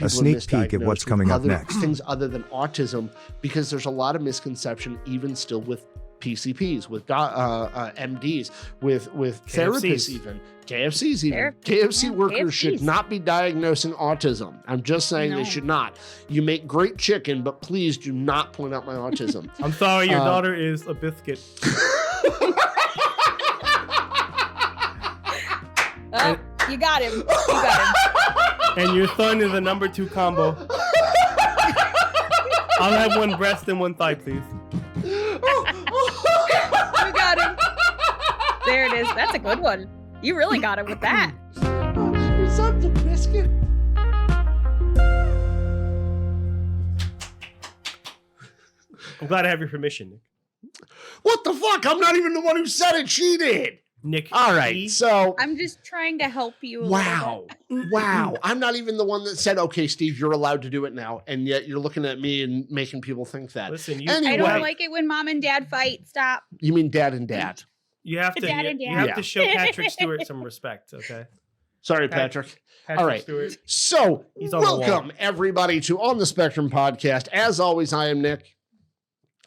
people sneak are peek at what's misdiagnosed coming with up next. things other than autism, because there's a lot of misconception even still with PCPs, with MDs, with therapists, even KFCs, even KFC workers should not be diagnosing autism. I'm just saying they should not. You make great chicken, but please do not point out my autism. I'm sorry, your daughter is a biscuit. You got him. You got him. And your son is a number 2 combo. I'll have one breast and one thigh, please. You got him. There it is. That's a good one. You really got him with that. Your son's a biscuit. I'm glad I have your permission, Nick. What the fuck? I'm not even the one who said it. She did. Nick. All right, so I'm just trying to help you. Wow. I'm not even the one that said, okay, Steve, you're allowed to do it now. And yet you're looking at me and making people think that. Listen, I don't like it when mom and dad fight. Stop. You mean dad and dad? You have to, you have to show Patrick Stewart some respect, okay? Sorry, Patrick. All right. Stewart. So, welcome everybody to On the Spectrum podcast. As always, I am Nick.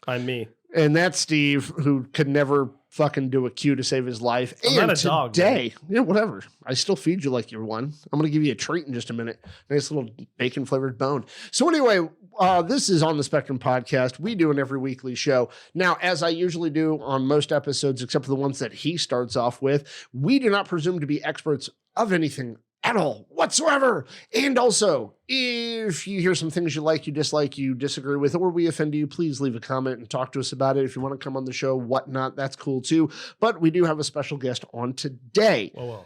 I'm me. And that's Steve, who could never fucking do a cue to save his life. I'm and not a dog. Today, yeah, whatever. I still feed you like you're one. I'm going to give you a treat in just a minute. Nice little bacon flavored bone. So anyway, this is On the Spectrum podcast. We do an every weekly show. Now, as I usually do on most episodes, except for the ones that he starts off with, we do not presume to be experts of anything at all whatsoever. And also, if you hear some things you like, you dislike, you disagree with, or we offend you, please leave a comment and talk to us about it. If you want to come on the show, whatnot, that's cool too. But we do have a special guest on today. Whoa.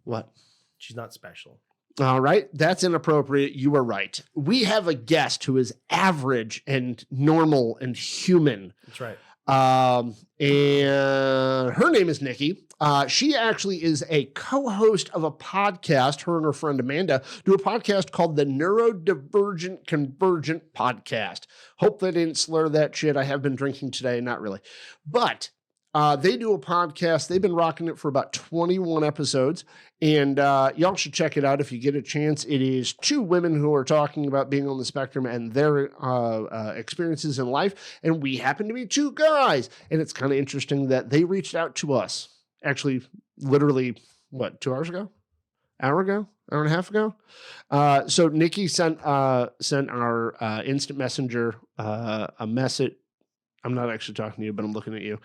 What? She's not special. All right. That's inappropriate. You were right. We have a guest who is average and normal and human. That's right. And her name is Niki. She actually is a co-host of a podcast. Her and her friend Amanda do a podcast called the Neurodivergent Convergent podcast. Hope they didn't slur that shit. I have been drinking today. Not really. But they do a podcast. They've been rocking it for about 21 episodes. And y'all should check it out if you get a chance. It is 2 women who are talking about being on the spectrum and their experiences in life. And we happen to be 2 guys. And it's kind of interesting that they reached out to us. Actually, literally, 2 hours ago? Hour and a half ago? So Niki sent our instant messenger a message. I'm not actually talking to you, but I'm looking at you.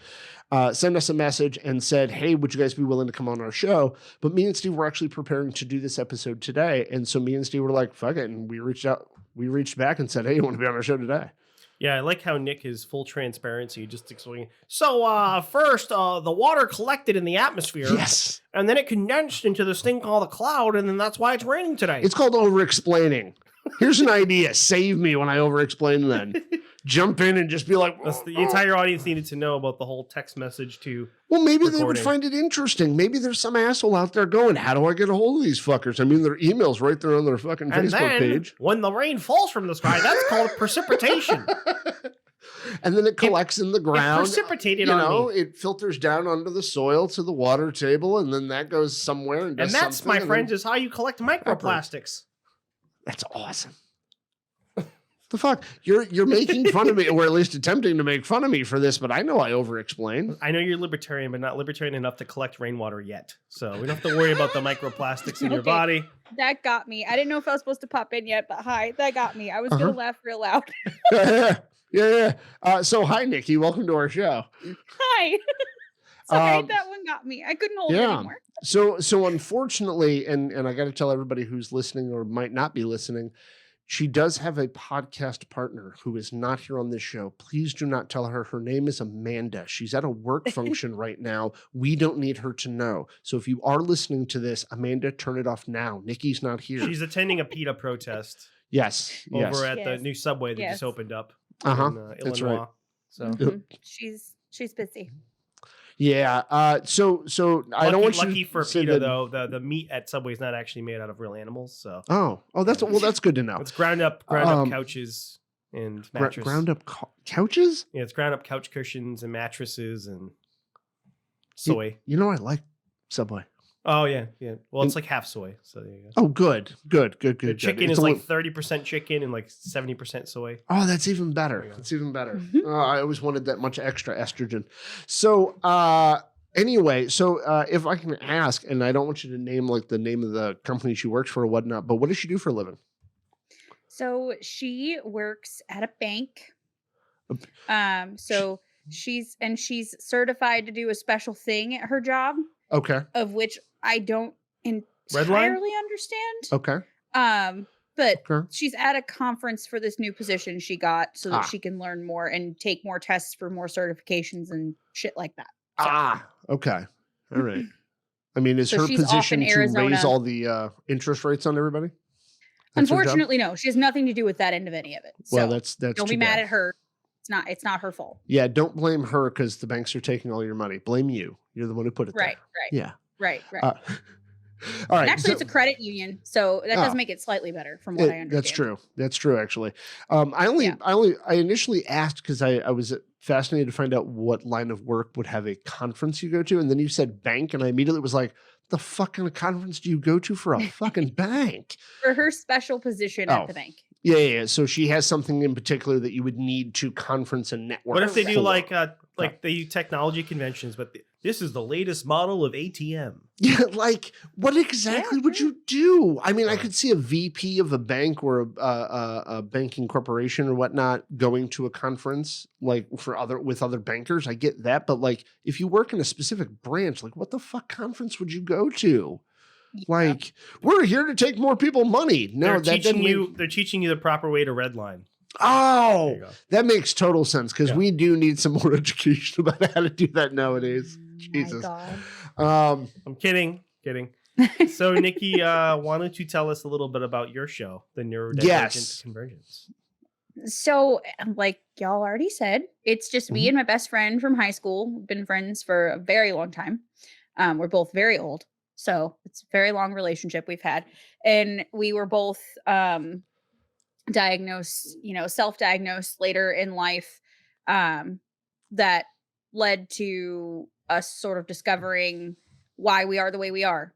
Send us a message and said, hey, would you guys be willing to come on our show? But me and Steve were actually preparing to do this episode today. And so me and Steve were like, fuck it. And we reached back and said, hey, you want to be on our show today? Yeah, I like how Nick is full transparency, just explaining. So first, the water collected in the atmosphere. Yes. And then it condensed into this thing called a cloud, and then that's why it's raining today. It's called over-explaining. Here's an idea. Save me when I over-explain then. Jump in and just be like... The entire audience needed to know about the whole text message to... Well, maybe they would find it interesting. Maybe there's some asshole out there going, how do I get a hold of these fuckers? I mean, their email's right there on their fucking Facebook page. When the rain falls from the sky, that's called precipitation. And then it collects in the ground. It precipitated on me. It filters down onto the soil to the water table, and then that goes somewhere and does something. And that's, my friends, is how you collect microplastics. That's awesome. The fuck? You're making fun of me, or at least attempting to make fun of me for this, but I know I over-explain. I know you're libertarian, but not libertarian enough to collect rainwater yet. So we don't have to worry about the microplastics in your body. That got me. I didn't know if I was supposed to pop in yet, but hi, that got me. I was going to laugh real loud. Yeah. So hi, Niki. Welcome to our show. Hi. Sorry, that one got me. I couldn't hold it anymore. So unfortunately, and I got to tell everybody who's listening or might not be listening, she does have a podcast partner who is not here on this show. Please do not tell her. Her name is Amanda. She's at a work function right now. We don't need her to know. So if you are listening to this, Amanda, turn it off now. Niki's not here. She's attending a PETA protest. Yes. Over at the new subway that just opened up. That's Illinois. right. So she's busy. Yeah. So I don't want you. Lucky for PETA though, the meat at Subway is not actually made out of real animals. So that's good to know. It's ground up couches and mattresses. Ground up couches? Yeah, it's ground up couch cushions and mattresses and soy. You know I like Subway. Oh yeah. Well, it's like half soy. So there you go. Oh, good. The chicken It's is a like little- 30% chicken and like 70% soy. Oh, that's even better. There you go. That's even better. Mhm. I always wanted that much extra estrogen. So, anyway, if I can ask, and I don't want you to name like the name of the company she works for or whatnot, but what does she do for a living? So she works at a bank. So she's certified to do a special thing at her job, Okay. of which I don't Red line? entirely understand. Okay. But Okay. she's at a conference for this new position she got so that Ah. she can learn more and take more tests for more certifications and shit like that. Okay. All right. I mean, is So her she's off position in to raise Arizona. all the interest rates on everybody? That's her job? Unfortunately, no. She has nothing to do with that end of any of it. So Well, that's don't too be mad bad. at her. It's not her fault. Yeah, don't blame her because the banks are taking all your money. Blame you. You're the one who put it Right, there. right. Yeah. Right. All right. And actually, it's a credit union, so that does Oh. make it slightly better from what I understand. That's true. That's true, actually. I initially asked because I was fascinated to find out what line of work would have a conference you go to, and then you said bank, and I immediately was like, "The fucking conference do you go to for a fucking bank?" For her special position Oh. at the bank. Yeah. So she has something in particular that you would need to conference and network. What if they do for. like they do technology conventions, but this is the latest model of ATM. Yeah, like what exactly would you do? I mean, I could see a VP of a bank or a banking corporation or whatnot going to a conference like with other bankers. I get that, but like if you work in a specific branch, like what the fuck conference would you go to? Yeah. Like we're here to take more people money. No, They're that teaching doesn't you. They're teaching you the proper way to redline. There Oh, you go. that makes total sense because Yeah. we do need some more education about how to do that nowadays. Jesus. My God. I'm kidding. So, Nikki, why don't you tell us a little bit about your show, the Neurodivergent Yes. Convergence? So, like y'all already said, it's just me Mhm. and my best friend from high school. We've been friends for a very long time. We're both very old, so it's a very long relationship we've had, and we were both diagnosed, self-diagnosed later in life. That led to us sort of discovering why we are the way we are.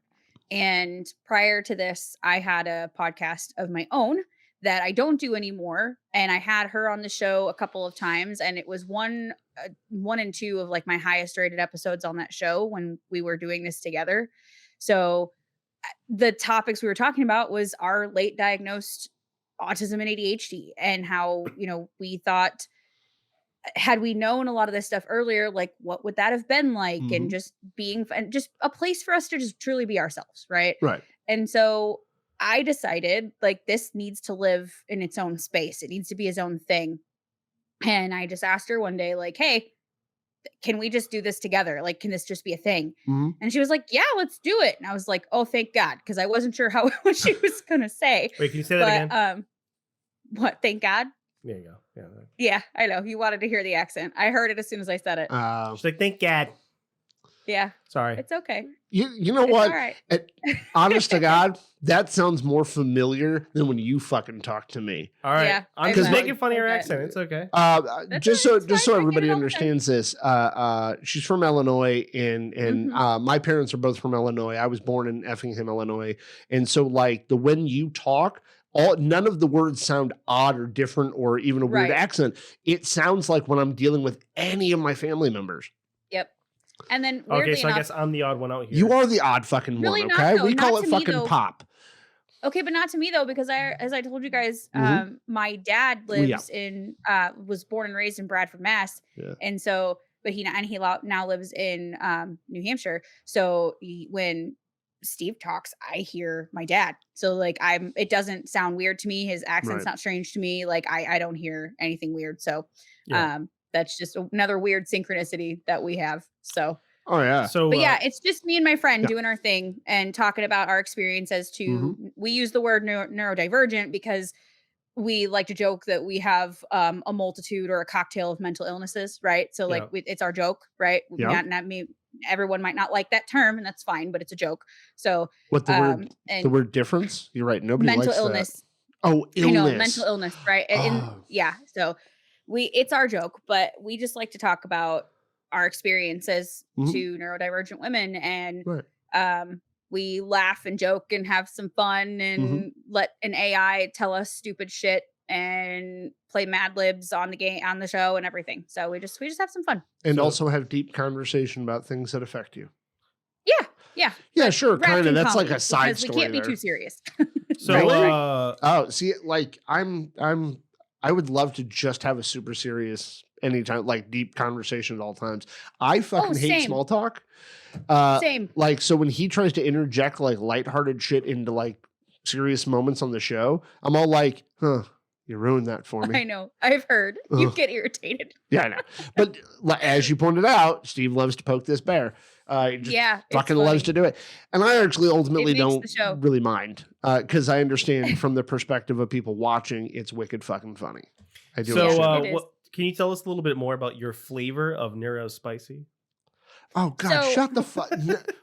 And prior to this, I had a podcast of my own that I don't do anymore. And I had her on the show a couple of times, and it was one and two of like my highest rated episodes on that show when we were doing this together. So the topics we were talking about was our late diagnosed autism and ADHD, and how, we thought, had we known a lot of this stuff earlier, like what would that have been like? Mhm. And just and just a place for us to just truly be ourselves. Right. Right. And so I decided like this needs to live in its own space. It needs to be its own thing. And I just asked her one day, like, hey, can we just do this together? Like, can this just be a thing? Mhm. And she was like, yeah, let's do it. And I was like, oh, thank God. Because I wasn't sure what she was going to say. Wait, can you say that again? What? Thank God? There you go. Yeah. Yeah, I know. You wanted to hear the accent. I heard it as soon as I said it. She's like, thank God. Yeah, Sorry. it's okay. You know It's what? all right. Honest to God, that sounds more familiar than when you fucking talk to me. All right. Yeah, I'm I just bet. making fun of your I bet. accent. It's okay. That's Just all right, so it's fine. I get everybody it all the time. understands this, she's from Illinois, and Mhm. my parents are both from Illinois. I was born in Effingham, Illinois, and so like when you talk, none of the words sound odd or different or even a weird Right. accent. It sounds like when I'm dealing with any of my family members. Yep. And then weirdly Okay, so I enough, guess I'm the odd one out here. You are the odd fucking Really one, not, okay? though. We call Not it to me, fucking though. pop. okay, but not to me though, because as I told you guys, Mhm. my dad lives in was born and raised in Bradford, Mass, Yeah. and so but he now lives in New Hampshire. So when Steve talks, I hear my dad. So like it doesn't sound weird to me. His accent's Right. not strange to me. Like I don't hear anything weird. So Yeah. that's just another weird synchronicity that we have. So Oh yeah. So, but yeah, it's just me and my friend Yeah. doing our thing and talking about our experience as to we use the word neurodivergent because we like to joke that we have a multitude or a cocktail of mental illnesses, right? So like it's our joke, right? Yeah. Everyone might not like that term, and that's fine, but it's a joke. So What the word? and The word difference? You're right. Nobody mental likes illness. that. Oh, illness. I know, mental illness, right? Oh. Yeah. So it's our joke, but we just like to talk about our experiences Mhm. to neurodivergent women and Right. we laugh and joke and have some fun and let an AI tell us stupid shit and play Mad Libs on the show and everything. So we just have some fun. And So- also have deep conversation about things that affect you. Yeah. Yeah, sure, wrapped kind of. in That's like comedy, a side because story. we can't be there. too serious. So, Really? Oh, see, like I would love to just have a super serious anytime, like deep conversation at all times. I fucking hate same. small talk. Same. Like, so when he tries to interject like lighthearted shit into like serious moments on the show, I'm all like, huh, you ruined that for me. I know. I've heard. You Ugh. get irritated. Yeah, I know. But as you pointed out, Steve loves to poke this bear. He just Yeah. it's fucking loves funny. to do it. And I actually ultimately makes don't the show. really mind because I understand from the perspective of people watching, it's wicked fucking funny. I do. So, understand. It is. can you tell us a little bit more about your flavor of Neuro Spicy? Oh God, So- shut the fuck.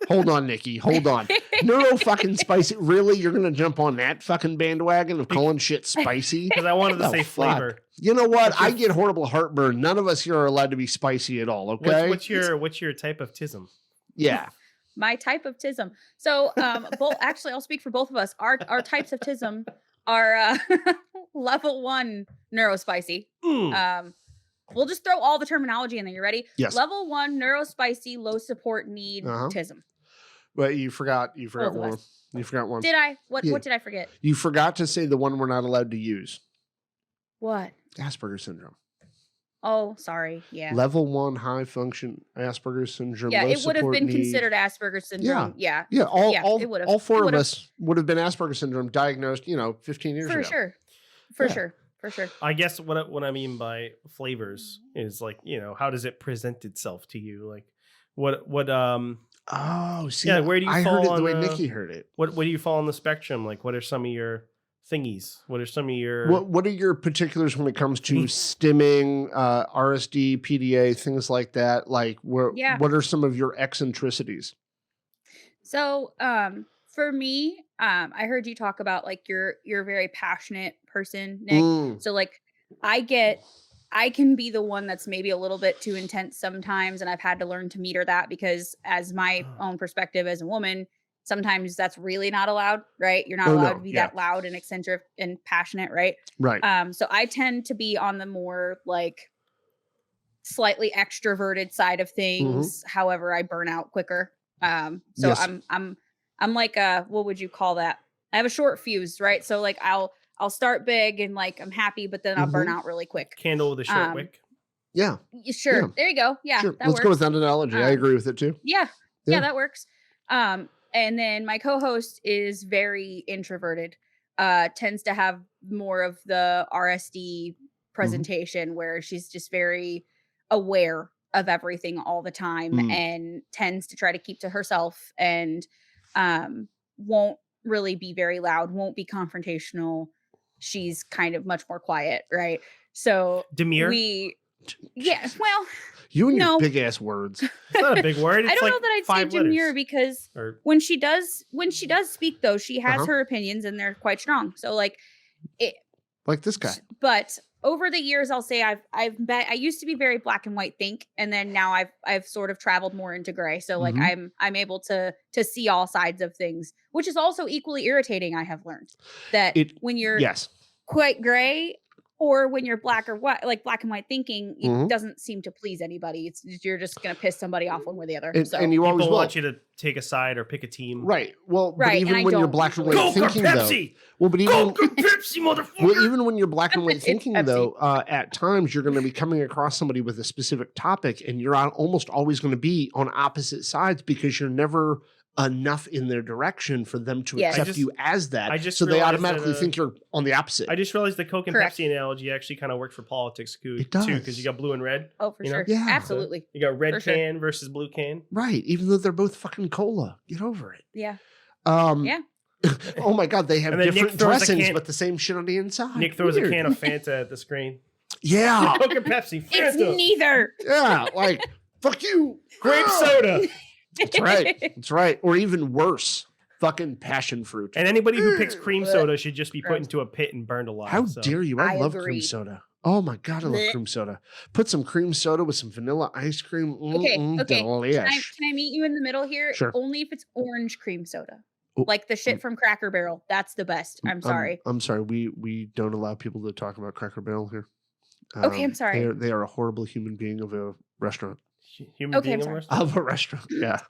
Hold on, Nikki. Hold on. Neuro fucking spicy. Really? You're gonna jump on that fucking bandwagon of calling shit spicy? Because I wanted to The say fuck? flavor. You know what? What's your- I get horrible heartburn. None of us here are allowed to be spicy at all. Okay? What's your type of tism? Yeah. My type of tism. So, both actually, I'll speak for both of us. Our types of tism are level 1 neurospicy. We'll just throw all the terminology in there. You ready? Yes. Level 1 neurospicy, low support need Uh-huh. tism. But you forgot Both of one. us. You forgot one. Did I? What Yeah. What did I forget? You forgot to say the one we're not allowed to use. What? Asperger's syndrome. Oh, sorry. Yeah. Level 1 high function Asperger's syndrome. Yeah, low it would have support been need. considered Asperger's syndrome. Yeah. Yeah, Yeah, it would've. all four It of would've. us would have been Asperger's syndrome diagnosed, 15 years For ago. sure. For Yeah. sure. For sure. I guess what I mean by flavors is like, how does it present itself to you? Like what Oh, see, Yeah, where do you I fall heard it the on way the- Nikki heard it. what do you fall on the spectrum? Like what are some of your thingies? What are some of your What are your particulars when it comes to stimming, RSD, PDA, things like that? Like, Yeah. what are some of your eccentricities? So, for me, I heard you talk about like you're a very passionate person, Nick. Mm, So like I can be the one that's maybe a little bit too intense sometimes, and I've had to learn to meter that because as my own perspective as a woman, sometimes that's really not allowed, right? You're not Oh, allowed no, to be yeah. that loud and eccentric and passionate, right? right. So I tend to be on the more like slightly extroverted side of things. However, I burn out quicker. So Yes. I'm like what would you call that? I have a short fuse, right? So like I'll start big and like I'm happy, but then I'll burn out really quick. candle with a short wick? Yeah, Sure. Yeah. There you go. Yeah. sure. That Let's works. go with that analogy. I Um, agree with it too. Yeah. Yeah. Yeah, that works. And then my co-host is very introverted. Tends to have more of the RSD presentation where she's just very aware of everything all the time Mm. and tends to try to keep to herself and won't really be very loud, won't be confrontational. She's kind of much more quiet, right? So Demure? yeah, well, You and no. your big ass words. It's not a big word. It's I don't like know that I'd say 5 letters. demure because Or when she does speak though, she has Uh-huh. her opinions and they're quite strong. So like Like this guy. but over the years I'll say I used to be very black and white think, and then now I've sort of traveled more into gray. So like Mhm. I'm able to see all sides of things, which is also equally irritating. I have learned that when you're Yes. quite gray or when you're black or white, like black and white thinking, it Mhm. doesn't seem to please anybody. You're just gonna piss somebody off one way or the other. And, So and you always people will. want you to take a side or pick a team. Right. Well, but Right, and even I when you're don't black and usually. white Coke or thinking, though. Pepsi? Well, but even Coke or Pepsi, motherfucker? well, even when you're black and white It's thinking, Pepsi. though, at times you're going to be coming across somebody with a specific topic, and you're almost always going to be on opposite sides because you're never enough in their direction for them to Yes. accept you as that. I just so they realized automatically that, think you're on the opposite. I just realized the Coke and Correct. Pepsi analogy actually kind of worked for politics too, It because does. you got blue and red. Oh, for You know? sure. Yeah. Absolutely. You got red For sure. can versus blue can. Right. Even though they're both fucking cola. Get over it. Yeah. Yeah. Oh my God. They have And then Nick different throws a dressings, can- but the same shit on the inside. Nick throws Weird. a can of Fanta at the screen. Yeah. Coke and Pepsi, It's Fanta, neither. Yeah. Like, fuck you. grape Ah. soda. That's right. That's right. Or even worse, fucking passion fruit. And anybody who picks cream Ugh. soda should just be put Gross. into a pit and burned alive. How so. dare you? I I love cream agree. soda. Oh my God, I love Blech. cream soda. Put some cream soda with some vanilla ice cream. Okay. Delish. Can I meet you in the middle here? Sure. Only if it's orange cream soda. Oh, Like the shit from Cracker Barrel. That's the best. I'm sorry. I'm sorry. We don't allow people to talk about Cracker Barrel here. Okay, I'm sorry. They are a horrible human being of a restaurant. Human Okay, being I'm in a sorry. restaurant? Of a restaurant, yeah.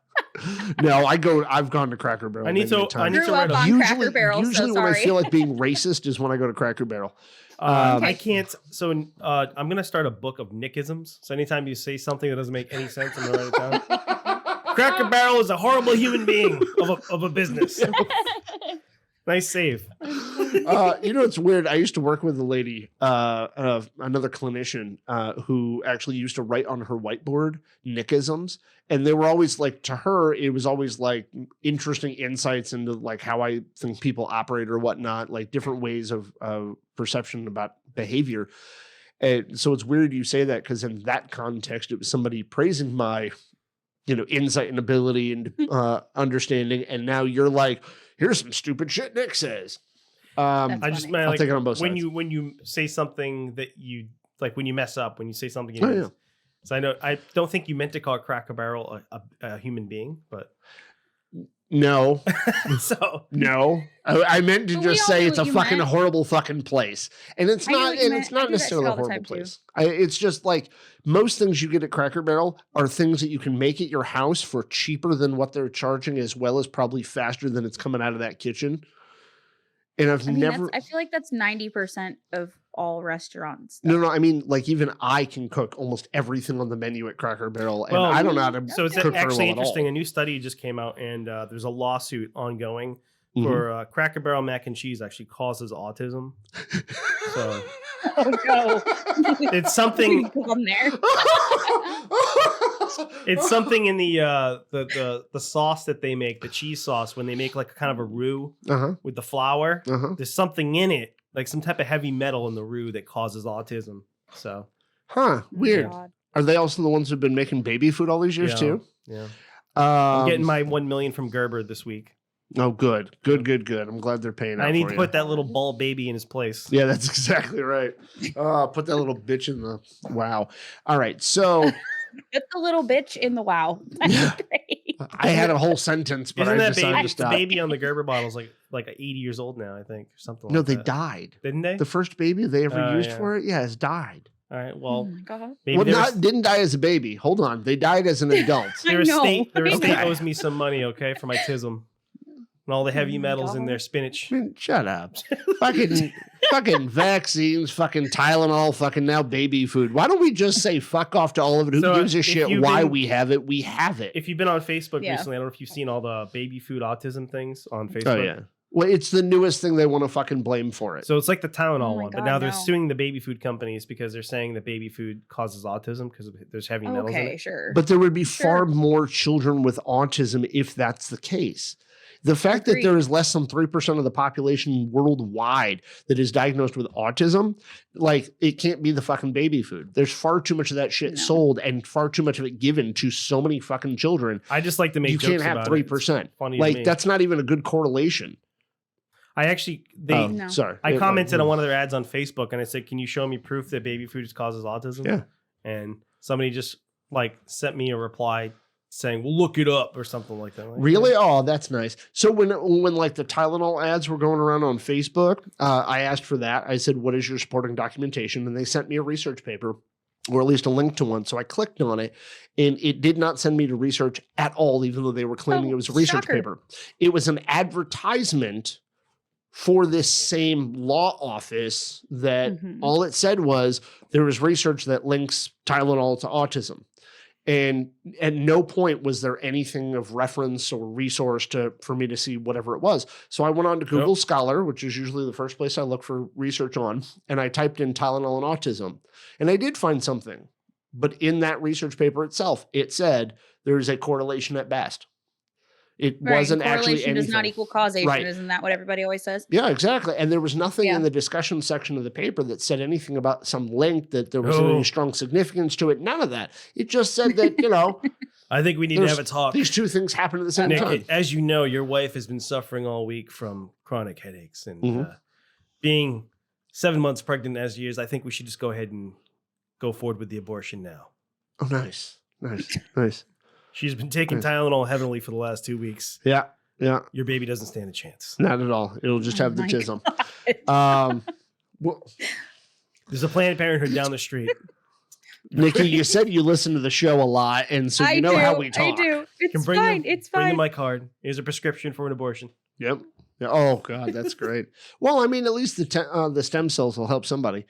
No, I've gone to Cracker Barrel. I need many to times. Grew write up a on Cracker Barrel, so Usually when I sorry. feel like being racist is when I go to Cracker Barrel. I can't. So I'm gonna start a book of Nickisms. So anytime you say something that doesn't make any sense, I'm gonna write it down. Cracker Barrel is a horrible human being of a business. Nice save. It's weird. I used to work with a lady, another clinician, who actually used to write on her whiteboard Nickisms. And they were always like, to her, it was always like interesting insights into like how I think people operate or whatnot, like different ways of perception about behavior. And so it's weird you say that, because in that context, it was somebody praising my, insight and ability and understanding. And now you're like, here's some stupid shit Nick says. That's I just funny. meant I'll like take it on both sides. when you say something that you like, when you mess up, when you say something. Oh, yeah. So I don't think you meant to call Cracker Barrel a human being, but No, so no. I meant to But we just all say knew it's a what you fucking meant. horrible fucking place, and it's I knew not. what you And meant. it's I not do that necessarily shit a all the horrible time, too. place. It's just like most things you get at Cracker Barrel are things that you can make at your house for cheaper than what they're charging, as well as probably faster than it's coming out of that kitchen. And I've I mean, never. I feel like that's 90% of all restaurants. No. I mean, like even I can cook almost everything on the menu at Cracker Barrel, and Well, I don't know how to so it's cook very actually well at interesting. all. A new study just came out, and there's a lawsuit ongoing Mhm. for Cracker Barrel mac and cheese actually causes autism. So Oh no. it's something. on there. It's something in the sauce that they make, the cheese sauce, when they make like kind of a roux Uh-huh. with the flour. Uh-huh. There's something in it, like some type of heavy metal in the roux that causes autism. So Huh. Weird. God. Are they also the ones who've been making baby food all these years yeah, too? yeah. I'm Um, getting my 1 million from Gerber this week. Oh, good. I'm glad they're paying out I need for to you. put that little ball baby in his place. Yeah, that's exactly right. Put that little bitch in the wow. All right, so Put the little bitch in the wow. That's great. I had a whole sentence, but Isn't I that decided baby? to The stop. baby on the Gerber bottle is like 80 years old now, I think, or something. No, like they that. died. Didn't they? The first baby they ever used yeah. for it, has died. All right. Oh Well, my God. maybe Well, their, didn't die as a baby. Hold on, they died as an adult. their I know. estate Okay. owes me some money, okay, for my tism and all the heavy Oh my metals in God. their spinach. Man, shut up. fucking vaccines, fucking Tylenol, fucking now baby food. Why don't we just say fuck off to all of it? Who So, gives a if shit you've why been- we have it? We have it. If you've been on Facebook Yeah. recently, I don't know if you've seen all the baby food autism things on Facebook. Oh yeah. Well, it's the newest thing they want to fucking blame for it. So it's like the Tylenol Oh my one, but God, now they're no. suing the baby food companies because they're saying that baby food causes autism because there's heavy metals in Okay, it. sure. But there would be far Sure. more children with autism if that's the case. The fact that Agreed. there is less than 3% of the population worldwide that is diagnosed with autism, like it can't be the fucking baby food. There's far too much of that shit No. sold and far too much of it given to so many fucking children. I just like to make You jokes can't have about 3%. It. It's funny to Like me. that's not even a good correlation. I actually Oh, No. sorry. I commented on one of their ads on Facebook and I said, "Can you show me proof that baby food causes autism?" Yeah. And somebody just like sent me a reply saying, "Well, look it up" or something like that. Like, Really? Oh, that's nice. So when like the Tylenol ads were going around on Facebook, I asked for that. I said, "What is your supporting documentation?" And they sent me a research paper, or at least a link to one. So I clicked on it, and it did not send me to research at all, even though they were claiming Oh, it was a research shocker. paper. It was an advertisement for this same law office that Mhm. all it said was there was research that links Tylenol to autism. And at no point was there anything of reference or resource for me to see whatever it was. So I went on to Google Nope. Scholar, which is usually the first place I look for research on, and I typed in Tylenol and autism. And I did find something. But in that research paper itself, it said there is a correlation at best. It Right, wasn't actually correlation anything. does not equal causation. Right. Isn't that what everybody always says? Yeah, exactly. And there was nothing Yeah. in the discussion section of the paper that said anything about some link that there was No. any strong significance to it. None of that. It just said that, I think we need to There's- have a talk. these two things happen at the same Nick, time. as you know, your wife has been suffering all week from chronic headaches and Mhm. being 7 months pregnant as she is, I think we should just go ahead and go forward with the abortion now. Oh, nice. Nice. She's been taking Nice. Tylenol heavily for the last 2 weeks. Yeah. Your baby doesn't stand a chance. Not at all. It'll just have the my tism. God. Well, There's a Planned Parenthood down the street. Nikki, you said you listen to the show a lot, and so you know how we talk. I do. It's Bring fine. them- It's Bring in fine. my card. Here's a prescription for an abortion. Yep. Yeah. Oh God, that's great. Well, I mean, at least the stem cells will help somebody.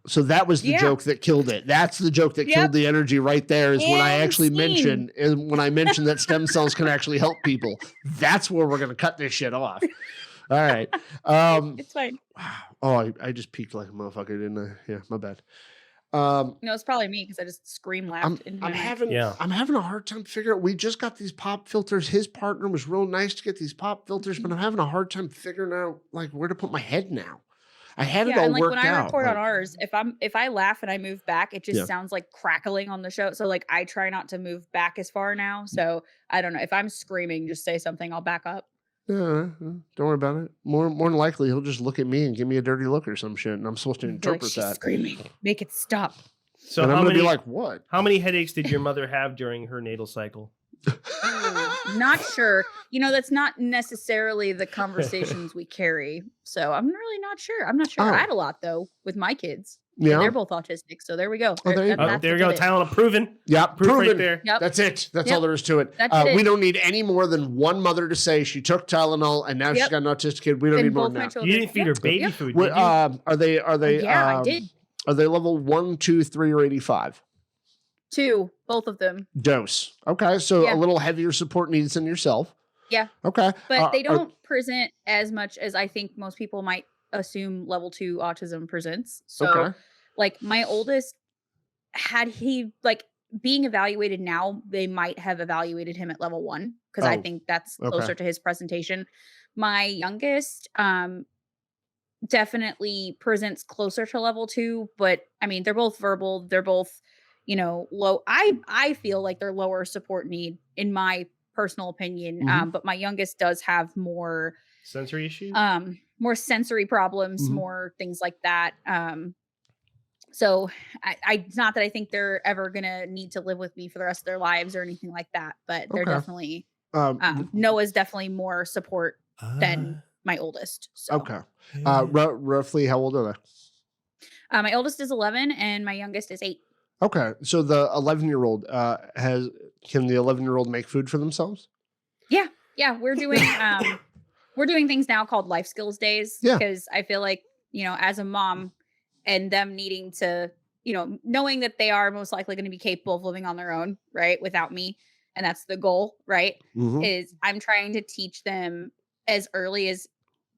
So that was the joke that killed it. That's the joke that killed the energy right there. Is when I actually mentioned that stem cells can actually help people. That's where we're gonna cut this shit off. All right. It's fine. Oh, I just peaked like a motherfucker, didn't I? Yeah, my bad. No, it's probably me because I just scream laughed into my mic. I'm having a hard time figuring out. We just got these pop filters. His partner was real nice to get these pop filters, but I'm having a hard time figuring out like where to put my head now. I had it all and like worked when I out. record on like- ours, if I laugh and I move back, it just Yeah. sounds like crackling on the show. So like I try not to move back as far now. So I don't know. If I'm screaming, just say something, I'll back up. Yeah, don't worry about it. More than likely, he'll just look at me and give me a dirty look or some shit, and I'm supposed to Be like, interpret she's that. screaming. Make it stop. So and I'm how gonna many, be like, what? how many headaches did your mother have during her natal cycle? Not sure. That's not necessarily the conversations we carry. So I'm really not sure. I'm not sure. Oh. I had a lot though with my kids. And Yeah, they're both autistic. So there we go. Oh, there you go. Oh, there you go. Tylenol proven. yeah, Proof proven. right there. Yep. That's it. That's Yep. all there is to it. That's it. We don't need any more than one mother to say she took Tylenol and now she's Yep. got an autistic kid. We don't And need more both than my that. children. You didn't feed her baby Yep. food, What, did you? are they? Yeah, I did. Are they level 1, 2, 3, or 85? 2, both of them. Dose. Okay, so Yeah. a little heavier support needs than yourself. Yeah. Okay, But they don't present as much as I think most people might assume level 2 autism presents. So okay. like my oldest, had he like being evaluated now, they might have evaluated him at level 1 because I Oh, think that's okay. closer to his presentation. My youngest definitely presents closer to level 2, but I mean they're both verbal, they're both low. I feel like they're lower support need in my personal opinion. Mhm. But my youngest does have more Sensory issues? more sensory problems, Mhm. more things like that. So I not that I think they're ever gonna need to live with me for the rest of their lives or anything like that, but they're Okay. definitely Um, Noah's definitely more support than my oldest. So okay. Roughly, how old are they? my oldest is 11 and my youngest is 8. Okay, so the 11-year-old can the 11-year-old make food for themselves? Yeah, we're doing things now called life skills days Yeah. because I feel like, as a mom and them needing to, knowing that they are most likely going to be capable of living on their own, right? Without me. And that's the goal, right? Mhm. Is I'm trying to teach them as early as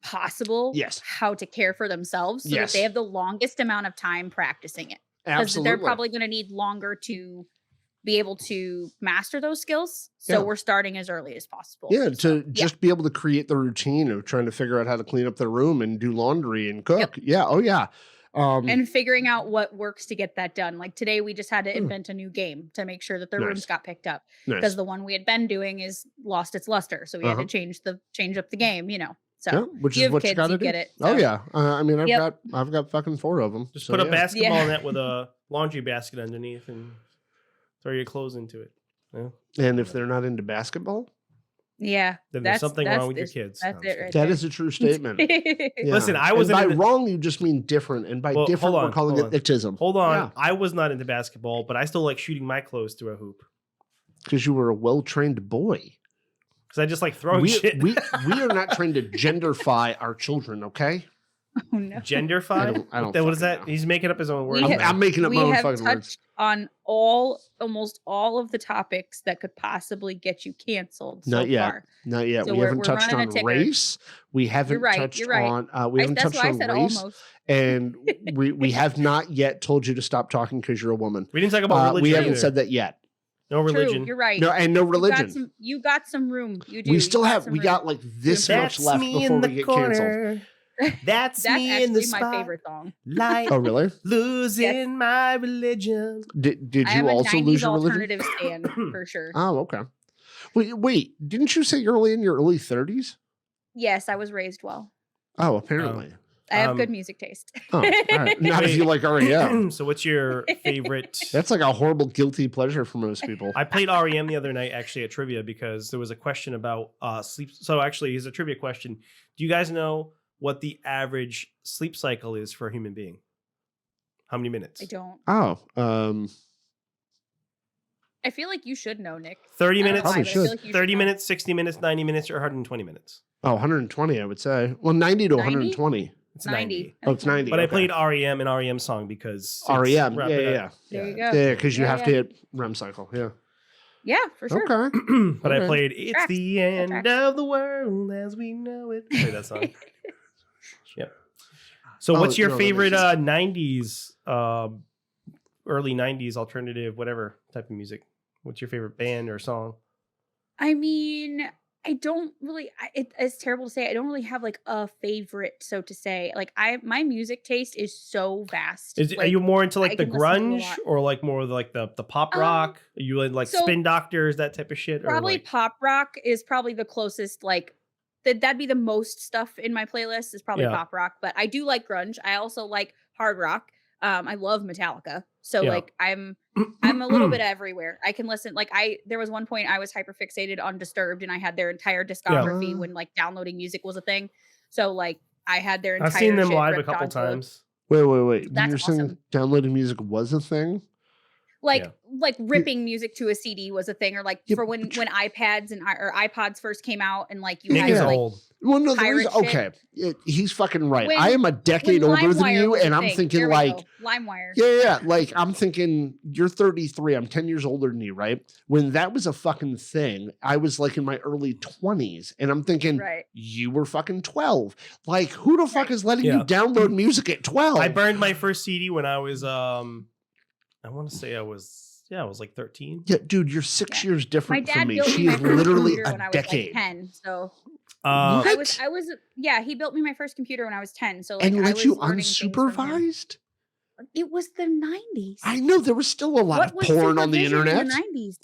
possible Yes. how to care for themselves so Yes. that they have the longest amount of time practicing it. Because Absolutely. they're probably going to need longer to be able to master those skills. So Yeah. we're starting as early as possible. Yeah, So, to just be able to create the routine of trying to figure out how to clean up their room and do laundry and cook. Yep. Yeah. Oh, yeah. and figuring out what works to get that done. Like today, we just had to Hmm. invent a new game to make sure that their Nice. rooms got picked up Nice. because the one we had been doing is lost its luster. So we had Uh-huh. to change up the game, So Yeah, which you is have what you kids, got to you do. get it. Oh So, yeah. I mean, Yep. I've got fucking 4 of them. Just so put a yeah. basketball Yeah. net with a laundry basket underneath and throw your clothes into it. Yeah. And if they're not into basketball, Yeah. Then there's something wrong with your kids. That's No, I'm it just right that there. is a true statement. Yeah. Listen, I And wasn't by into- wrong, you just mean different, and by Well, different, hold we're on, calling hold it autism. Hold on. Yeah. I was not into basketball, but I still like shooting my clothes through a hoop. Because you were a well-trained boy. Because I just like throwing We, shit. we are not trying to genderfy our children, okay? Oh, no. Genderfied? I don't What is fucking that? know. He's making up his own words. We now. have- I'm making up We my own have fucking words. touched on almost all of the topics that could possibly get you canceled so Not yet. far. Not yet. So We we're- haven't we're touched running a on ticker. race. We haven't right, touched you're right. on. We haven't That's touched why I on said race, almost. and we have not yet told you to stop talking because you're a woman. We didn't talk about religion. We haven't either. said that yet. No religion. True, you're right. No, and no You got religion. you got some room. You do. We You still have. some We room. got like this much That's left me before in the we get canceled. corner. That's That's me in the actually my spot. favorite song. Like Oh, really? losing Yes. my religion. Did I you am a also 90s lose your religion? alternative stand for sure. Oh, okay. Wait, didn't you say you're only in your early 30s? Yes, I was raised well. Oh, apparently. I have good music taste. Oh, all right. Not if you like REM. So what's your favorite? That's like a horrible guilty pleasure for most people. I played REM the other night actually at trivia because there was a question about sleep. So actually, here's a trivia question. Do you guys know what the average sleep cycle is for a human being? How many minutes? I don't. Oh, I feel like you should know, Nick. 30 I don't know minutes. why, Probably but I feel should. like you 30 know. minutes, 60 minutes, 90 minutes, or 120 minutes. 120, I would say. Well, 90 to 90? 120. It's 90. Oh, it's 90. But I okay. played REM and REM song because it's REM. rapid- Yeah. There you go. Yeah, because you Yeah, have yeah. to hit REM cycle. Yeah. Yeah, for sure. Okay. But I Okay. played "It's Tracks. the That End tracks. of the World as We Know It." I played that song. Yep. So, Oh, what's your no, that favorite makes '90s, early '90s alternative, whatever type of music? What's your favorite band or song? I mean, I don't really. It's terrible to say. I don't really have like a favorite, so to say. Like my music taste is so vast. Are Like, you more into I like the can listen to a grunge lot. or like more like the pop Um, rock? Are you in like so Spin Doctors, that type of shit? Or Probably like, pop rock is probably the closest. Like that'd be the most stuff in my playlist is probably Yeah. pop rock. But I do like grunge. I also like hard rock. I love Metallica. So Yeah. like I'm a little bit everywhere. I can listen. Like there was one point I was hyper fixated on Disturbed, and I had their entire discography when like downloading music was a thing. So like I had their entire. I've seen them shit live a ripped couple onto a- times. Wait. When That's you're saying awesome. downloading music was a thing? Like Yeah. ripping music to a CD was a thing, or like Yeah, for when iPads or iPods first came out, and like you Nick had is to like old. Well, no, the pirate reason, shit. okay, he's fucking right. When- I am a decade when older than LimeWire you, was a and I'm thing. thinking There we like, go. LimeWire. yeah, like I'm thinking you're 33. I'm 10 years older than you, right? When that was a fucking thing, I was like in my early 20s, and I'm thinking Right. you were fucking 12. Like, who the fuck Right. is letting Yeah. you download music at 12? I burned my first CD when I was I want to say I was like 13. Yeah, dude, you're 6 years My different dad from me. built me She my is first literally computer a when I was decade. like 10. So What? I was yeah, he built me my first computer when I was 10. So like And I let was you learning things from him. unsupervised? It was the 90s. I know there was still a lot What of was porn on the supervision internet. in the 90s?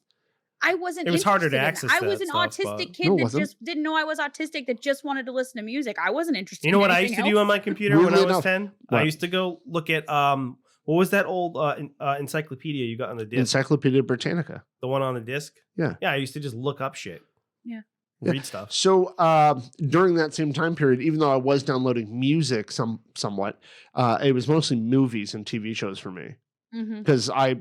I wasn't. It was harder to interested in access that. I was that an stuff, autistic but- kid No, it that wasn't. just didn't know I was autistic. That just wanted to listen to music. I wasn't interested. You know in what I used anything to do on else. my computer when I Weirdly was enough. 10? What? I used to go look at what was that old encyclopedia you got on the disc? Encyclopedia Britannica. The one on the disc? Yeah. Yeah, I used to just look up shit. Yeah. Read stuff. So during that same time period, even though I was downloading music somewhat, it was mostly movies and TV shows for me Mhm. because I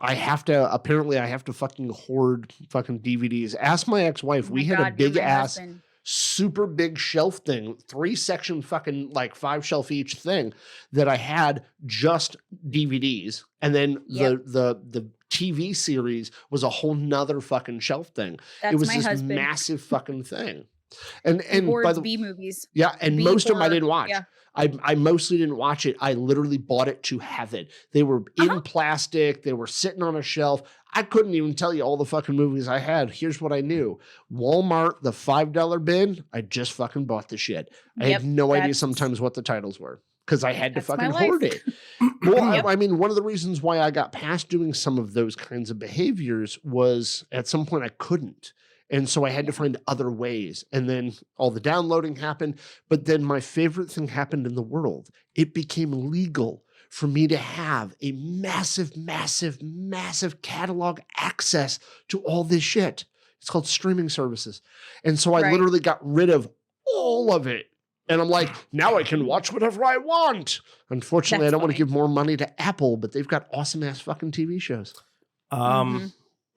have to fucking hoard fucking DVDs. Ask my ex-wife. Oh We my had God, a you're big my ass, husband. super big shelf thing, 3-section fucking like 5 shelf each thing that I had just DVDs, and then Yep. the TV series was a whole nother fucking shelf thing. That's It was my this husband. massive fucking thing. And He by hoards the B movies. yeah, and B most of them I horror, didn't watch. yeah. I mostly didn't watch it. I literally bought it to have it. They were in plastic. They were sitting on a shelf. I couldn't even tell you all the fucking movies I had. Here's what I knew. Walmart, the $5 bin, I just fucking bought the shit. I Yep, had no idea that's- sometimes what the titles were because I had to That's my fucking life. hoard it. Well, Yep. I mean, one of the reasons why I got past doing some of those kinds of behaviors was at some point I couldn't. And so I had to find other ways. And then all the downloading happened. But then my favorite thing happened in the world. It became legal for me to have a massive, massive, massive catalog access to all this shit. It's called streaming services. And so I Right. literally got rid of all of it. And I'm like, now I can watch whatever I want. Unfortunately, I That's don't want to funny. give more money to Apple, but they've got awesome ass fucking TV shows.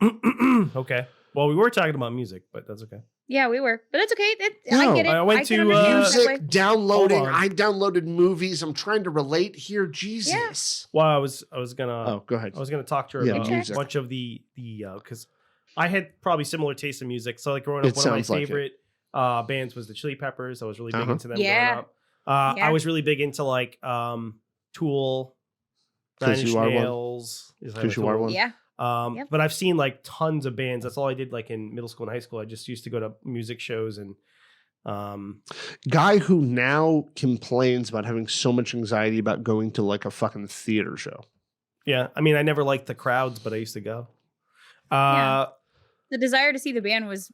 Okay. Well, we were talking about music, but that's okay. Yeah, we were, but it's okay. No. I get it. I went can to, understand it that Music, way. downloading. Hold on. I downloaded movies. I'm trying to relate here. Jesus. Well, I was gonna Oh, go ahead. I was gonna talk to her Yeah, about music. a bunch of the because I had probably similar tastes in music. So like growing up, It one of my sounds like it. favorite bands was the Chili Peppers. I was really big Uh-huh. into them Yeah. growing up. Yeah. I was really big into like Tool, 'Cause Nine Inch you are one. Nails. Is that 'Cause a you are Tool? one. Yeah. Yep. But I've seen like tons of bands. That's all I did like in middle school and high school. I just used to go to music shows and Guy who now complains about having so much anxiety about going to like a fucking theater show. yeah. I mean, I never liked the crowds, but I used to go. Yeah. The desire to see the band was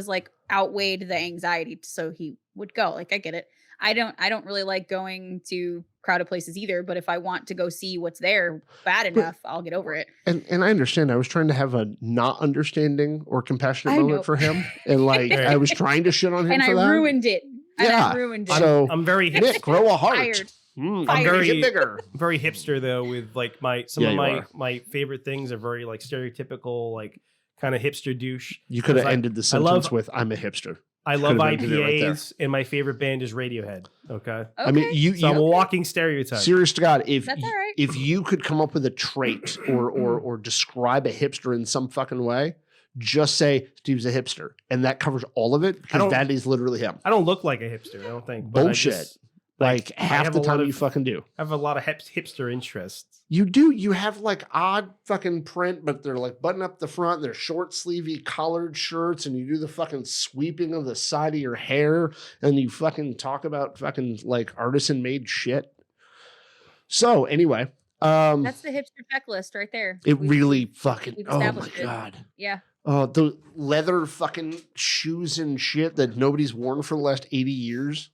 like outweighed the anxiety, so he would go. Like I get it. I don't really like going to crowded places either, but if I want to go see what's there bad enough, I'll get over it. And I understand. I was trying to have a not understanding or compassionate I know. moment for him. And like, I was trying to shit on him And for I that. ruined it. And Yeah. I ruined it. So I'm very Nick, grow a heart. Fired. I'm I'm very very- bigger. very hipster though, with like some Yeah, of you are. my favorite things are very like stereotypical, like kind of hipster douche. You could have 'Cause I- ended the I love- sentence with "I'm a hipster." I love Could've ended it right there. IPAs, and my favorite band is Radiohead. Okay, Okay. I mean, you so I'm a walking stereotype. serious to God, if That's all right. if you could come up with a trait or describe a hipster in some fucking way, just say Steve's a hipster, and that covers all of it because don't- that is literally him. I don't look like a hipster. I don't think. But I Bullshit. just, Like I half have the a lot time of- you fucking do. I have a lot of hipster interests. You do. You have like odd fucking print, but they're like button up the front. And they're short sleevey collared shirts, and you do the fucking sweeping of the side of your hair, and you fucking talk about fucking like artisan made shit. So anyway, That's the hipster checklist right there. it We've- really fucking. we've Oh my established it. god. Yeah. The leather fucking shoes and shit that nobody's worn for the last 80 years.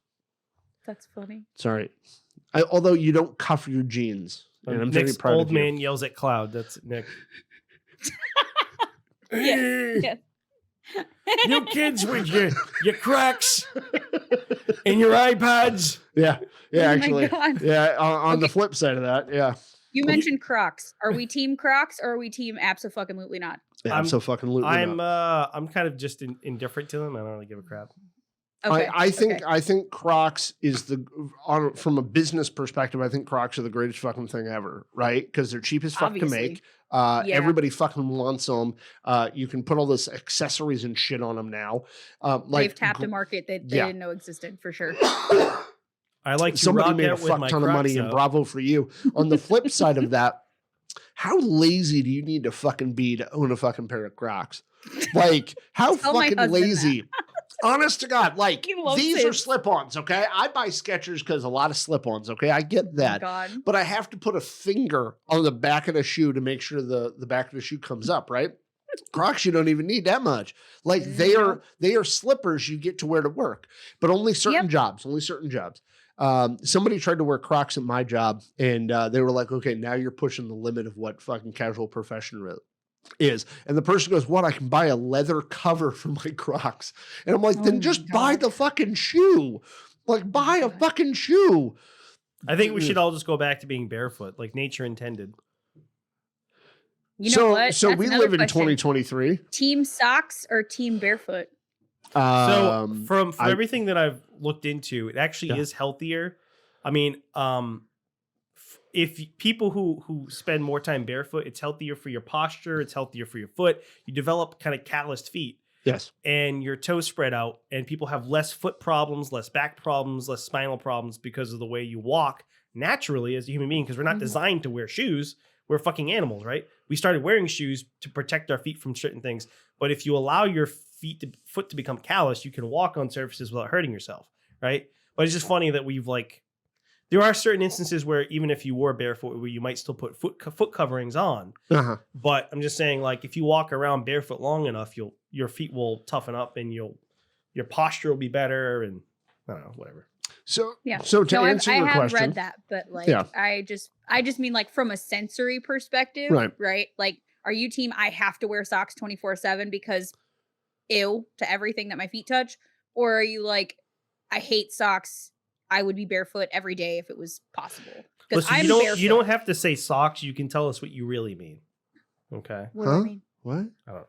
That's funny. Sorry. Although you don't cuff your jeans. And I'm very Nick's proud old of you. man yells at cloud. That's Nick. Yes. You kids with your Crocs and your iPads. Yeah. Yeah, Oh my actually. God. Yeah, on the Okay. flip side of that, yeah. You mentioned Crocs. Are we team Crocs or are we team abso-fucking-lutely not? Yeah, I'm- so fucking lootly I'm kind of just indifferent to them. I don't really give a crap. Okay. I think okay. I think Crocs is from a business perspective. I think Crocs are the greatest fucking thing ever, right? Because they're cheap as fuck to Obviously. make. Yeah. Everybody fucking wants them. You can put all this accessories and shit on them now. They've tapped a market that they yeah. didn't know existed for sure. I like to Somebody rock made a out with fuck my ton of Crocs, money, and though. bravo for you. On the flip side of that, how lazy do you need to fucking be to own a fucking pair of Crocs? Like, how Tell my fucking husband lazy? Honest to God, like He loves these are it. slip-ons, okay? I buy Skechers because a lot of slip-ons, okay? I get Oh that. God. But I have to put a finger on the back of the shoe to make sure the back of the shoe comes up, right? Crocs, you don't even need that much. Like they are slippers you get to wear to work, but only certain jobs, only certain jobs. Somebody tried to wear Crocs at my job, and they were like, okay, now you're pushing the limit of what fucking casual profession is. And the person goes, what? I can buy a leather cover for my Crocs. And I'm like, Oh then my just buy God. the fucking shoe. Like buy a God. fucking shoe. I think we should all just go back to being barefoot, like nature intended. You know what? So That's we another live in question. 2023. Team socks or team barefoot? So from I- everything that I've looked into, it actually Yeah. is healthier. I mean, if people who spend more time barefoot, it's healthier for your posture. It's healthier for your foot. You develop kind of calloused feet, Yes. and your toes spread out, and people have less foot problems, less back problems, less spinal problems because of the way you walk naturally as a human being. Because we're not Mhm. designed to wear shoes. We're fucking animals, right? We started wearing shoes to protect our feet from certain things. But if you allow your foot to become callous, you can walk on surfaces without hurting yourself, right? But it's just funny that there are certain instances where even if you wore barefoot, where you might still put foot coverings on. Uh-huh. But I'm just saying, like, if you walk around barefoot long enough, your feet will toughen up, and your posture will be better, and I don't know, whatever. So Yeah. So to No, answer I your have question, read that, but like Yeah. I just mean like from a sensory perspective, Right. Like, are you team I have to wear socks 24/7 because ew to everything that my feet touch? Or are you like, I hate socks. I would be barefoot every day if it was possible. Because Listen, I'm you barefoot. don't have to say socks. You can tell us what you really mean. Okay. What do I Huh? mean? what? I don't know.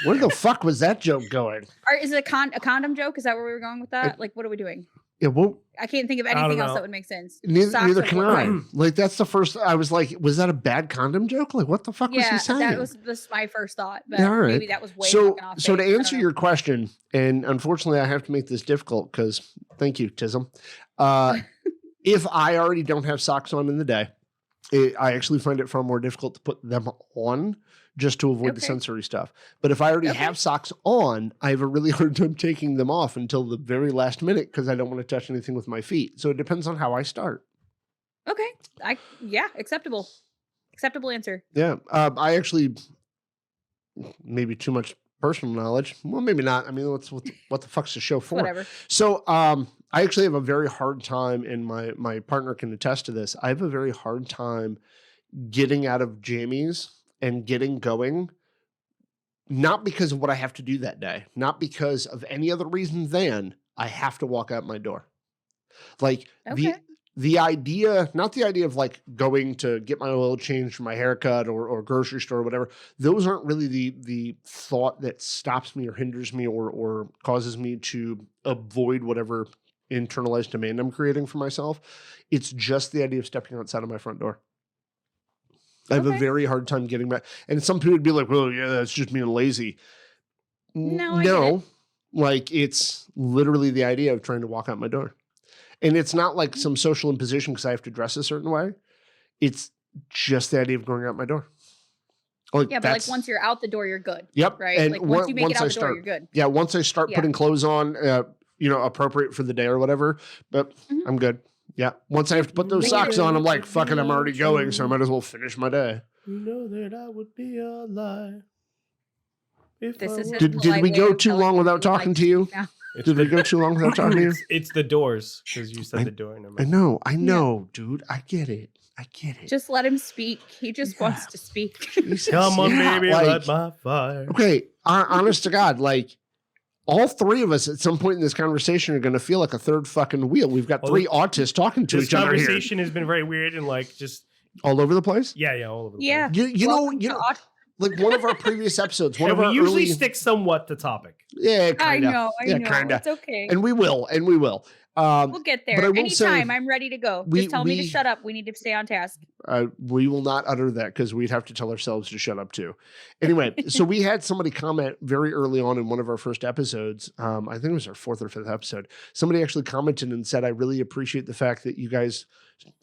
Where the fuck was that joke going? Is it a condom joke? Is that where we were going with that? Like, what are we doing? Yeah, well, I can't think of don't anything else know. that would make sense. neither Socks can are I. what- Like that's the first. I was like, was that a bad condom joke? Like, what the fuck was Yeah, he saying? that was just my first thought. But Yeah, all right. maybe that was way so fucking off so to base. I don't answer know. your question, and unfortunately I have to make this difficult because thank you, Tism. If I already don't have socks on in the day, I actually find it far more difficult to put them on just to avoid the Okay. sensory stuff. But if I already Okay. have socks on, I have a really hard time taking them off until the very last minute because I don't want to touch anything with my feet. So it depends on how I start. Okay. Acceptable. Acceptable answer. Yeah. I actually, maybe too much personal knowledge. Well, maybe not. I mean, what the fuck's the show for? Whatever. So I actually have a very hard time, and my partner can attest to this. I have a very hard time getting out of jammies and getting going, not because of what I have to do that day, not because of any other reason than I have to walk out my door. Like Okay. the idea, not the idea of like going to get my oil changed for my haircut or grocery store or whatever. Those aren't really the thought that stops me or hinders me or causes me to avoid whatever internalized demand I'm creating for myself. It's just the idea of stepping outside of my front door. I have a Okay. very hard time getting back. And some people would be like, well, yeah, that's just being lazy. No, I get it. Like it's literally the idea of trying to walk out my door. And it's not like some social imposition because I have to dress a certain way. It's just the idea of going out my door. Like Yeah, but like once you're out the door, you're good. Yep. Right. And Like once you make it out the door, you're good. Yeah. Once I start Yeah. putting clothes on, appropriate for the day or whatever, but Mhm. I'm good. Yeah. Once I have to put those socks on, I'm like, fuck it, I'm already going. So I might as well finish my day. You know that I would be a lie. If This I is were- his Did polite we way go of too telling long you without he would talking like to you? now. It's Did we the- go too long without talking to you? It's the doors because you said the door. Never I mind. I know, dude. I get it. Just let him speak. He just wants to speak. Jesus, Come on, yeah, baby, like- light my fire. Okay, honest to God, like all three of us at some point in this conversation are going to feel like a third fucking wheel. We've got Well, three autists talking to This each other here, conversation has been very weird and like just all over the place. yeah, all over the Yeah. place. You Welcome to know, like one of our previous episodes, one And of we our usually early, stick somewhat to topic. yeah, I kind of, know. yeah, kinda. It's okay. and we will. We'll get there. but I will say, Anytime I'm ready to go. we- Just tell me to we- shut up. We need to stay on task. We will not utter that because we'd have to tell ourselves to shut up too. Anyway, so we had somebody comment very early on in one of our first episodes. I think it was our 4th or 5th episode. Somebody actually commented and said, I really appreciate the fact that you guys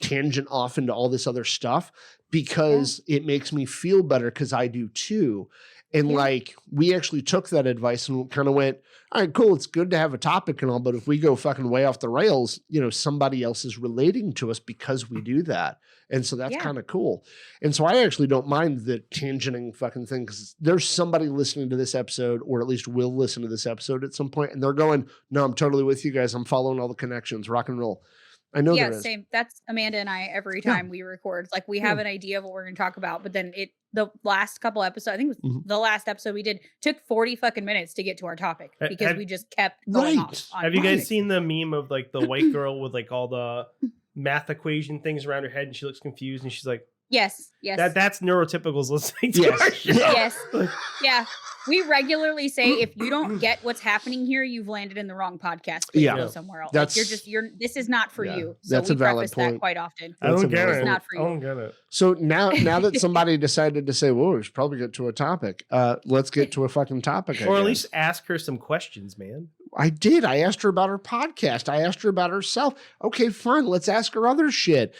tangent off into all this other stuff because it makes me feel better because I do too. And Yeah. like, we actually took that advice and kind of went, all right, cool. It's good to have a topic and all, but if we go fucking way off the rails, somebody else is relating to us because we do that. And so that's Yeah. kind of cool. And so I actually don't mind the tangenting fucking thing because there's somebody listening to this episode, or at least will listen to this episode at some point, and they're going, no, I'm totally with you guys. I'm following all the connections, rock and roll. I know Yeah, there is. same. That's Amanda and I every Yeah. time we record. Like we have an idea of what we're going to talk about, but then the last couple episodes, I think it was Mhm. the last episode we did, took 40 fucking minutes to get to our topic because Have- we just kept going Right. off. on Have you guys topics. seen the meme of like the white girl with like all the math equation things around her head and she looks confused and she's like, Yes. that's neurotypicals listening to Yes. our show. Yes. Like, Yeah. We regularly say if you don't get what's happening here, you've landed in the wrong podcast. Please Yeah. go somewhere else. That's- this is not for yeah, you. So that's we a valid preface point. that quite often. I That's don't a get valid it. point. Not for you. I don't get it. So now that somebody decided to say, well, we should probably get to a topic, let's get to a fucking topic. I Or at guess. least ask her some questions, man. I did. I asked her about her podcast. I asked her about herself. Okay, fine. Let's ask her other shit.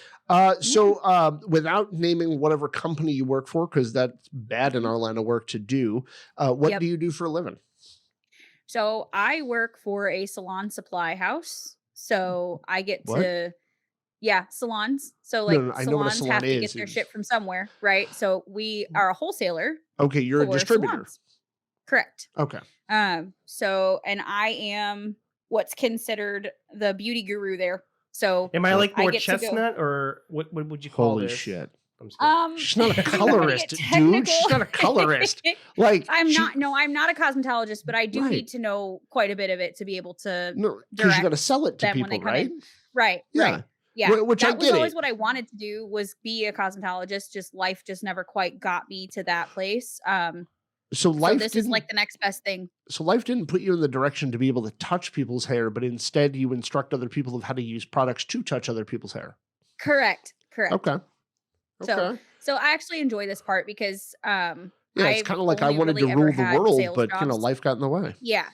So without naming whatever company you work for, because that's bad in our line of work to do, what Yep. do you do for a living? So I work for a salon supply house. So I get What? to, salons. So No, like no, I know what a salons salon have to is. get their shit from somewhere, right? So we are a wholesaler. Okay, you're a for distributor. salons. Correct. Okay. So and I am what's considered the beauty guru there. So Am I like I more get to go- chestnut or what would you call Holy this? shit. I'm just kidding. She's not a if you wanna colorist, get dude. technical- She's not a colorist. Like I'm she- not a cosmetologist, but I do Right. need to know quite a bit of it to be able to No, because you direct got to sell it to them when they people, come right? in. Right. Yeah. Right. Yeah. Which I that was get always it. what I wanted to do was be a cosmetologist. Just life just never quite got me to that place. So So life this didn't. is like the next best thing. So life didn't put you in the direction to be able to touch people's hair, but instead you instruct other people of how to use products to touch other people's hair. Correct. Okay. So, Okay. So I actually enjoy this part because Yeah, it's I've kind of like I only wanted really to ever rule the had world, sales but jobs. life got in the way. Yeah.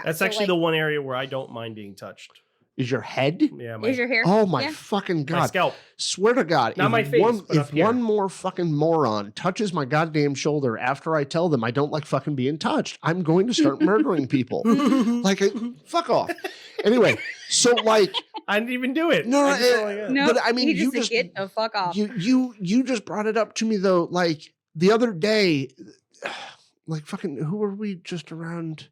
That's So, actually the one area where I don't mind being touched. Is your head? Yeah, is your hair. Oh my Yeah. fucking my god! scalp. Swear to God, Not if my face, one, but up if here. one more fucking moron touches my goddamn shoulder after I tell them I don't like fucking being touched, I'm going to start murdering people. Like, fuck off. Anyway, so like, I didn't even do it. No, I just go like that. No, but I mean, he you just just get the fuck off. you just brought it up to me though. Like the other day, like fucking, who were we just around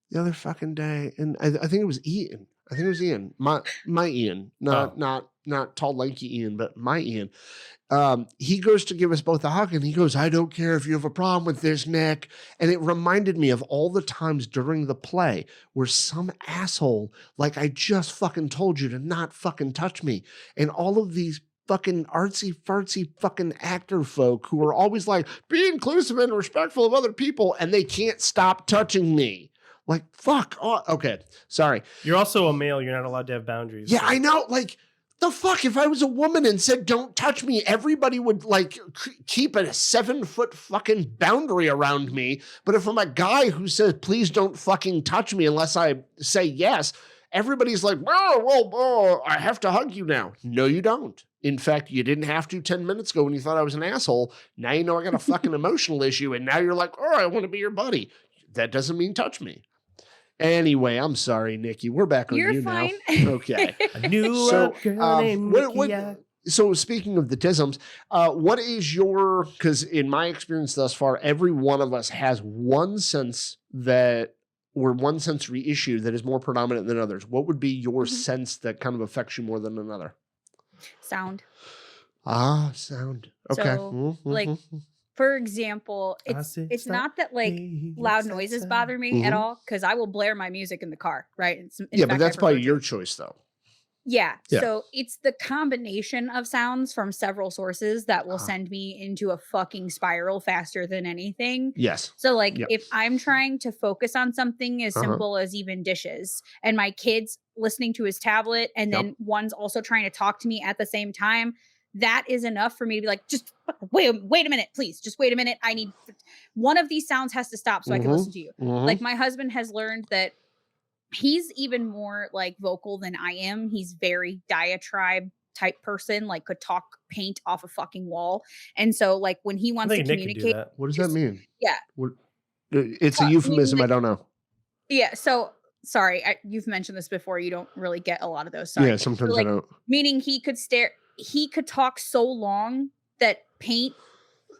the other fucking day? And I think it was Ian. I think it was Ian, my Ian, not tall, lanky Ian, but my Ian. He goes to give us both a hug and he goes, I don't care if you have a problem with this, Nick. And it reminded me of all the times during the play where some asshole, like I just fucking told you to not fucking touch me. And all of these fucking artsy fartsy fucking actor folk who are always like, be inclusive and respectful of other people. And they can't stop touching me. Like, fuck. Oh, okay. Sorry. You're also a male. You're not allowed to have boundaries. Yeah, so. I know. Like, the fuck? If I was a woman and said, don't touch me, everybody would like keep a 7-foot fucking boundary around me. But if I'm a guy who says, please don't fucking touch me unless I say yes, everybody's like, well, I have to hug you now. No, you don't. In fact, you didn't have to 10 minutes ago when you thought I was an asshole. Now you know I got a fucking emotional issue. And now you're like, oh, I want to be your buddy. That doesn't mean touch me. Anyway, I'm sorry, Nikki. We're back on you fine. Now. Okay. I knew a girl named Nikki. So speaking of the tisms, what is your, because in my experience thus far, every one of us has one sense that, or one sensory issue that is more predominant than others. What would be your sense that kind of affects you more than another? Sound. Sound. Okay. So, like, for example, it's not that like loud noises bother me at all, because I will blare my music in the car, right? In fact, but that's probably your choice, though. Yeah. So it's the combination of sounds from several sources that will send me into a fucking spiral faster than anything. Yes. So like if I'm trying to focus on something as simple as even dishes, and my kid's listening to his tablet, and then one's also trying to talk to me at the same time, that is enough for me to be like, just wait a minute, please. Just wait a minute. I need one of these sounds has to stop so I can listen to you. Like my husband has learned that he's even more like vocal than I am. He's very diatribe type person, like could talk paint off a fucking wall. And so like when he wants to communicate, what does that mean? Yeah. It's a euphemism. I don't know. Yeah. So sorry, you've mentioned this before. You don't really get a lot of those. Sorry. Yeah. Sometimes I don't. Meaning he could talk so long that paint,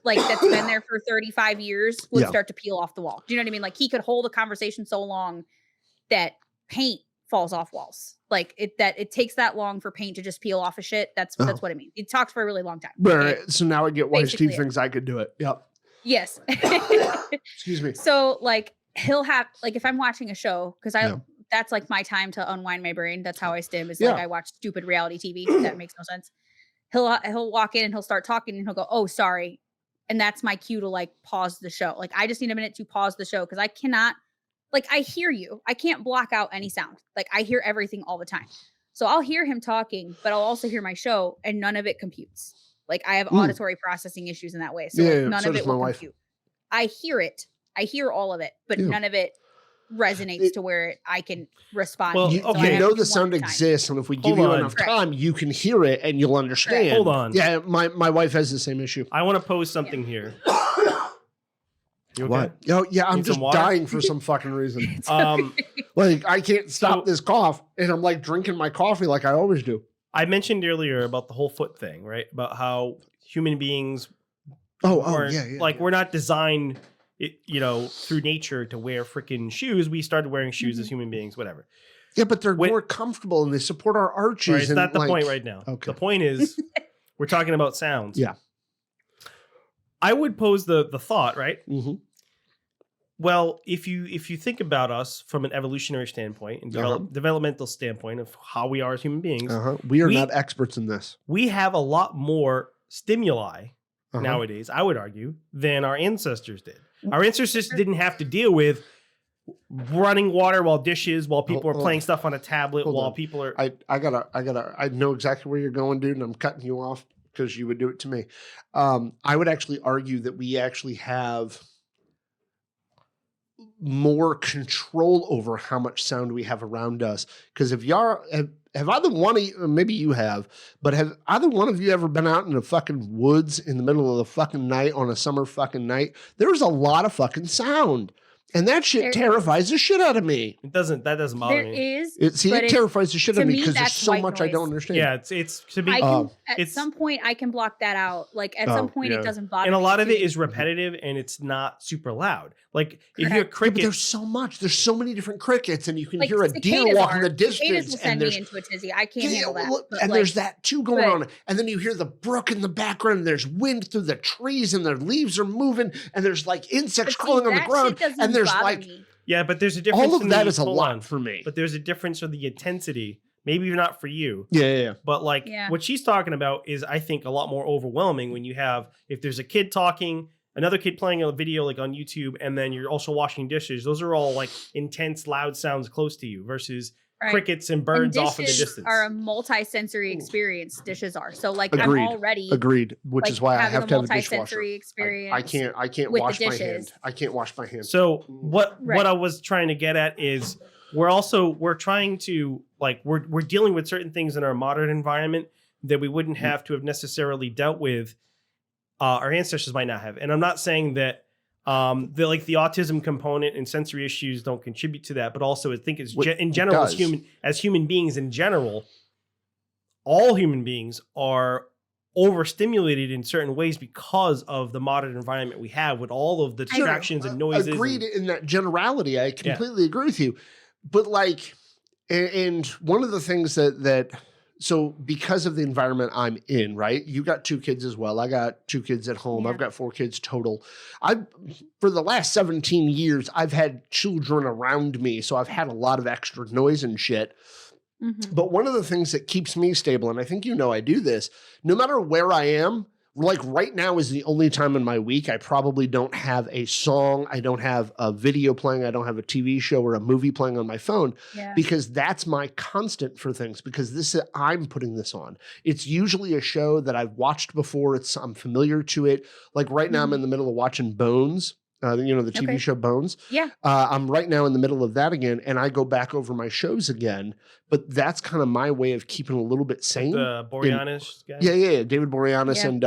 like that's been there for 35 years, would start to peel off the wall. Do you know what I mean? Like he could hold a conversation so long that paint falls off walls. Like it takes that long for paint to just peel off of shit. That's what it means. He talks for a really long time. Right. So now I get why Steve thinks I could do it. Yep. Yes. Excuse me. So like he'll have, like if I'm watching a show, because that's like my time to unwind my brain. That's how I stim, is like I watch stupid reality TV. That makes no sense. He'll walk in and he'll start talking and he'll go, oh, sorry. And that's my cue to like pause the show. Like I just need a minute to pause the show, because I cannot, like I hear you. I can't block out any sound. Like I hear everything all the time. So I'll hear him talking, but I'll also hear my show, and none of it computes. Like I have auditory processing issues in that way. So like, none of it will compute. I hear it. I hear all of it, but none of it resonates to where I can respond. Well, you know the sound exists, and if we give you enough time, you can hear it and you'll understand. Hold on. Yeah, my wife has the same issue. I want to pose something here. You okay? What? Oh, yeah, I'm just dying for some fucking reason. Like I can't stop this cough, and I'm like drinking my coffee like I always do. I mentioned earlier about the whole foot thing, right? About how human beings, like we're not designed, through nature to wear freaking shoes. We started wearing shoes as human beings, whatever. Yeah, but they're more comfortable and they support our arches. Right, it's not the point right now. Okay. The point is, we're talking about sounds. Yeah. I would pose the thought, right? Mm-hmm. Well, if you think about us from an evolutionary standpoint and developmental standpoint of how we are as human beings, we are not experts in this. We have a lot more stimuli nowadays, I would argue, than our ancestors did. Our ancestors didn't have to deal with running water while people are playing stuff on a tablet people are. I know exactly where you're going, dude, and I'm cutting you off because you would do it to me. I would actually argue that we actually have more control over how much sound we have around us. Because if y'all have either one of you, maybe you have, but have either one of you ever been out in the fucking woods in the middle of the fucking night on a summer fucking night? There's a lot of fucking sound. And that shit There terrifies the shit out of me. That doesn't bother There me. is, It terrifies the shit out of me because there's that's so white much I noise. don't understand. Yeah, it's to be. I can at it's- some point I can block that out. Like at some point yeah. it doesn't bother And a me. lot of it to- is repetitive and it's not super loud. Like if Correct. you're a Yeah, but cricket, there's so much. There's so many different crickets, and you can like hear a deer cicadas walk in the Cicadas distance. will And send me there's into a tizzy. I can't handle that. look, but, and like, there's that too going but- on. And then you hear the brook in the background. And there's wind through the trees, and the leaves are moving, and there's like insects but see, crawling on the that ground. shit doesn't And there's bother like me. yeah, but there's a difference. all of in that the, is a hold lot on. for me. But there's a difference for the intensity. Maybe not for you. Yeah. But like Yeah. what she's talking about is, I think, a lot more overwhelming when you have, if there's a kid talking, another kid playing a video like on YouTube, and then you're also washing dishes. Those are all like intense, loud sounds close to you versus Right. crickets and birds And off in the dishes distance. are a multi-sensory experience. Dishes are so like Agreed. I'm already Agreed. Which like, is why I having have to have a multi-sensory dishwasher. experience. I can't with the wash my dishes. hand. I can't wash my hand. So what Right. I was trying to get at is we're trying to like we're dealing with certain things in our modern environment that we wouldn't have to have necessarily dealt with. Our ancestors might not have, and I'm not saying that the autism component and sensory issues don't contribute to that, but also I think it's in general does. as human beings in general, all human beings are overstimulated in certain ways because of the modern environment we have with all of the distractions and noises. Agreed and- in that generality. I completely agree with you. But like, and one of the things that so because of the environment I'm in, right? You got 2 kids as well. I got 2 kids at home. Yeah. I've got 4 kids total. For the last 17 years, I've had children around me. So I've had a lot of extra noise and shit. Mhm. But one of the things that keeps me stable, and I think I do this, no matter where I am, like right now is the only time in my week I probably don't have a song, I don't have a video playing, I don't have a TV show or a movie playing on my phone, Yeah. because that's my constant for things, because I'm putting this on. It's usually a show that I've watched before, I'm familiar to it. Like right now I'm in the middle of watching Bones. The TV Okay. show Bones. Yeah. I'm right now in the middle of that again, and I go back over my shows again. But that's kind of my way of keeping a little bit sane. The Boreanaz guy. Yeah. David Boreanaz Yeah. and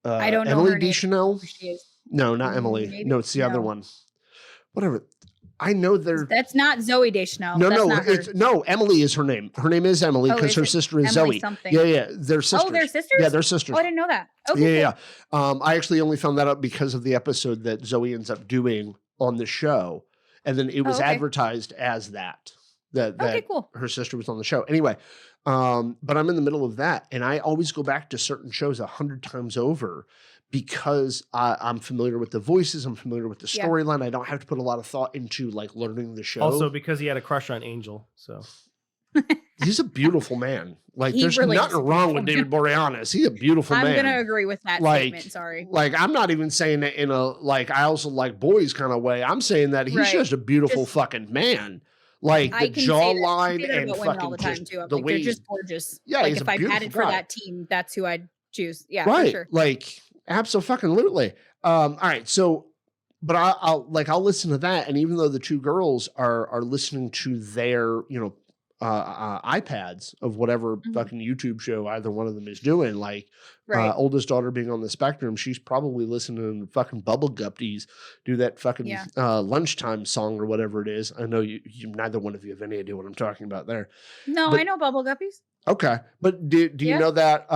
I don't know Emily her name. Deschanel. She is. No, not Emily. Maybe? No, it's the other No. one. Whatever. I know they're. That's not Zoe Deschanel. No, That's no, not her. it's Emily is her name. Her name is Emily Oh, because is her it sister is Emily Zoe. something? Yeah, they're sisters. Oh, they're sisters? Yeah, they're sisters. Oh, I didn't know that. Okay, Yeah. cool. I actually only found that out because of the episode that Zoe ends up doing on the show, and then it was okay. advertised as that Okay, cool. her sister was on the show. Anyway, but I'm in the middle of that, and I always go back to certain shows 100 times over because I'm familiar with the voices, I'm familiar with the Yeah. storyline. I don't have to put a lot of thought into like learning the show. Also because he had a crush on Angel. So He's a beautiful man. Like He there's really is nothing a wrong with beautiful David Boreanaz. He's a beautiful I'm man. gonna agree with that statement. Sorry. Like I'm not even saying that in a like I also like boys kind of way. I'm saying that he's Right. just a beautiful Just- fucking man. Like I the can say that. I jawline say that and about women all the fucking time just too. I'm the like, way they're he's just gorgeous. Yeah, like he's if a I beautiful batted for guy. that team, that's who I'd choose. Yeah, right. for sure. Like absolutely. All right. So, but I'll listen to that, and even though the 2 girls are listening to their iPads of whatever Mhm. fucking YouTube show either one of them is doing, like Right. oldest daughter being on the spectrum, she's probably listening to fucking Bubble Guppies do that fucking Yeah. lunchtime song or whatever it is. I know you neither one of you have any idea what I'm talking about there. No, but- I know Bubble Guppies. Okay, but do you Yeah. know that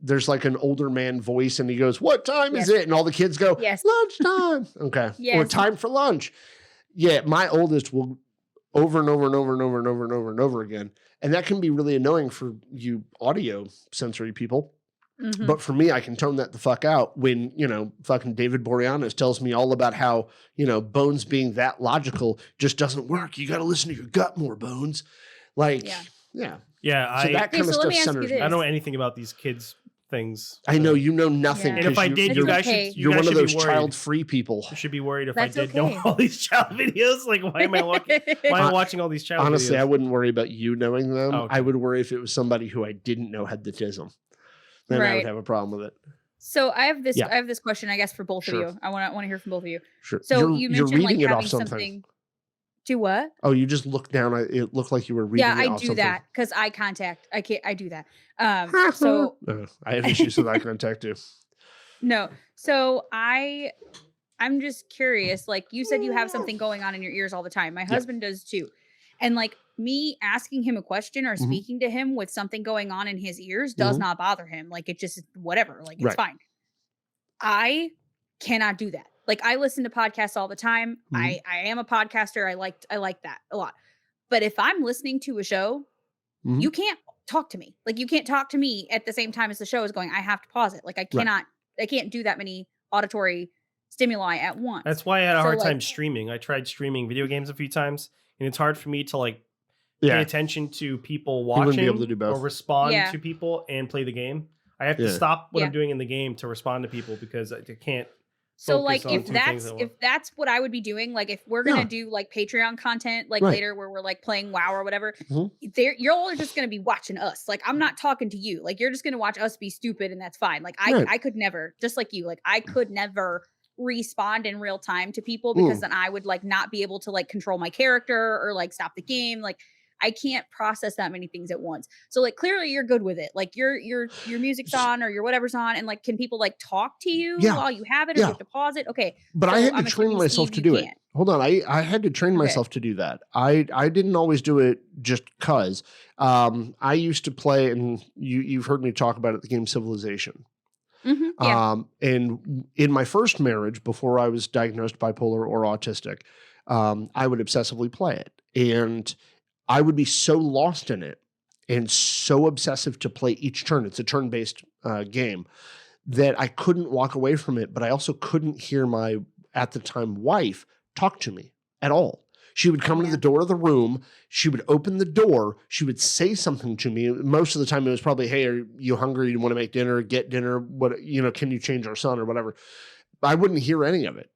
there's like an older man voice and he goes, "What time is Yes. it?" And all the kids go, Yes. "Lunchtime." Okay, or Yes. time for lunch. Yeah, my oldest will over and over and over and over and over and over and over again, and that can be really annoying for you audio sensory people. Mhm. But for me, I can tone that the fuck out when, fucking David Boreanaz tells me all about how, Bones being that logical just doesn't work. You got to listen to your gut more, Bones. Like, Yeah. yeah. yeah, So that Okay, kind of so let me stuff ask you centers this. me. I don't know anything about these kids things. I know you know nothing. Yeah. And if 'cause I did, It's you guys okay. should you you're guys one of should those be worried. child-free people. You should be worried if That's I did know okay. all these child videos. Like, why am I watching? Why am I watching all these child Honestly, videos? I wouldn't worry about you knowing them. Oh, okay. I would worry if it was somebody who I didn't know had the tism. Then I would Right. have a problem with it. So I have this. Yeah. I have this question, I guess, for both Sure. of you. I want to hear from both of you. Sure. So you're you mentioned like reading it having off something. something. Do what? Oh, you just looked down. It looked like you were reading Yeah, it I off do something. that because eye contact. I do that. So I have issues with eye contact too. No. So I'm just curious. Like you said, you have something going on in your ears all the time. My Yeah. husband does too. And like me asking him a question or Mhm. speaking to him with something going on in his ears does Mhm. not bother him. Like it just whatever. Like it's Right. fine. I cannot do that. Like I listen to podcasts all the time. Mhm. I am a podcaster. I like that a lot. But if I'm listening to a show, Mhm. you can't talk to me. Like you can't talk to me at the same time as the show is going. I have to pause it. Like Right. I can't do that many auditory stimuli at once. That's why I had a So hard like time streaming. I tried streaming video games a few times, and it's hard for me to like pay Yeah. attention to people He wouldn't be able watching to do or both. respond Yeah. to people and play the game. I have to Yeah. stop what Yeah. I'm doing in the game to respond to people because I can't So focus like on two things at once. if that's what I would be doing, like if we're gonna Yeah. do like Patreon content like Right. later where we're like playing WoW or whatever, Mhm. you're all just gonna be watching us. Like I'm not talking to you. Like you're just gonna watch us be stupid and that's fine. Like Right. I could never, just like you, like I could never respond in real time to people because then I would like not be able to like control my character or like stop the game. Like I can't process that many things at once. So like clearly you're good with it. Like your music's on or your whatever's on, and like can people like talk to you Yeah. while you have it or do you Yeah. have to pause it? Okay. But I So had to I'm train assuming, myself Steve, to you do it. can't. Hold on. I had to train Okay. myself to do that. I didn't always do it just because. I used to play, and you've heard me talk about it, the game Civilization. Yeah. And in my first marriage, before I was diagnosed bipolar or autistic, I would obsessively play it. And I would be so lost in it and so obsessive to play each turn. It's a turn-based game that I couldn't walk away from it, but I also couldn't hear my, at the time, wife talk to me at all. She would come to the door of the room. She would open the door. She would say something to me. Most of the time it was probably, hey, are you hungry? You want to make dinner? Get dinner? What, can you change our son or whatever? I wouldn't hear any of it.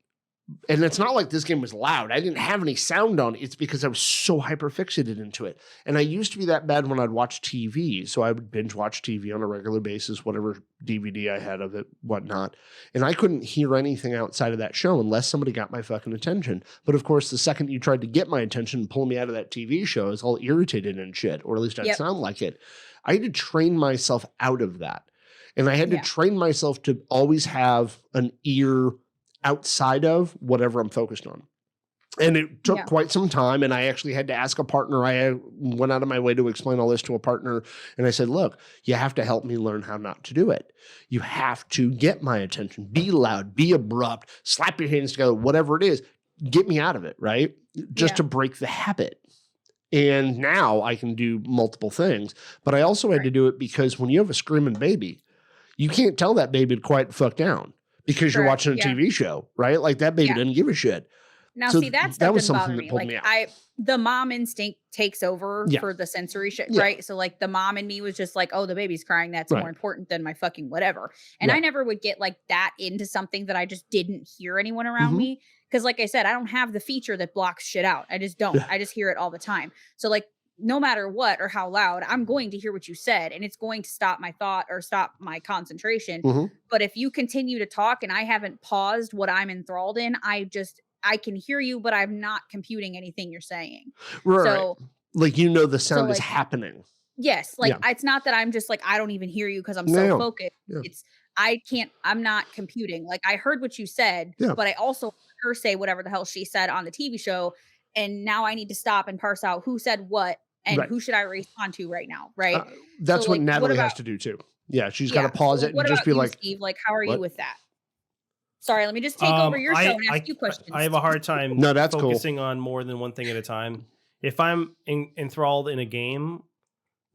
And it's not like this game was loud. I didn't have any sound on it. It's because I was so hyper-fixated into it. And I used to be that bad when I'd watch TV. So I would binge watch TV on a regular basis, whatever DVD I had of it, whatnot. And I couldn't hear anything outside of that show unless somebody got my fucking attention. But of course, the second you tried to get my attention and pull me out of that TV show, I was all irritated and shit, or at least I'd sound like it. I had to train myself out of that. And I had to train myself to always have an ear outside of whatever I'm focused on. And it took quite some time. And I actually had to ask a partner. I went out of my way to explain all this to a partner. And I said, look, you have to help me learn how not to do it. You have to get my attention, be loud, be abrupt, slap your hands together, whatever it is, get me out of it, right? Just to break the habit. And now I can do multiple things. But I also had to do it because when you have a screaming baby, you can't tell that baby to quiet the fuck down. Because you're watching a TV show, right? Like that baby doesn't give a shit. Now, So see, that that was doesn't something bother that me. pulled Like me out. the mom instinct takes over for the sensory shit, right? So like the mom in me was just like, oh, the baby's crying. That's more important than my fucking whatever. And I never would get like that into something that I just didn't hear anyone around me. Because like I said, I don't have the feature that blocks shit out. I just don't. I just hear it all the time. So like no matter what or how loud, I'm going to hear what you said and it's going to stop my thought or stop my concentration. But if you continue to talk and I haven't paused what I'm enthralled in, I can hear you, but I'm not computing anything you're saying. Right. So like, the sound is happening. Yes. Like it's not that I'm just like, I don't even hear you because I'm so focused. It's I'm not computing. Like I heard what you said, but I also heard her say whatever the hell she said on the TV show. And now I need to stop and parse out who said what and who should I respond to right now, right? That's So, what like, Natalie what has about- to do too. Yeah, she's got to pause it what and just about be you, like, Steve? Like, how are what? you with that? Sorry, let me just take over your show and ask you questions. I have a hard time No, that's cool. focusing on more than one thing at a time. If I'm enthralled in a game,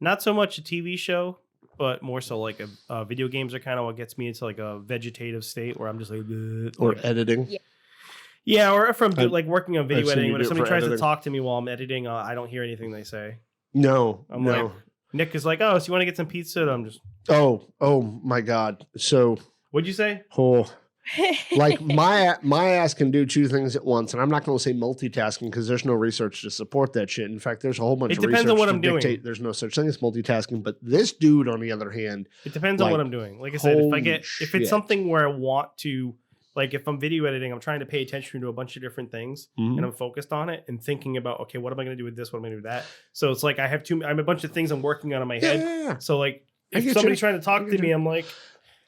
not so much a TV show, but more so like video games are kind of what gets me into like a vegetative state where I'm just like, or editing. Yeah, or if I'm like working on video I've seen editing, you when do it somebody for tries to editing. talk to me while I'm editing, I don't hear anything they say. No, I'm like, Nick is like, oh, so you want to get some pizza? And I'm just, oh my God. So, what'd you say? Like my ass can do two things at once, and I'm not going to say multitasking because there's no research to support that shit. In fact, there's a whole bunch It of depends research on what to I'm doing. dictate there's no such thing as multitasking. But this dude, on the other hand, It depends on what I'm doing. Like I said, if shit. it's something where I want to, like if I'm video editing, I'm trying to pay attention to a bunch of different things and I'm focused on it and thinking about, okay, what am I going to do with this? What am I going to do with that? So it's like I have a bunch of things I'm working on in my head. Yeah. So like I if get somebody's you. trying to talk to me, I'm like,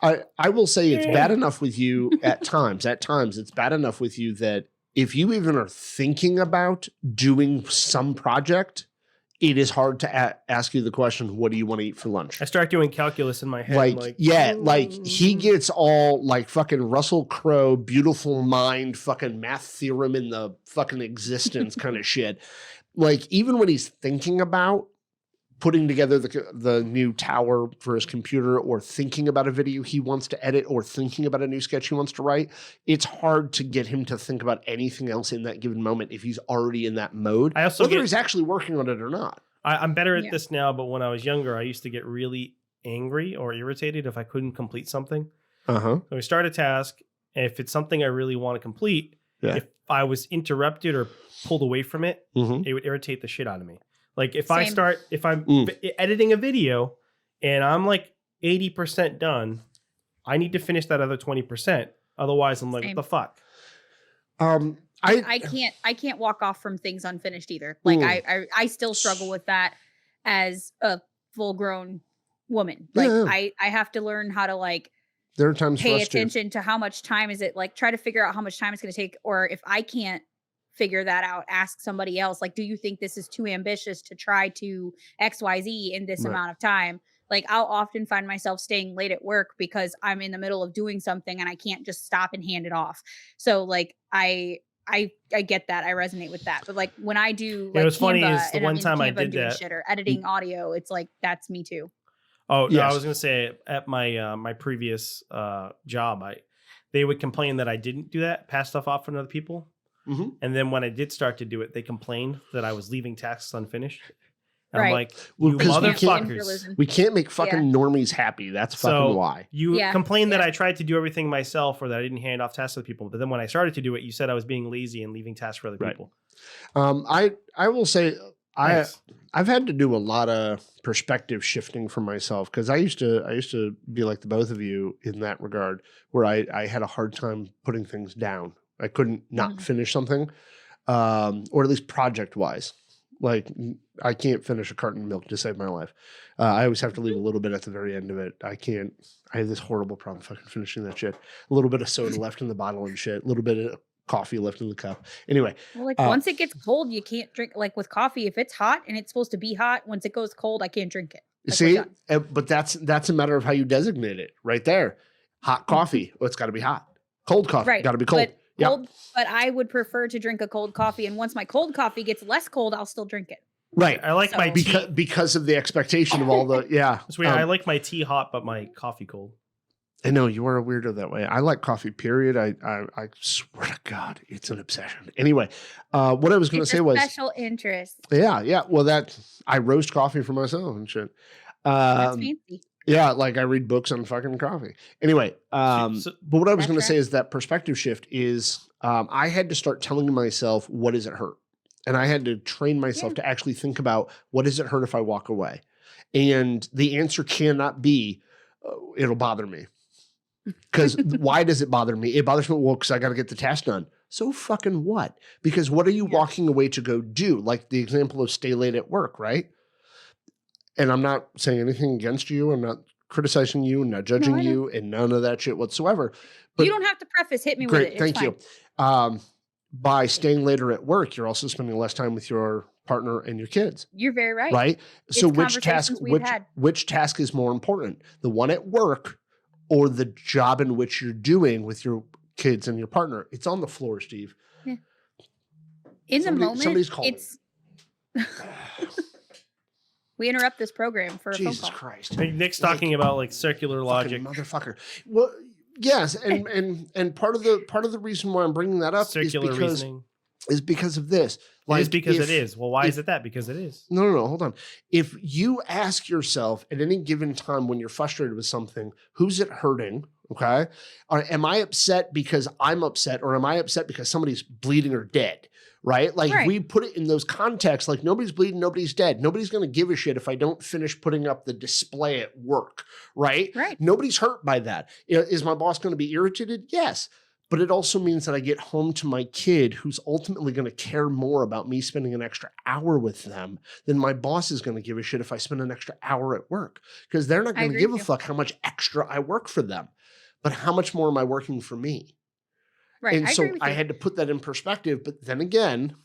I will say it's bad enough with you at times. At times, it's bad enough with you that if you even are thinking about doing some project, it is hard to ask you the question, what do you want to eat for lunch? I start doing calculus in my head. Like he gets all like fucking Russell Crowe, beautiful mind, fucking math theorem in the fucking existence kind of shit. Like even when he's thinking about putting together the new tower for his computer or thinking about a video he wants to edit or thinking about a new sketch he wants to write, it's hard to get him to think about anything else in that given moment if he's already in that mode, whether he's actually working on it or not. I'm better at this now, but when I was younger, I used to get really angry or irritated if I couldn't complete something. So I start a task, and if it's something I really want to complete, if I was interrupted or pulled away from it, it would irritate the shit out of me. Like if I'm editing a video and I'm like 80% done, I need to finish that other 20%. Otherwise I'm like, what the fuck? I can't walk off from things unfinished either. Like I still struggle with that as a full grown woman. Like I have to learn how to like there are times pay attention to how much time is it, like try to figure out how much time it's going to take, or if I can't figure that out, ask somebody else, like, do you think this is too ambitious to try to XYZ in this amount of time? Like I'll often find myself staying late at work because I'm in the middle of doing something and I can't just stop and hand it off. So like I get that. I resonate with that. But like when I do like what's funny is the and one time I Canva did that shit or editing audio, it's like that's me too. Oh, no, I was gonna say at my my previous job, they would complain that I didn't do that, pass stuff off on other people. And then when I did start to do it, they complained that I was leaving tasks unfinished. And I'm like, you motherfuckers. We can't make fucking normies happy. That's fucking why. You complained that I tried to do everything myself or that I didn't hand off tasks to people. But then when I started to do it, you said I was being lazy and leaving tasks for other people. I will say I've had to do a lot of perspective shifting for myself because I used to be like the both of you in that regard, where I had a hard time putting things down. I couldn't not finish something, or at least project wise. Like I can't finish a carton of milk to save my life. I always have to leave a little bit at the very end of it. I have this horrible problem fucking finishing that shit. A little bit of soda left in the bottle and shit. A little bit of coffee left in the cup. Anyway. Well, like once it gets cold, you can't drink. Like with coffee, if it's hot and it's supposed to be hot, once it goes cold, I can't drink it. Like, see, but that's a matter of how you designate it right there. Hot coffee. Well, it's got to be hot. Cold coffee. Got to be cold. But I would prefer to drink a cold coffee. And once my cold coffee gets less cold, I'll still drink it. Right. I like my tea. Because of the expectation of all the, That's weird. I like my tea hot, but my coffee cold. I know you are a weirdo that way. I like coffee, period. I swear to God, it's an obsession. Anyway, what I was going to say was special interest. Yeah. Well, I roast coffee for myself and shit. That's fancy. Yeah, like I read books on fucking coffee. Anyway, but what I was going to say is that perspective shift is I had to start telling myself, what does it hurt? And I had to train myself to actually think about, what does it hurt if I walk away? And the answer cannot be, it'll bother me. Because why does it bother me? It bothers me, because I got to get the task done. So fucking what? Because what are you walking away to go do? Like the example of stay late at work, right? And I'm not saying anything against you. I'm not criticizing you, not judging you, and none of that shit whatsoever. But you don't have to preface. Hit me with it. Thank you. By staying later at work, you're also spending less time with your partner and your kids. You're very right. Right? So which task is more important? The one at work or the job in which you're doing with your kids and your partner? It's on the floor, Steve. Yeah. In the moment, somebody's calling. We interrupt this program for a Jesus phone call. Christ. Nick's talking about like circular logic. Motherfucker. Well, yes, and part of the reason why I'm bringing that up is because of this. Like, it is because it is. Well, why is it that? Because it is. No, hold on. If you ask yourself at any given time when you're frustrated with something, who's it hurting? Okay. Or am I upset because I'm upset, or am I upset because somebody's bleeding or dead? Right? Like if we put it in those contexts, like nobody's bleeding, nobody's dead. Nobody's going to give a shit if I don't finish putting up the display at work. Right? Right. Nobody's hurt by that. Is my boss going to be irritated? Yes. But it also means that I get home to my kid who's ultimately going to care more about me spending an extra hour with them than my boss is going to give a shit if I spend an extra hour at work, because they're not I going to agree give a with you. fuck how much extra I work for them, but how much more am I working for me? Right. And I so agree with I you. had to put that in perspective. But then again,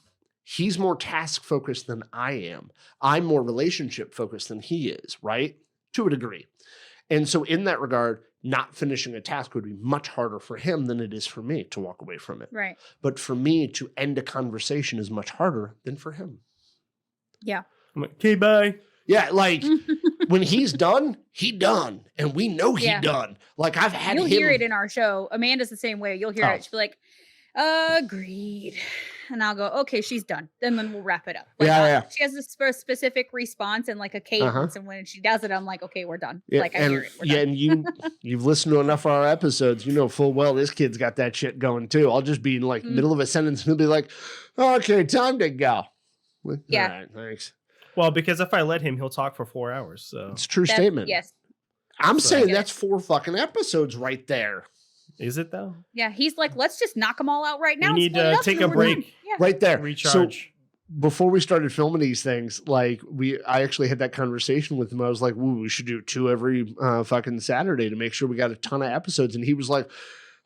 he's more task focused than I am. I'm more relationship focused than he is, right? To a degree. And so in that regard, not finishing a task would be much harder for him than it is for me to walk away from it. Right. But for me to end a conversation is much harder than for him. Yeah. I'm like, okay, bye. Yeah, like when he's done, he done. And we know he Yeah. done. Like I've had You'll him. hear it in our show. Amanda's the same way. You'll hear Oh. it. She'll be like, agreed. And I'll go, okay, she's done. Then we'll wrap it up. Like, Yeah. she has a specific response and like a cadence. And when she does it, I'm like, okay, we're done. Yeah, Like I hear it. We're yeah, done. and you've listened to enough of our episodes. You know full well this kid's got that shit going too. I'll just be in like middle of a sentence and he'll be like, okay, time to go. Yeah. All right, thanks. Well, because if I let him, he'll talk for 4 hours. So It's a true statement. Yes. I'm So- saying that's 4 fucking episodes right there. is it though? Yeah. He's like, let's just knock them all out right now. We and need split it to up take and a then we're done. break. Yeah. Right there. Recharge. So before we started filming these things, like I actually had that conversation with him. I was like, "Ooh, we should do 2 every fucking Saturday to make sure we got a ton of episodes." And he was like,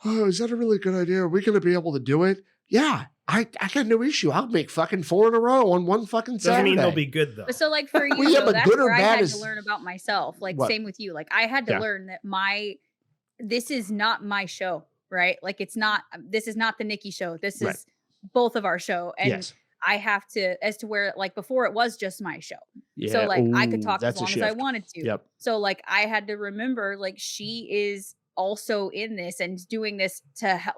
"Oh, is that a really good idea? Are we going to be able to do it?" Yeah, I got no issue. I'll make fucking 4 in a row on one fucking Doesn't Saturday. mean they'll be good though. But so like for you, Well, yeah, though, but that's good or where I bad had is- to learn about myself. Like What? same with you. Like I had to Yeah. learn that this is not my show, right? Like this is not the Niki show. This Right. is both of our show. And Yes. I have to, as to where like before it was just my show. Yeah. So like I could Ooh, talk as that's a long as I shift. wanted to. Yep. So like I had to remember like she is also in this and doing this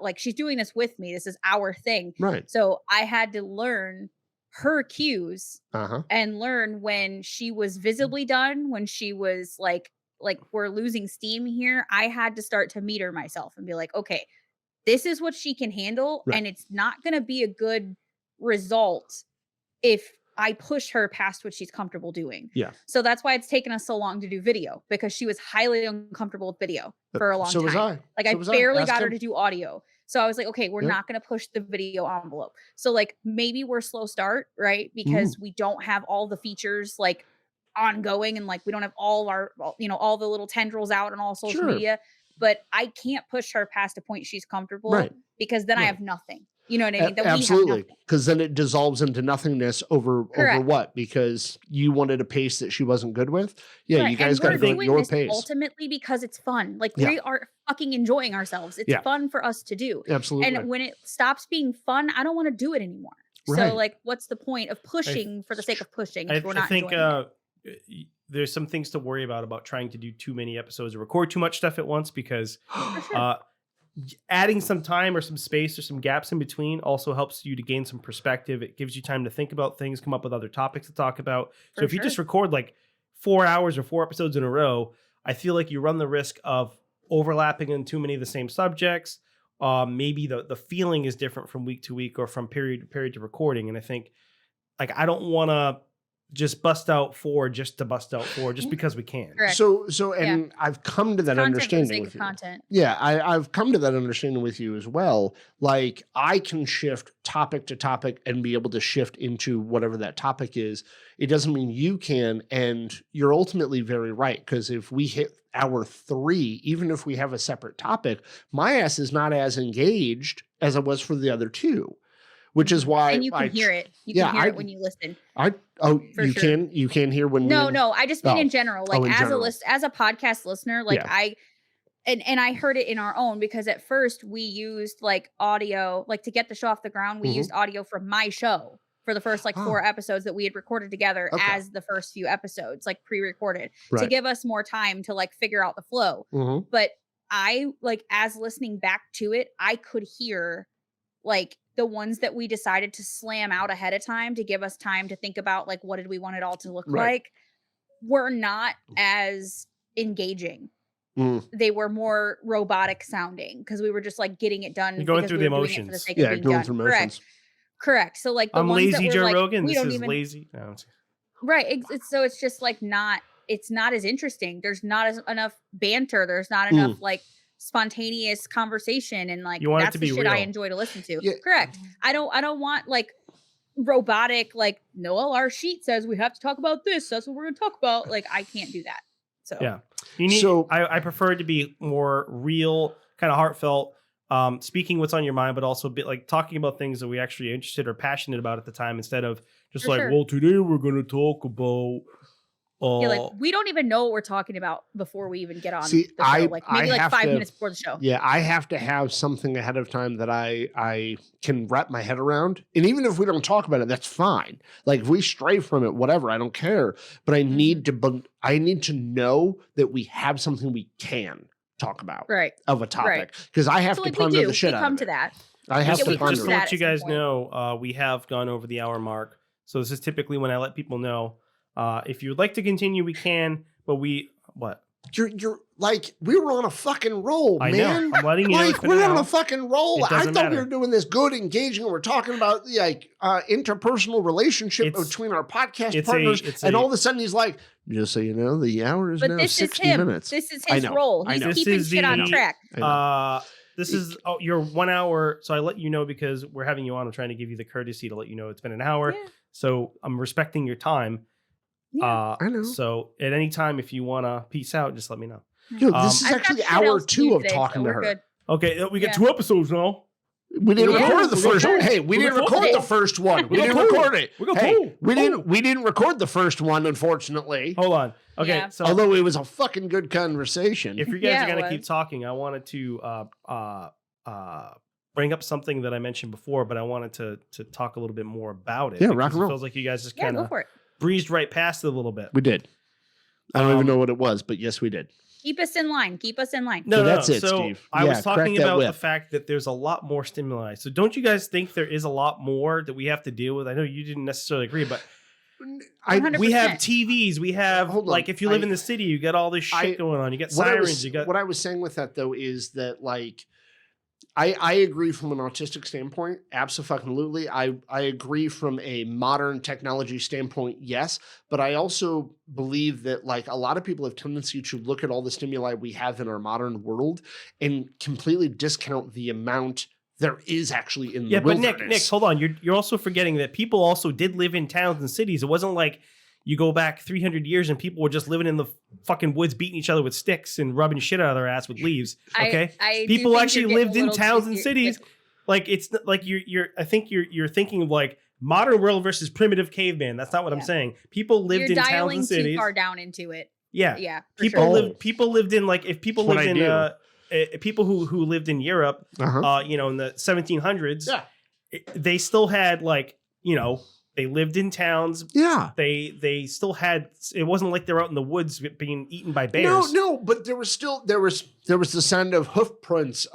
like she's doing this with me. This is our thing. Right. So I had to learn her cues Uh-huh. and learn when she was visibly done, when she was like we're losing steam here. I had to start to meter myself and be like, okay, this is what she can handle. Right. And it's not going to be a good result if I push her past what she's comfortable doing. Yeah. So that's why it's taken us so long to do video, because she was highly uncomfortable with video for a long So time. was I. Like So I was barely Ask got her him. to do audio. So I was like, okay, we're Yep. not going to push the video envelope. So like maybe we're slow start, right? Because we don't have all the features like ongoing and like we don't have all our, all the little tendrils out on all social Sure. media. But I can't push her past a point she's comfortable, Right. because then I Right. have nothing. You know what I mean? Then we have Absolutely. nothing. Because then it dissolves into nothingness over Correct. what? Because you wanted a pace that she wasn't good with? Yeah, Right, you guys and got to we're go at doing your this pace. ultimately because it's fun. Like Yeah. we are fucking enjoying ourselves. It's Yeah. fun for us to do. Absolutely. And when it stops being fun, I don't want to do it anymore. Right. So like, what's the point of pushing for the sake of pushing if we're I not think enjoying it? there's some things to worry about trying to do too many episodes or record too much stuff at once, because For sure. adding some time or some space or some gaps in between also helps you to gain some perspective. It gives you time to think about things, come up with other topics to talk about. So For if you just sure. record like 4 hours or 4 episodes in a row, I feel like you run the risk of overlapping in too many of the same subjects. Maybe the feeling is different from week to week or from period to period to recording. And I think like I don't want to just bust out 4 just to bust out 4 just because we can. Correct. So, and I've come to that Content for the understanding sake with of you. content. Yeah, I've come to that understanding with you as well. Like I can shift topic to topic and be able to shift into whatever that topic is. It doesn't mean you can, and you're ultimately very right, because if we hit hour 3, even if we have a separate topic, my ass is not as engaged as I was for the other 2, which is why And you can hear it. You yeah, can hear I- it when you listen. You sure. can hear when No, we, no, I just mean Oh. in general. Like in as general. as a podcast listener, like Yeah. and I heard it in our own, because at first we used like audio, like to get the show off the ground, we Mhm. used audio from my show for the first like 4 episodes that we had recorded together Okay. as the first few episodes, like pre-recorded, to Right. give us more time to like figure out the flow. Mhm. But I like as listening back to it, I could hear like the ones that we decided to slam out ahead of time to give us time to think about like what did we want it all to look Right. like, were not as engaging. Mm. They were more robotic sounding because we were just like getting it done. You're going because through we the were doing it for the emotions. sake Yeah, of being going done. through Correct. motions. Correct. So like the I'm ones lazy that Joe were like, Rogan. we This don't is even lazy. No, right. So it's just like not. It's not as interesting. There's not as enough banter. There's not enough like spontaneous conversation, and like You want it that's to the be shit I real. enjoy to listen to. Yeah. Correct. I don't want like robotic, like, no, our sheet says we have to talk about this, that's what we're gonna talk about. Like, I can't do that. So Yeah. You need. So- I prefer it to be more real, kind of heartfelt, speaking what's on your mind, but also a bit like talking about things that we actually are interested or passionate about at the time, instead of just For like, sure. well, today we're gonna talk about. yeah, like we don't even know what we're talking about before we even get on See, the show. I- Like maybe I like have 5 to- minutes before the show. Yeah, I have to have something ahead of time that I can wrap my head around. And even if we don't talk about it, that's fine. Like if we stray from it, whatever, I don't care. But I need to know that we have something we can talk about Right. of a topic. Because I have So to like we ponder do. the shit We out come of to it. that. I have Just to we to, come ponder just to to it. that let at you some guys point. know, we have gone over the hour mark. So this is typically when I let people know. If you would like to continue, we can. But what? You're like, we were on a fucking roll, I man. know. I'm letting you know. Like it's been we're an on a hour. fucking roll. It I doesn't thought we matter. were doing this good, engaging, and we're talking about like interpersonal relationship It's- between our podcast it's partners. it's And all of a sudden he's like, just so you know, the hour is But now this 60 is him. minutes. This is I his know, role. I He's know. This keeping is shit on the- track. I know. This is your 1 hour. So I let you know because we're having you on. I'm trying to give you the courtesy to let you know it's been an hour. Yeah. So I'm respecting your time. Yeah. I know. So at any time, if you want to peace out, just let me know. Yo, this is I've got actually shit hour else to 2 do of today, talking so to we're her. good. Okay, we get Yeah. 2 episodes now. We didn't Yeah, record the we first got one. two. Hey, we We didn't got record two. the first one. We We got didn't two. record it. We got Hey, two. we Two. didn't record the first one, unfortunately. Hold on. Okay, Yeah. so Although it was a fucking good conversation. if you guys Yeah, are it gonna keep was. talking, I wanted to bring up something that I mentioned before, but I wanted to talk a little bit more about it. Yeah, because rock and it roll. feels like you guys just Yeah, kind go of for it. breezed right past it a little bit. We did. I don't even Um, know what it was, but yes, we did. Keep us in line. Keep us in line. No, So no, that's no. it, So Steve. I Yeah, was crack talking that about the whip. fact that there's a lot more stimuli. So don't you guys think there is a lot more that we have to deal with? I know you didn't necessarily agree, but 100%. we have TVs. We have Hold on. like if you live in the city, you got all this shit I- going on. You got what I sirens. was, You got what I was saying with that though is that like I agree from an autistic standpoint, absolutely. I agree from a modern technology standpoint, yes, but I also believe that like a lot of people have tendency to look at all the stimuli we have in our modern world and completely discount the amount there is actually in yeah. the But wilderness. Nick, hold on. You're also forgetting that people also did live in towns and cities. It wasn't like you go back 300 years and people were just living in the fucking woods, beating each other with sticks and rubbing shit out of their ass with leaves. Okay, I do people think actually you're getting lived a in little towns too- and cities. Like it's like you're I think you're thinking of like modern world versus primitive caveman. That's not what I'm Yeah. saying. People lived You're in towns dialing and too cities. far down into it. Yeah. Yeah, for People sure. people lived in like if people That's what lived I in do. people who lived in Europe, Uh-huh. you know, in the 1700s, Yeah. They still had like, you know, they lived in towns. Yeah. They still had. It wasn't like they're out in the woods being eaten by bears. No, but there was the sound of hoof prints,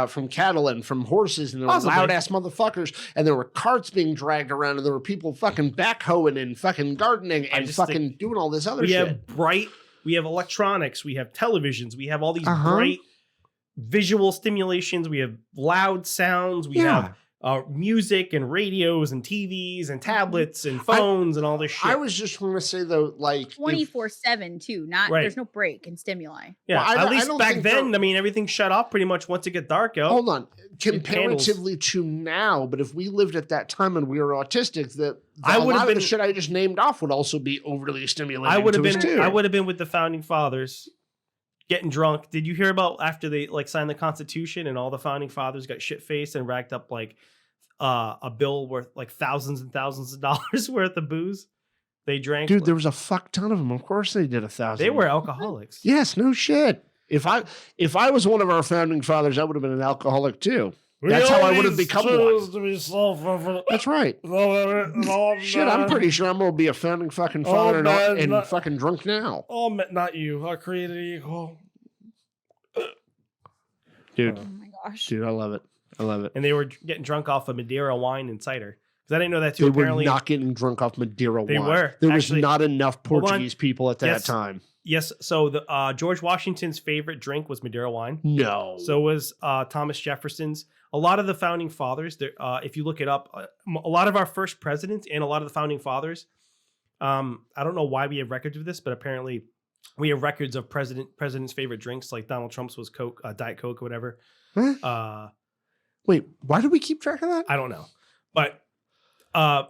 from cattle and from horses, and there were Possibly. loud ass motherfuckers, and there were carts being dragged around, and there were people fucking backhoeing and fucking gardening and just fucking doing all this other We shit. have we have electronics, we have televisions, we have all these Uh-huh. bright visual stimulations, we have loud sounds, we have music and radios and TVs and tablets and phones and all this shit. I was just going to say though, like, if- 24/7 too. Not Right. there's no break in stimuli. yeah, well, I at don't- I least don't back think then, there- I mean, everything shut off pretty much once it got dark out. hold on, handles- comparatively to now, but if we lived at that time and we were autistic, I a would have lot of the been- shit I just named off would also be overly stimulating. I would have to us been too. I would have been with the founding fathers getting drunk. Did you hear about after they like signed the Constitution and all the founding fathers got shit faced and racked up like a bill worth like thousands and thousands of dollars worth of booze they drank? Dude, there was a fuck ton of them. Of course they did 1,000. They were alcoholics. Yes, no shit. If I was one of our founding fathers, I would have been an alcoholic too. That's how I would have become one. That's right. Shit, I'm pretty sure I'm gonna be a founding fucking father and fucking drunk now. Oh, not you. I created equal. Dude, Oh my gosh. dude, I love it. I love it. And they were getting drunk off of Madeira wine and cider. Because I didn't know that too. They were Apparently, not getting drunk off Madeira They wine. were. There was Actually, not enough hold on. Portuguese people at that Yes. time. yes. So the George Washington's favorite drink was Madeira wine. No. So was Thomas Jefferson's. A lot of the founding fathers, if you look it up, a lot of our first presidents and a lot of the founding fathers, I don't know why we have records of this, but apparently We have records of president's favorite drinks, like Donald Trump's was Coke, Diet Coke, or whatever. Huh? Wait, why do we keep track of that? I don't know, but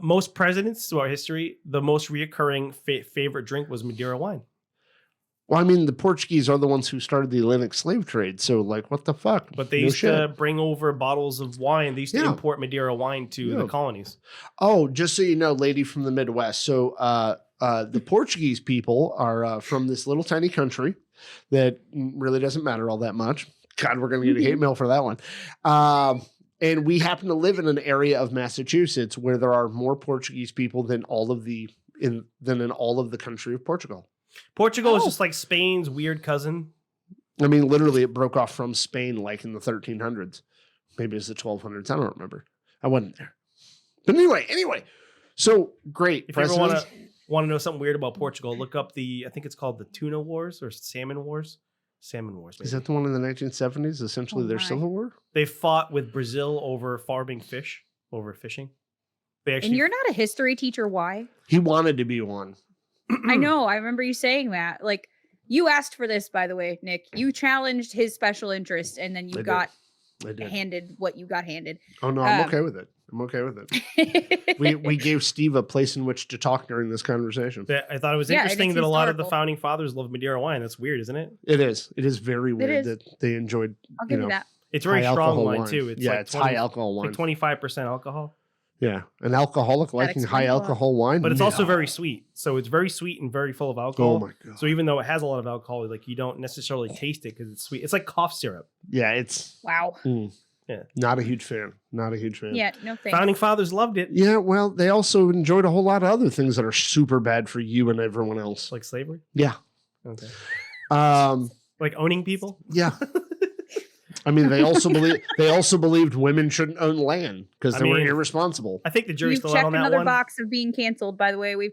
most presidents throughout history, the most reoccurring favorite drink was Madeira wine. Well, I mean, the Portuguese are the ones who started the Atlantic slave trade. So, like, what the fuck? But they used to bring over bottles of wine. They used to import Madeira wine to the colonies. Oh, just so you know, lady from the Midwest. So, the Portuguese people are from this little tiny country that really doesn't matter all that much. God, we're going to get a hate mail for that one. And we happen to live in an area of Massachusetts where there are more Portuguese people than in all of the country of Portugal. Portugal is just like Spain's weird cousin. I mean, literally, it broke off from Spain like in the 1300s. Maybe it's the 1200s. I don't remember. I wasn't there. But anyway. So great. If you ever want to know something weird about Portugal, look up I think it's called the Tuna Wars or Salmon Wars. Salmon Wars. Maybe. Is that the one in the 1970s? Essentially their civil war? They fought with Brazil over farming fish, over fishing. And you're not a history teacher. Why? He wanted to be one. I know. I remember you saying that. Like, you asked for this, by the way, Nick. You challenged his special interest, and then you got handed what you got handed. Oh, no, I'm okay with it. I'm okay with it. we gave Steve a place in which to talk during this conversation. I thought it was interesting that a lot of the founding fathers love Madeira wine. That's weird, isn't it? It is. It is very weird that they enjoyed. I'll give you that. It's very strong wine too. It's it's high alcohol wine. Like 25% alcohol. Yeah, an alcoholic liking high alcohol wine, but it's also very sweet. So it's very sweet and very full of alcohol. Oh my god! So even though it has a lot of alcohol, like you don't necessarily taste it because it's sweet. It's like cough syrup. Yeah, it's wow. Yeah, not a huge fan. Not a huge fan. Yeah, no thanks. Founding fathers loved it. Yeah, well, they also enjoyed a whole lot of other things that are super bad for you and everyone else, like slavery. Yeah. Okay. Like owning people. Yeah. I mean, they also believed women shouldn't own land because they were irresponsible. I think the jury's still out on that one. You've checked another box of being canceled. By the way, we've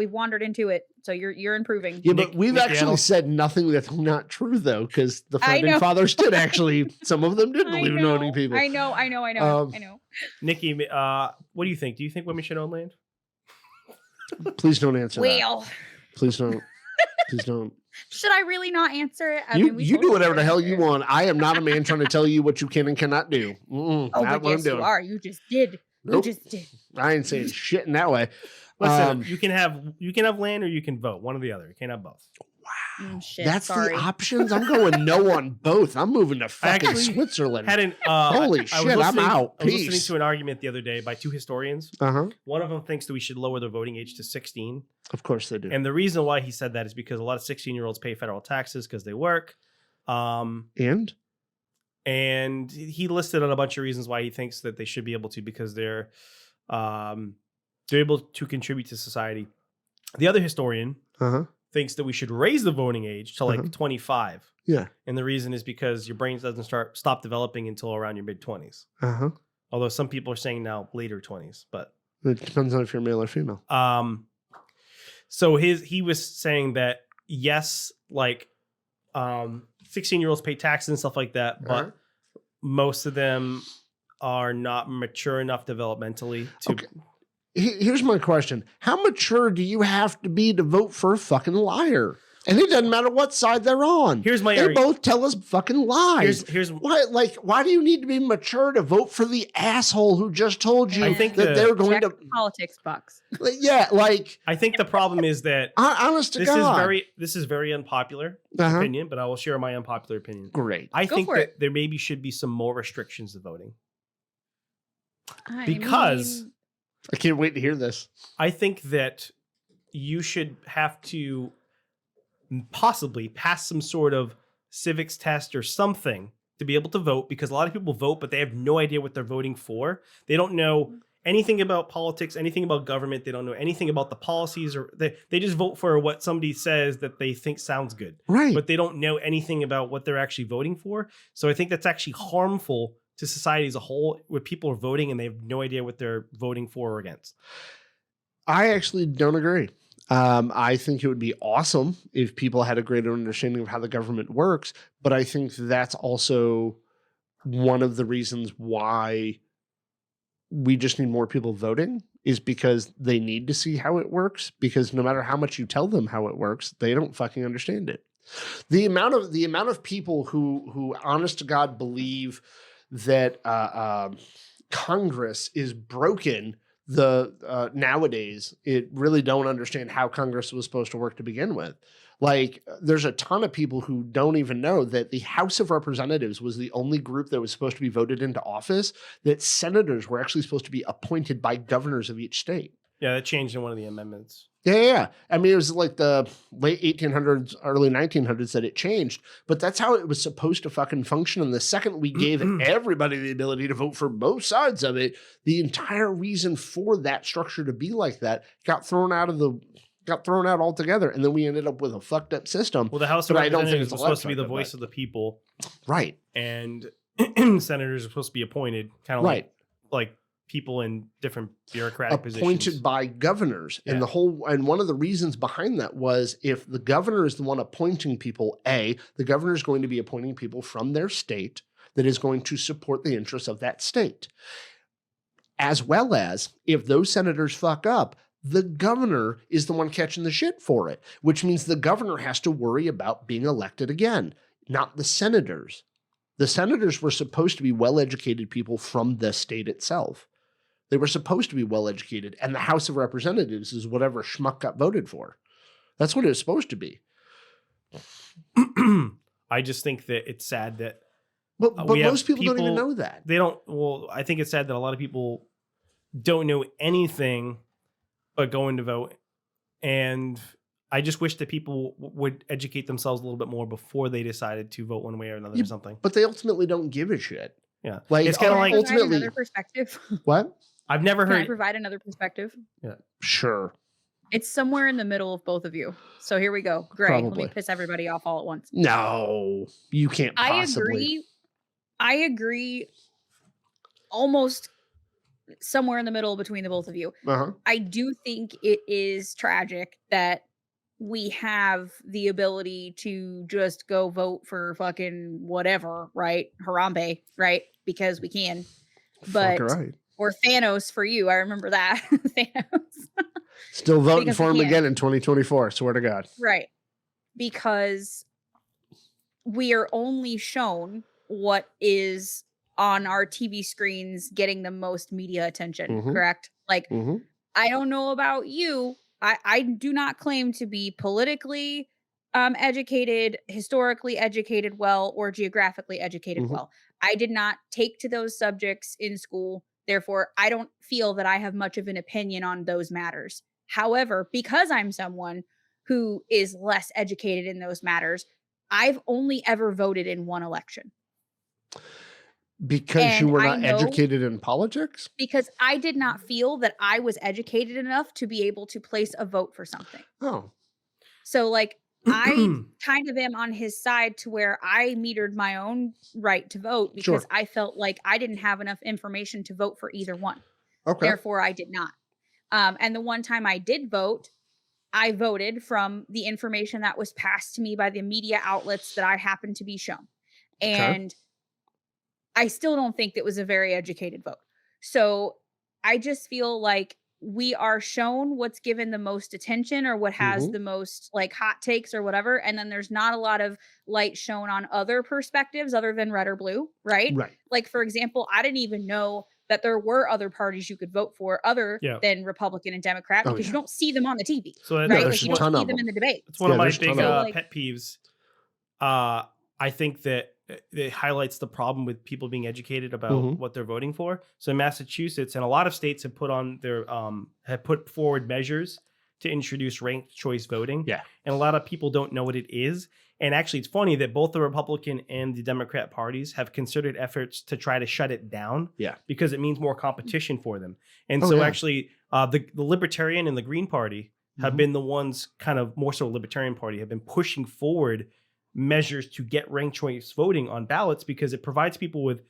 wandered into it, so you're improving. Yeah, but we've actually said nothing that's not true though, because the founding fathers did actually. Some of them did believe in owning people. I know. Nikki, what do you think? Do you think women should own land? Please don't answer that. Please don't. Please don't. Should I really not answer it? You do whatever the hell you want. I am not a man trying to tell you what you can and cannot do. But yes, you are. You just did. Nope. You just did. I ain't saying shit in that way. Listen, you can have land or you can vote. One or the other. You can't have both. Wow. That's the options? I'm going no on both. I'm moving to fucking Switzerland. Holy shit, I'm out. I was listening to an argument the other day by two historians. Uh-huh. One of them thinks that we should lower the voting age to 16. Of course they do. And the reason why he said that is because a lot of 16-year-olds pay federal taxes because they work. And he listed on a bunch of reasons why he thinks that they should be able to because they're able to contribute to society. The other historian thinks that we should raise the voting age to like 25. Yeah. And the reason is because your brain doesn't stop developing until around your mid-20s. Although some people are saying now later 20s, but it depends on if you're male or female. So he was saying that yes, like 16-year-olds pay taxes and stuff like that, but most of them are not mature enough developmentally to Here's my question. How mature do you have to be to vote for a fucking liar? And it doesn't matter what side they're on. They both tell us fucking lies. Why do you need to be mature to vote for the asshole who just told you that they're going to politics bucks? Yeah, like I think the problem is that honest to God, this is very unpopular opinion, but I will share my unpopular opinion. Great. I think that there maybe should be some more restrictions to voting. Because I can't wait to hear this. I think that you should have to possibly pass some sort of civics test or something to be able to vote, because a lot of people vote, but they have no idea what they're voting for. They don't know anything about politics, anything about government. They don't know anything about the policies, or they just vote for what somebody says that they think sounds good. Right. But they don't know anything about what they're actually voting for. So I think that's actually harmful to society as a whole, where people are voting and they have no idea what they're voting for or against. I actually don't agree. I think it would be awesome if people had a greater understanding of how the government works, but I think that's also one of the reasons why we just need more people voting. is because they need to see how it works, because no matter how much you tell them how it works, they don't fucking understand it. The amount of people who honest to God believe that Congress is broken nowadays, it really don't understand how Congress was supposed to work to begin with. Like, there's a ton of people who don't even know that the House of Representatives was the only group that was supposed to be voted into office, that senators were actually supposed to be appointed by governors of each state. Yeah, that changed in one of the amendments. Yeah. I mean, it was like the late 1800s, early 1900s that it changed, but that's how it was supposed to fucking function. And the second we gave everybody the ability to vote for both sides of it, the entire reason for that structure to be like that got thrown out altogether. And then we ended up with a fucked up system. Well, the House of Representatives was supposed to be the voice of the people. Right. And senators are supposed to be appointed, kind of like people in different bureaucratic positions. Appointed by governors. Yeah. And one of the reasons behind that was, if the governor is the one appointing people, the governor is going to be appointing people from their state that is going to support the interests of that state. As well as, if those senators fuck up, the governor is the one catching the shit for it, which means the governor has to worry about being elected again, not the senators. The senators were supposed to be well-educated people from the state itself. They were supposed to be well-educated, and the House of Representatives is whatever schmuck got voted for. That's what it was supposed to be. I just think that it's sad that... But most people don't even know that. They don't... Well, I think it's sad that a lot of people don't know anything but going to vote. And I just wish that people would educate themselves a little bit more before they decided to vote one way or another or something. But they ultimately don't give a shit. Yeah. Like, it's kind of like... Ultimately... Another perspective. What? I've never heard... Can I provide another perspective? Yeah. Sure. It's somewhere in the middle of both of you. So here we go. Great. Probably. Let me piss everybody off all at once. No, you can't possibly. I agree almost somewhere in the middle between the both of you. I do think it is tragic that we have the ability to just go vote for fucking whatever, right? Harambe, right? Because we can. But right. Or Thanos for you. I remember that. Thanos. Still voting for him again in 2024. Swear to God. Right. Because we are only shown what is on our TV screens getting the most media attention, correct? Like, I don't know about you. I do not claim to be politically educated, historically educated well, or geographically educated well. I did not take to those subjects in school. Therefore, I don't feel that I have much of an opinion on those matters. However, because I'm someone who is less educated in those matters, I've only ever voted in one election. Because you were not educated in politics? Because I did not feel that I was educated enough to be able to place a vote for something. Oh. So, like, I kind of am on his side to where I metered my own right to vote because I felt like I didn't have enough information to vote for either one. Okay. Therefore, I did not. And the one time I did vote, I voted from the information that was passed to me by the media outlets that I happened to be shown. And I still don't think it was a very educated vote. So I just feel like we are shown what's given the most attention or what has the most like hot takes or whatever. And then there's not a lot of light shown on other perspectives other than red or blue, right? Like, for example, I didn't even know that there were other parties you could vote for other than Republican and Democrat because you don't see them on the TV. So right? Like, you don't see them in the debate. It's one of my big pet peeves. I think that it highlights the problem with people being educated about what they're voting for. So in Massachusetts and a lot of states have put forward measures to introduce ranked choice voting. Yeah. And a lot of people don't know what it is. And actually, it's funny that both the Republican and the Democrat parties have concerted efforts to try to shut it down. Yeah. Because it means more competition for them. And actually, the Libertarian and the Green Party have been the ones, kind of more so Libertarian Party, have been pushing forward measures to get ranked choice voting on ballots because it provides people with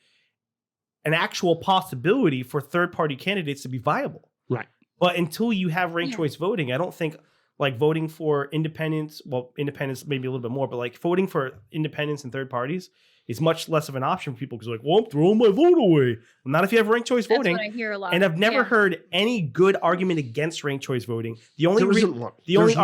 an actual possibility for third-party candidates to be viable. Right. But until you have ranked choice voting, I don't think like voting for independents, well, independents maybe a little bit more, but like voting for independents and third parties is much less of an option for people because like, well, I'm throwing my vote away. Well, not if you have ranked choice That's voting. what I hear a lot. And I've never heard any good argument against ranked choice voting. The only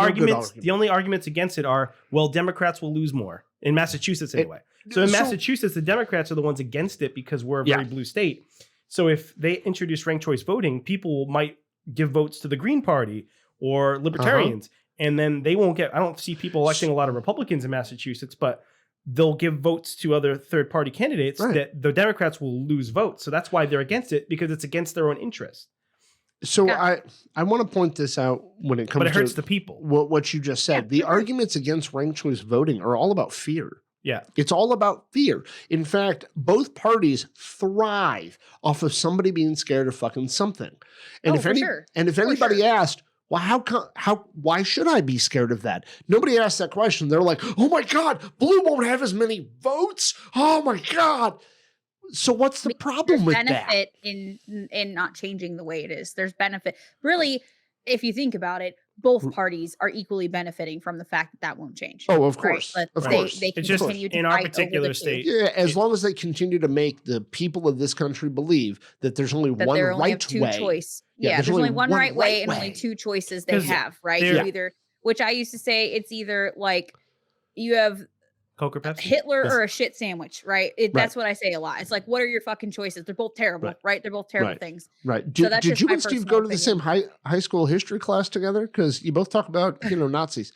arguments against it are, well, Democrats will lose more in Massachusetts anyway. So in Massachusetts, the Democrats are the ones against it because we're a very blue state. So if they introduce ranked choice voting, people might give votes to the Green Party or Libertarians, and then they won't get. I don't see people electing a lot of Republicans in Massachusetts, but they'll give votes to other third-party candidates that the Democrats will lose votes. So that's why they're against it, because it's against their own interests. So I want to point this out when it comes to... But it hurts the people. What you just said. The arguments against ranked choice voting are all about fear. Yeah. It's all about fear. In fact, both parties thrive off of somebody being scared of fucking something. And if anybody asked, well, why should I be scared of that? Nobody asked that question. They're like, oh my God, blue won't have as many votes. Oh my God. So what's the problem with that? Benefit in not changing the way it is. There's benefit. Really, if you think about it, both parties are equally benefiting from the fact that won't change. Oh, of course. Right? Of course. They can it's just continue to in our particular state. Yeah, as long as they continue to make the people of this country believe that there's only one right way. There's only one right way and only two choices they have, right? Either, which I used to say, it's either like you have Coke or Pepsi? Hitler or a shit sandwich, right? That's what I say a lot. It's like, what are your fucking choices? They're both terrible, right? They're both terrible things. Right. Did you and Steve go to the same high school history class together? Because you both talk about, Nazis.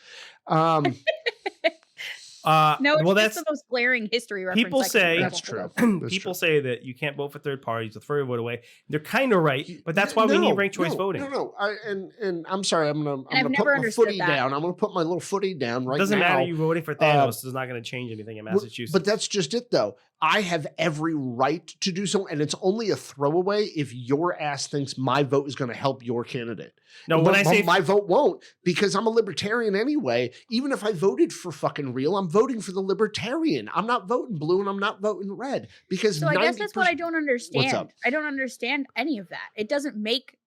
No, it's just the most glaring history reference. People say that's true. People say that you can't vote for third parties, throw your vote away. They're kind of right, but that's why we need ranked choice voting. No. And I'm sorry. I'm gonna put my footy down. I'm gonna put my little footy down right now. It doesn't matter. You voting for Thanos is not going to change anything in Massachusetts. But that's just it, though. I have every right to do so, and it's only a throwaway if your ass thinks my vote is going to help your candidate. No, when I say my vote won't, because I'm a libertarian anyway. Even if I voted for fucking real, I'm voting for the libertarian. I'm not voting blue and I'm not voting red because. So I guess that's what I don't understand. I don't understand any of that. It doesn't make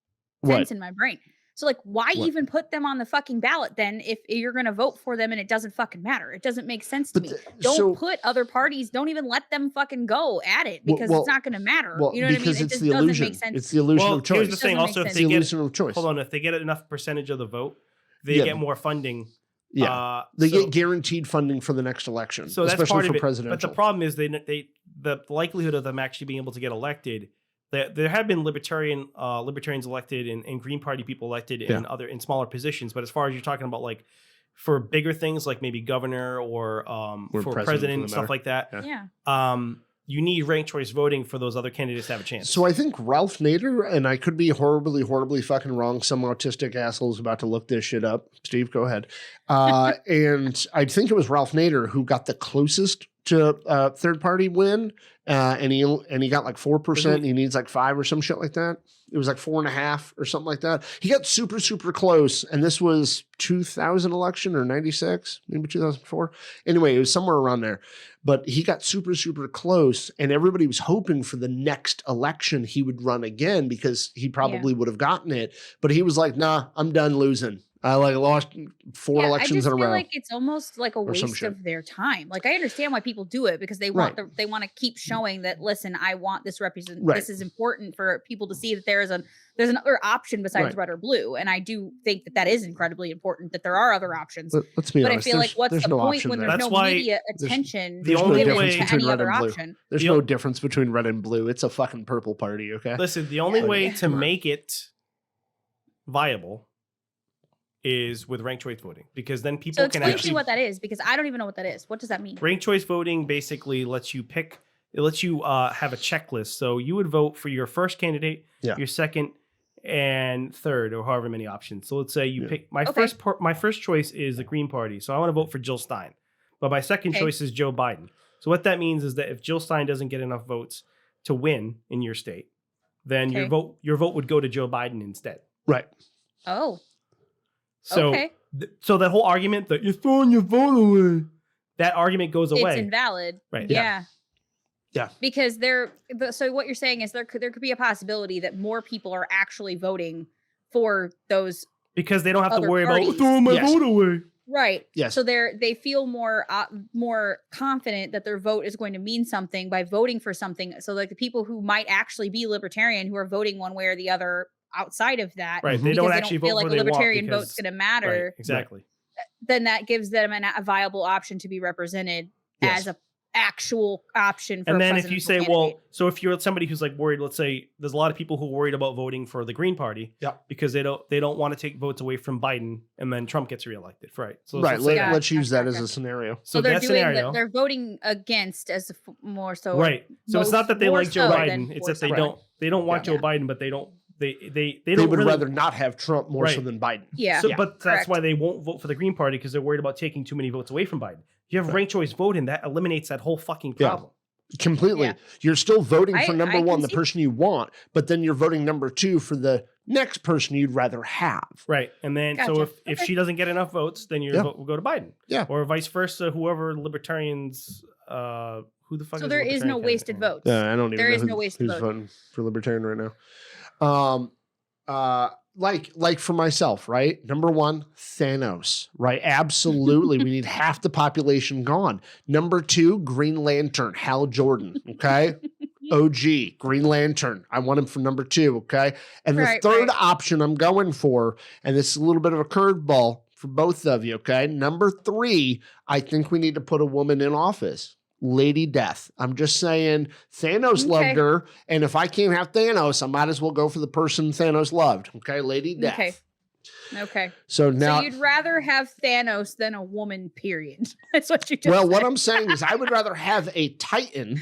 sense in my brain. So like, why even put them on the fucking ballot then if you're going to vote for them and it doesn't fucking matter? It doesn't make sense to me. Don't put other parties, don't even let them fucking go at it because it's not going to matter. You know what I mean? It just doesn't make sense. It's the illusion of choice. Here's the thing. Also, if they if they get enough percentage of the vote, they get more funding. Yeah, they get guaranteed funding for the next election, so that's especially part of for it. presidential. But the problem is the likelihood of them actually being able to get elected. There have been libertarians elected and Green Party people elected in smaller positions, but as far as you're talking about like for bigger things like maybe governor or for president and stuff like that, you need ranked choice voting for those other candidates to have a chance. So I think Ralph Nader, and I could be horribly fucking wrong. Some autistic asshole's about to look this shit up. Steve, go ahead. And I think it was Ralph Nader who got the closest to third party win, and he got like 4%. He needs like 5 or some shit like that. It was like 4.5 or something like that. He got super close, and this was 2000 election or 96, maybe 2004. Anyway, it was somewhere around there. But he got super close, and everybody was hoping for the next election he would run again because he probably would have gotten it. But he was like, "Nah, I'm done losing. I lost 4 elections in a row." I feel like it's almost like a waste of their time. Like I understand why people do it because they want they want to keep showing that. Listen, I want this represent. This is important for people to see that there's another option besides red or blue, and I do think that is incredibly important. That there are other options. Let's be honest. I feel like what's the point when there's no media attention? There's no difference between red and blue. There's no difference between red and blue. It's a fucking purple party. Okay. Listen, the only way to make it viable is with ranked choice voting because then people can actually what that is because I don't even know what that is. What does that mean? Ranked choice voting basically lets you pick. It lets you have a checklist. So you would vote for your first candidate, your second, and third, or however many options. So let's say you pick my first choice is the Green Party. So I want to vote for Jill Stein, but my second choice is Joe Biden. So what that means is that if Jill Stein doesn't get enough votes to win in your state, then your vote would go to Joe Biden instead. Right. Oh. So, so that whole argument that you're throwing your vote away, that argument goes away. It's invalid. Right. Yeah. Because so what you're saying is there could be a possibility that more people are actually voting for those because they don't have to worry parties. about throwing my vote away. Right. Yes. So they feel more confident that their vote is going to mean something by voting for something. So like the people who might actually be libertarian who are voting one way or the other outside of that, Right. They because don't actually vote feel like for a they want libertarian because- vote's going to matter. Right, exactly. Then that gives them a viable option to be represented Yes. as a actual option for And a then if you say, presidential well, candidate. so if you're somebody who's like worried, let's say there's a lot of people who are worried about voting for the Green Party because they don't want to take votes away from Biden and then Trump gets reelected. Right. So Right. let's say Yeah. Let's use that Gotcha. as a scenario. So they're that doing scenario, they're voting against as more so. right. So it's not that they more like Joe so Biden. than It's for that they someone. don't want Yeah. Joe Biden, but they don't They don't would really, rather not have Trump more so Right. than Biden. Yeah. So, but that's correct. why they won't vote for the Green Party because they're worried about taking too many votes away from Biden. If you have ranked choice voting, that eliminates that whole fucking Yeah. problem. Completely. Yeah. You're still voting for I number can one, the see- person you want, but then you're voting number two for the next person you'd rather have. Right. And then, so Gotcha. if Okay. she doesn't get enough votes, then your Yeah. vote will go to Biden. Yeah. Or vice versa, whoever libertarians, who the fuck So is there the is no libertarian wasted candidate? votes. Yeah, I don't even There know is no wasted who's vote. voting for libertarian right now. Like for myself, right? Number one, Thanos, right? Absolutely. We need half the population gone. Number two, Green Lantern, Hal Jordan. Okay. OG, Green Lantern. I want him for number two. Okay. And the Right, third right. option I'm going for, and this is a little bit of a curveball for both of you. Okay. Number three, I think we need to put a woman in office. Lady Death. I'm just saying Thanos Okay. loved her. And if I can't have Thanos, I might as well go for the person Thanos loved. Okay. Lady Death. Okay. So now, So you'd rather have Thanos than a woman, period. That's what you just well, what said. I'm saying is I would rather have a Titan,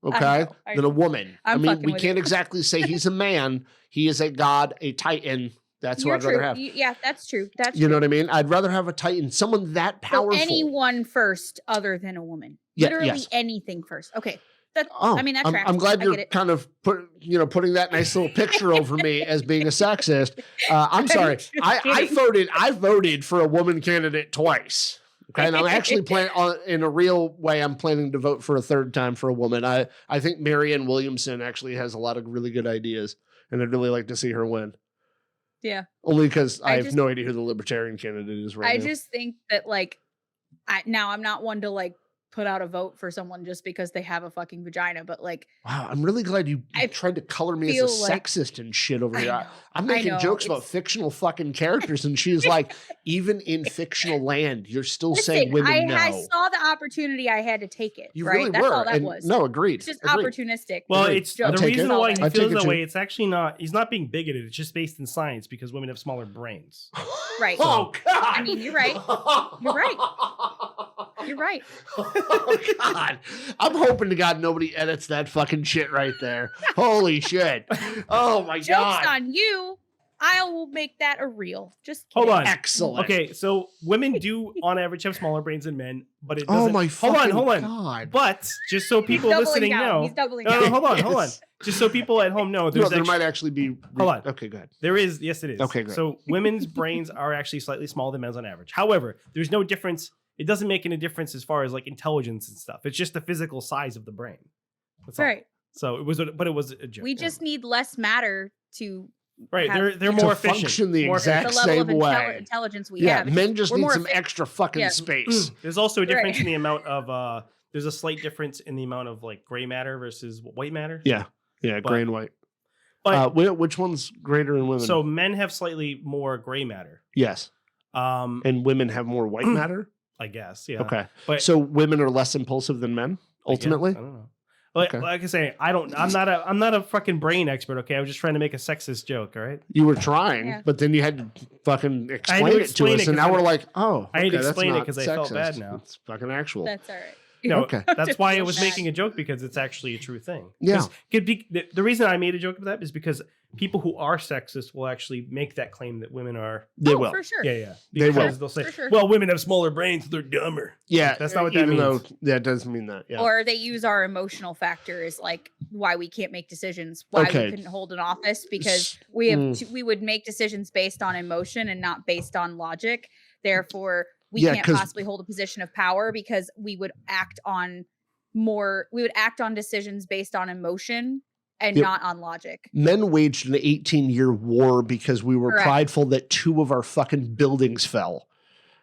I okay, know, I than a know. woman. I I'm mean, fucking we with can't you. exactly say he's a man. He is a god, a Titan. That's You're what I'd rather true. have. Yeah, that's true. That's You true. know what I mean? I'd rather have a Titan, someone that powerful. So anyone first other than a woman. Yeah, Literally yes. anything first. Okay. That Oh, I mean that I'm, tracks. I'm glad I you're get it. kind of putting that nice little picture over me as being a sexist. I'm sorry. just I kidding. voted for a woman candidate twice. Okay, and I'm actually planning in a real way. I'm planning to vote for a third time for a woman. I think Marianne Williamson actually has a lot of really good ideas, and I'd really like to see her win. Yeah. Only because I have just- no idea who the libertarian candidate is right I now. just think that like I'm not one to like put out a vote for someone just because they have a fucking vagina, but like Wow, I'm really glad you I tried to color me as a feel like- sexist and shit over I here. know, I'm I making know, jokes about it's- fictional fucking characters, and she's like, even in fictional land, you're still saying listen, women I no. saw the opportunity, I had to take it. You right? really That's were. all that and was. No, agreed. It's just agreed. opportunistic. Well, Agreed. it's I'll the take reason it. why I'll he take feels it that too. way. It's actually not. He's not being bigoted. It's just based in science because women have smaller brains. Right. Oh God. I mean, you're right. You're right. You're right. Oh God. I'm hoping to God nobody edits that fucking shit right there. Holy shit. Oh my Joke's God. on you. I will make that a reel. Just Hold kidding. on. Excellent. Okay, so women do on average have smaller brains than men, but it Oh doesn't. my fucking hold on. God. But just so He's people doubling listening down. know, He's doubling no, down. hold on. Yes. Just so people at home know, No, there's there actually, might actually be. Hold on. Okay, good. there is. Yes, it is. Okay, great. So women's brains are actually slightly smaller than men's on average. However, there's no difference. It doesn't make any difference as far as like intelligence and stuff. It's just the physical size of the brain. That's all. Right. So it was, but it was a joke. We just need less matter to right. have- They're To more efficient. function the more exact the level of same way. intelligence we Yeah, have. men just we're need more some efficient. extra fucking Yeah. space. There's also a difference Right. in the amount of there's a slight difference in the amount of like gray matter versus white matter. Yeah, But- gray and white. But Which one's greater in women? so men have slightly more gray matter. yes, And and women have more white matter. I guess, yeah. Okay, But so women are less impulsive than men. I guess, Ultimately, I don't know. But Okay. like I say, I'm not a fucking brain expert. Okay, I was just trying to make a sexist joke. All right. you were trying, Yeah. but then you had to fucking explain it to explain us, it and 'cause now I- we're like, oh, I had to okay, that's explain it not 'cause I felt bad sexist. now. It's fucking actual. That's all right. No, Okay. that's why I Feel was bad. making a joke because it's actually a true thing. Yeah. 'Cause the reason I made a joke about that is because people who are sexist will actually make that claim that women are. They Oh, will. for sure. Yeah. They will. Because they'll say, For sure. well, women have smaller brains, so they're dumber. Yeah, That's not what that even means. though that doesn't mean that. Yeah. Or they use our emotional factor as like why we can't make decisions, why Okay. we couldn't hold an office because we have Mm. we would make decisions based on emotion and not based on logic. Therefore, we Yeah, can't 'cause- possibly hold a position of power because we would act on decisions based on emotion and Yep. not on logic. Men waged an 18-year war because we were Correct. prideful that 2 of our fucking buildings fell.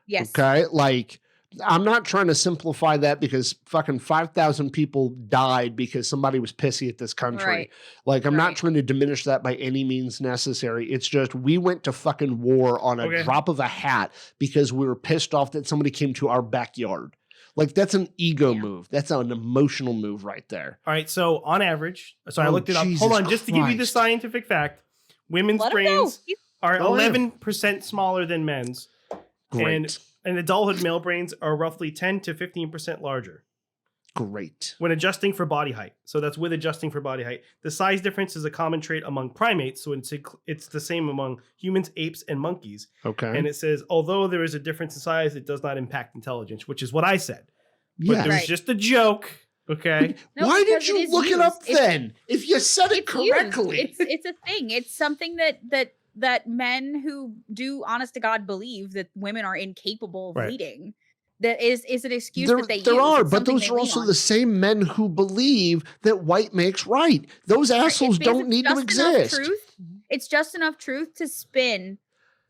Yes. Okay. Like, I'm not trying to simplify that because fucking 5,000 people died because somebody was pissy at this country. Right. Like, I'm not Right. trying to diminish that by any means necessary. It's just we went to fucking war on a Okay. drop of a hat because we were pissed off that somebody came to our backyard. Like, that's an ego Yeah. move. That's an emotional move right there. All right. So on average, so I Oh, looked it up. Hold Jesus on, just to give you the Christ. scientific fact, women's Let him go. brains are Go ahead. 11% smaller than men's. Great. And adulthood male brains are roughly 10 to 15% larger Great. when adjusting for body height. So that's with adjusting for body height. The size difference is a common trait among primates, so it's the same among humans, apes, and monkeys. Okay. And it says, although there is a difference in size, it does not impact intelligence, which is what I said. But Yes. there's Right. just a joke, okay? No, Why because did you it is look it up used. then? If you said it It's used. correctly. It's a thing. It's something that men who do honest to God believe that women are incapable of Right. leading. That is an excuse There, that they there use. are, It's but something those they are lean also on. the same men who believe that white makes right. Those Right, assholes it's because don't it's need to just enough exist. truth. It's just enough truth to spin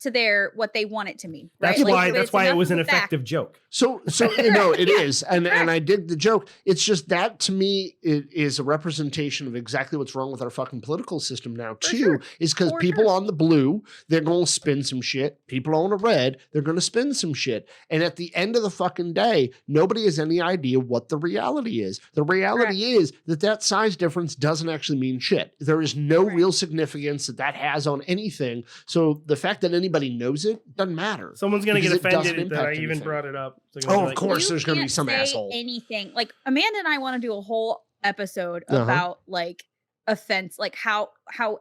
to what they want it to me. That's Right? why Like, that's it's why it enough was of an a fact. effective joke. So no, it Yeah. is, and I dig the joke. It's just that to me it is a representation of exactly what's wrong with our fucking political system now For too. sure. Is because For people sure. on the blue they're going to spin some shit. People on the red they're going to spin some shit. And at the end of the fucking day, nobody has any idea what the reality is. The reality is that size difference doesn't actually mean shit. There is no Right. real significance that has on anything. So the fact that anybody knows it doesn't matter. Someone's going to get Because it doesn't offended that I impact even anything. brought it up. They're gonna Oh, be of like, course. You there's gonna be can't some say asshole. anything. Like Amanda and I want to do a whole episode Uh-huh. about like offense, like how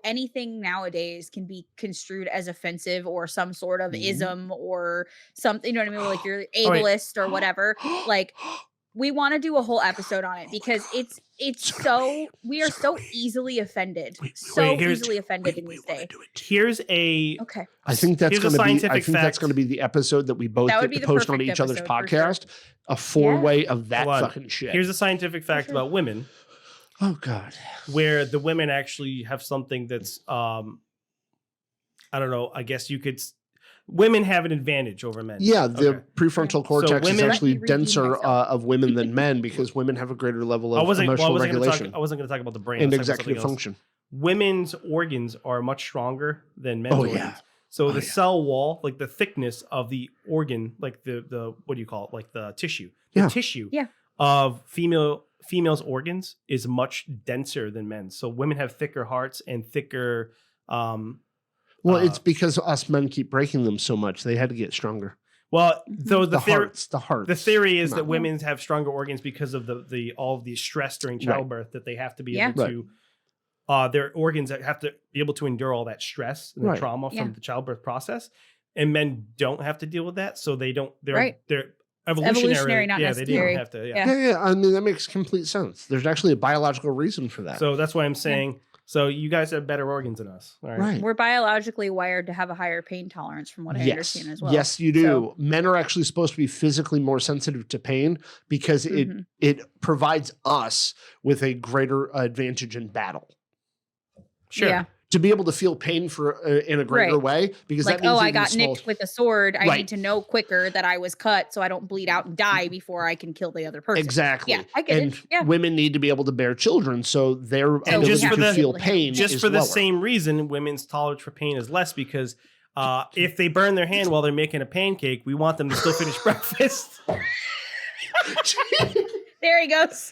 anything nowadays can be construed as offensive or some sort of ism or something. You know what I mean? Where, like you're Oh, wait. ableist or whatever. Like we want to do a whole episode on it because it's so we are so easily offended, so here's- easily offended in this day. here's a Okay, I think that's Here's a going to be. I scientific think that's fact. going to be the episode that we both That would get be to the post on perfect each other's episode, for sure. podcast. A four-way of that Hold on. fucking shit. Here's a scientific fact sure. about women, oh god. where the women actually have something that's I don't know. I guess you could. Women have an advantage over men. Yeah, the Okay. prefrontal cortex is women- actually Let me redeem denser myself. of women than men because women have a greater level I of wasn't. Well, I emotional wasn't going to regulation talk. I wasn't going to talk about the brain. and I was talking about executive something else. function. Women's organs are much stronger than men's Oh, organs. yeah. So Oh, the yeah. cell wall, like the thickness of the organ, like the what do you call it? Like the tissue. The Yeah. tissue Yeah. of females' organs is much denser than men's. So women have thicker hearts and thicker Well, it's because us men keep breaking them so much. They had to get stronger. well, so The hearts. the theory is Come that on. women have stronger organs because of the all of the stress during Right. childbirth that they have to be Yeah. able to their organs that have to be able to endure all that stress and the Right. trauma Yeah. from the childbirth process. And men don't have to deal with that, so they don't. They're Right. they're evolutionary, not yeah, necessary. they don't have to. Yeah. Yeah. Yeah. I mean, that makes complete sense. There's actually a biological reason for that. So that's why I'm saying. So you guys have better organs than us, all right? right. We're biologically wired to have a higher pain tolerance, from what I Yes. understand as well. Yes, you do. So- Men are actually supposed to be physically more sensitive to pain because Mhm. it provides us with a greater advantage in battle. Sure. Yeah. To be able to feel pain for in a greater Right. way, because Like, that means oh, that I you can got small- nicked with a sword. I Right. need to know quicker that I was cut so I don't bleed out and die before I can kill the other person. Exactly. Yeah, I get and it. Yeah. women need to be able to bear children, so their And ability just for to the- feel pain Just is for the lower. same reason, women's tolerance for pain is less because if they burn their hand while they're making a pancake, we want them to still finish breakfast. There he goes.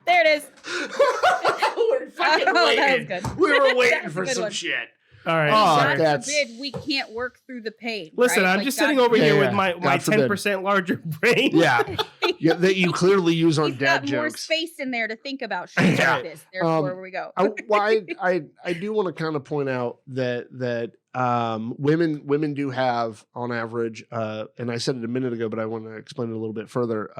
There it is. We're fucking Oh, that was waiting. good. We were waiting That was for a good some one. shit. All right. Oh, sorry. God that's- forbid we can't work through the pain. Listen, right? I'm Like, just God sitting over here Yeah, with my God forbid. 10% larger brain. Yeah. Yeah, that you clearly use on He's dad got more jokes. space in there to think about shit Yeah. like this. Therefore, we go. I do want to kind of point out that women do have on average, and I said it a minute ago, but I want to explain it a little bit further.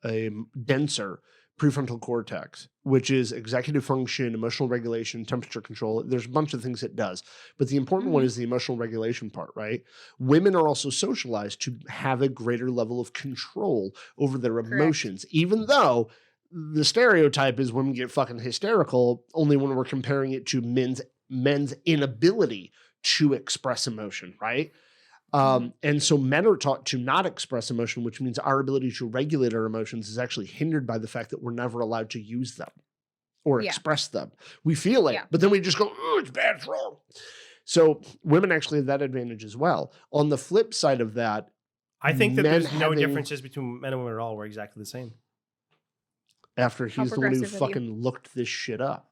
A denser prefrontal cortex, which is executive function, emotional regulation, temperature control. There's a bunch of things it does, but the important one is the emotional regulation part, right? Women are also socialized to have a greater level of control over their Correct. emotions, even though the stereotype is women get fucking hysterical only when we're comparing it to men's inability to express emotion, right? And so men are taught to not express emotion, which means our ability to regulate our emotions is actually hindered by the fact that we're never allowed to use them or express them. We feel it, but then we just go, oh, it's bad, it's wrong. So women actually have that advantage as well. On the flip side of that, I think that there's no differences between men and women at all. We're exactly the same. After he's the one who fucking looked this shit up.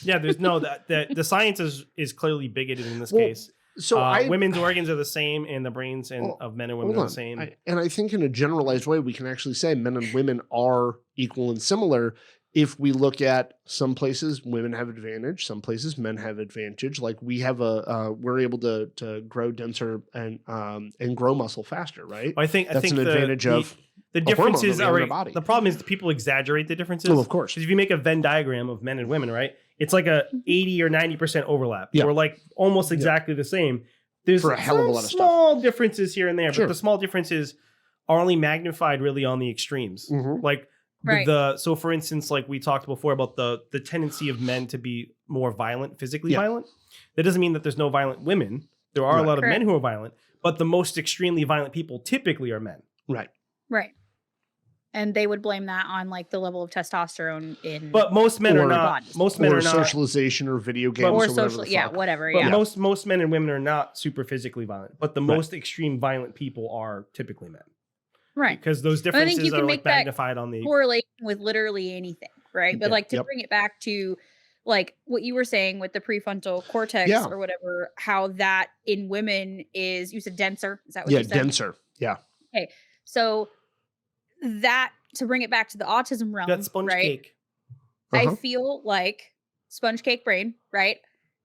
Yeah, there's no the science is clearly bigoted in this case. So women's organs are the same, and the brains of men and women are the same. And I think in a generalized way, we can actually say men and women are equal and similar. If we look at some places, women have advantage. Some places, men have advantage. Like we have we're able to grow denser and grow muscle faster, right? I think an advantage of the differences are the problem is that people exaggerate the differences. Oh, of course. Because if you make a Venn diagram of men and women, right, it's like a 80 or 90% overlap. Yeah. We're like almost exactly the same. There's for a hell of a lot of small differences here and there, but the small differences are only magnified really on the extremes. Like so for instance, like we talked before about the tendency of men to be more violent, physically violent. That doesn't mean that there's no violent women. There are a lot of men who are violent, but the most extremely violent people typically are men. Right. And they would blame that on like the level of testosterone in. But most men are not. Most men are not socialization or video games or social. Whatever. But most men and women are not super physically violent. But the most extreme violent people are typically men. Right. Because those differences are like magnified on the correlation with literally anything. Right. But like to bring it back to like what you were saying with the prefrontal cortex or whatever, how that in women is, you said denser. Is that what you said? Denser. Yeah. Okay. So that, to bring it back to the autism realm, that sponge cake. I feel like sponge cake brain, right?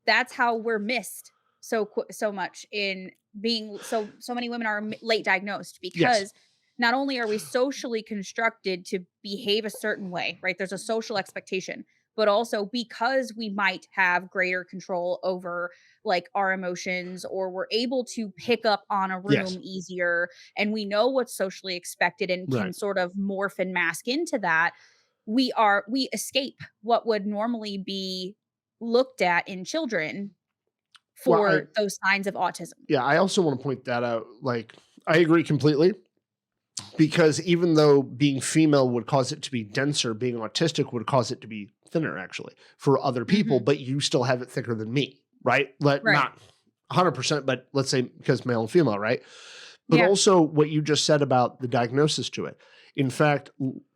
That's how we're missed so much in being so many women are late diagnosed because not only are we socially constructed to behave a certain way, right? There's a social expectation, but also because we might have greater control over like our emotions, or we're able to pick up on a room easier, and we know what's socially expected and can sort of morph and mask into that, we escape what would normally be looked at in children for those signs of autism. Yeah, I also want to point that out. Like, I agree completely. Because even though being female would cause it to be denser, being autistic would cause it to be thinner, actually, for other people, but you still have it thicker than me, right? Not 100%, but let's say because male and female, right? But also what you just said about the diagnosis to it. In fact,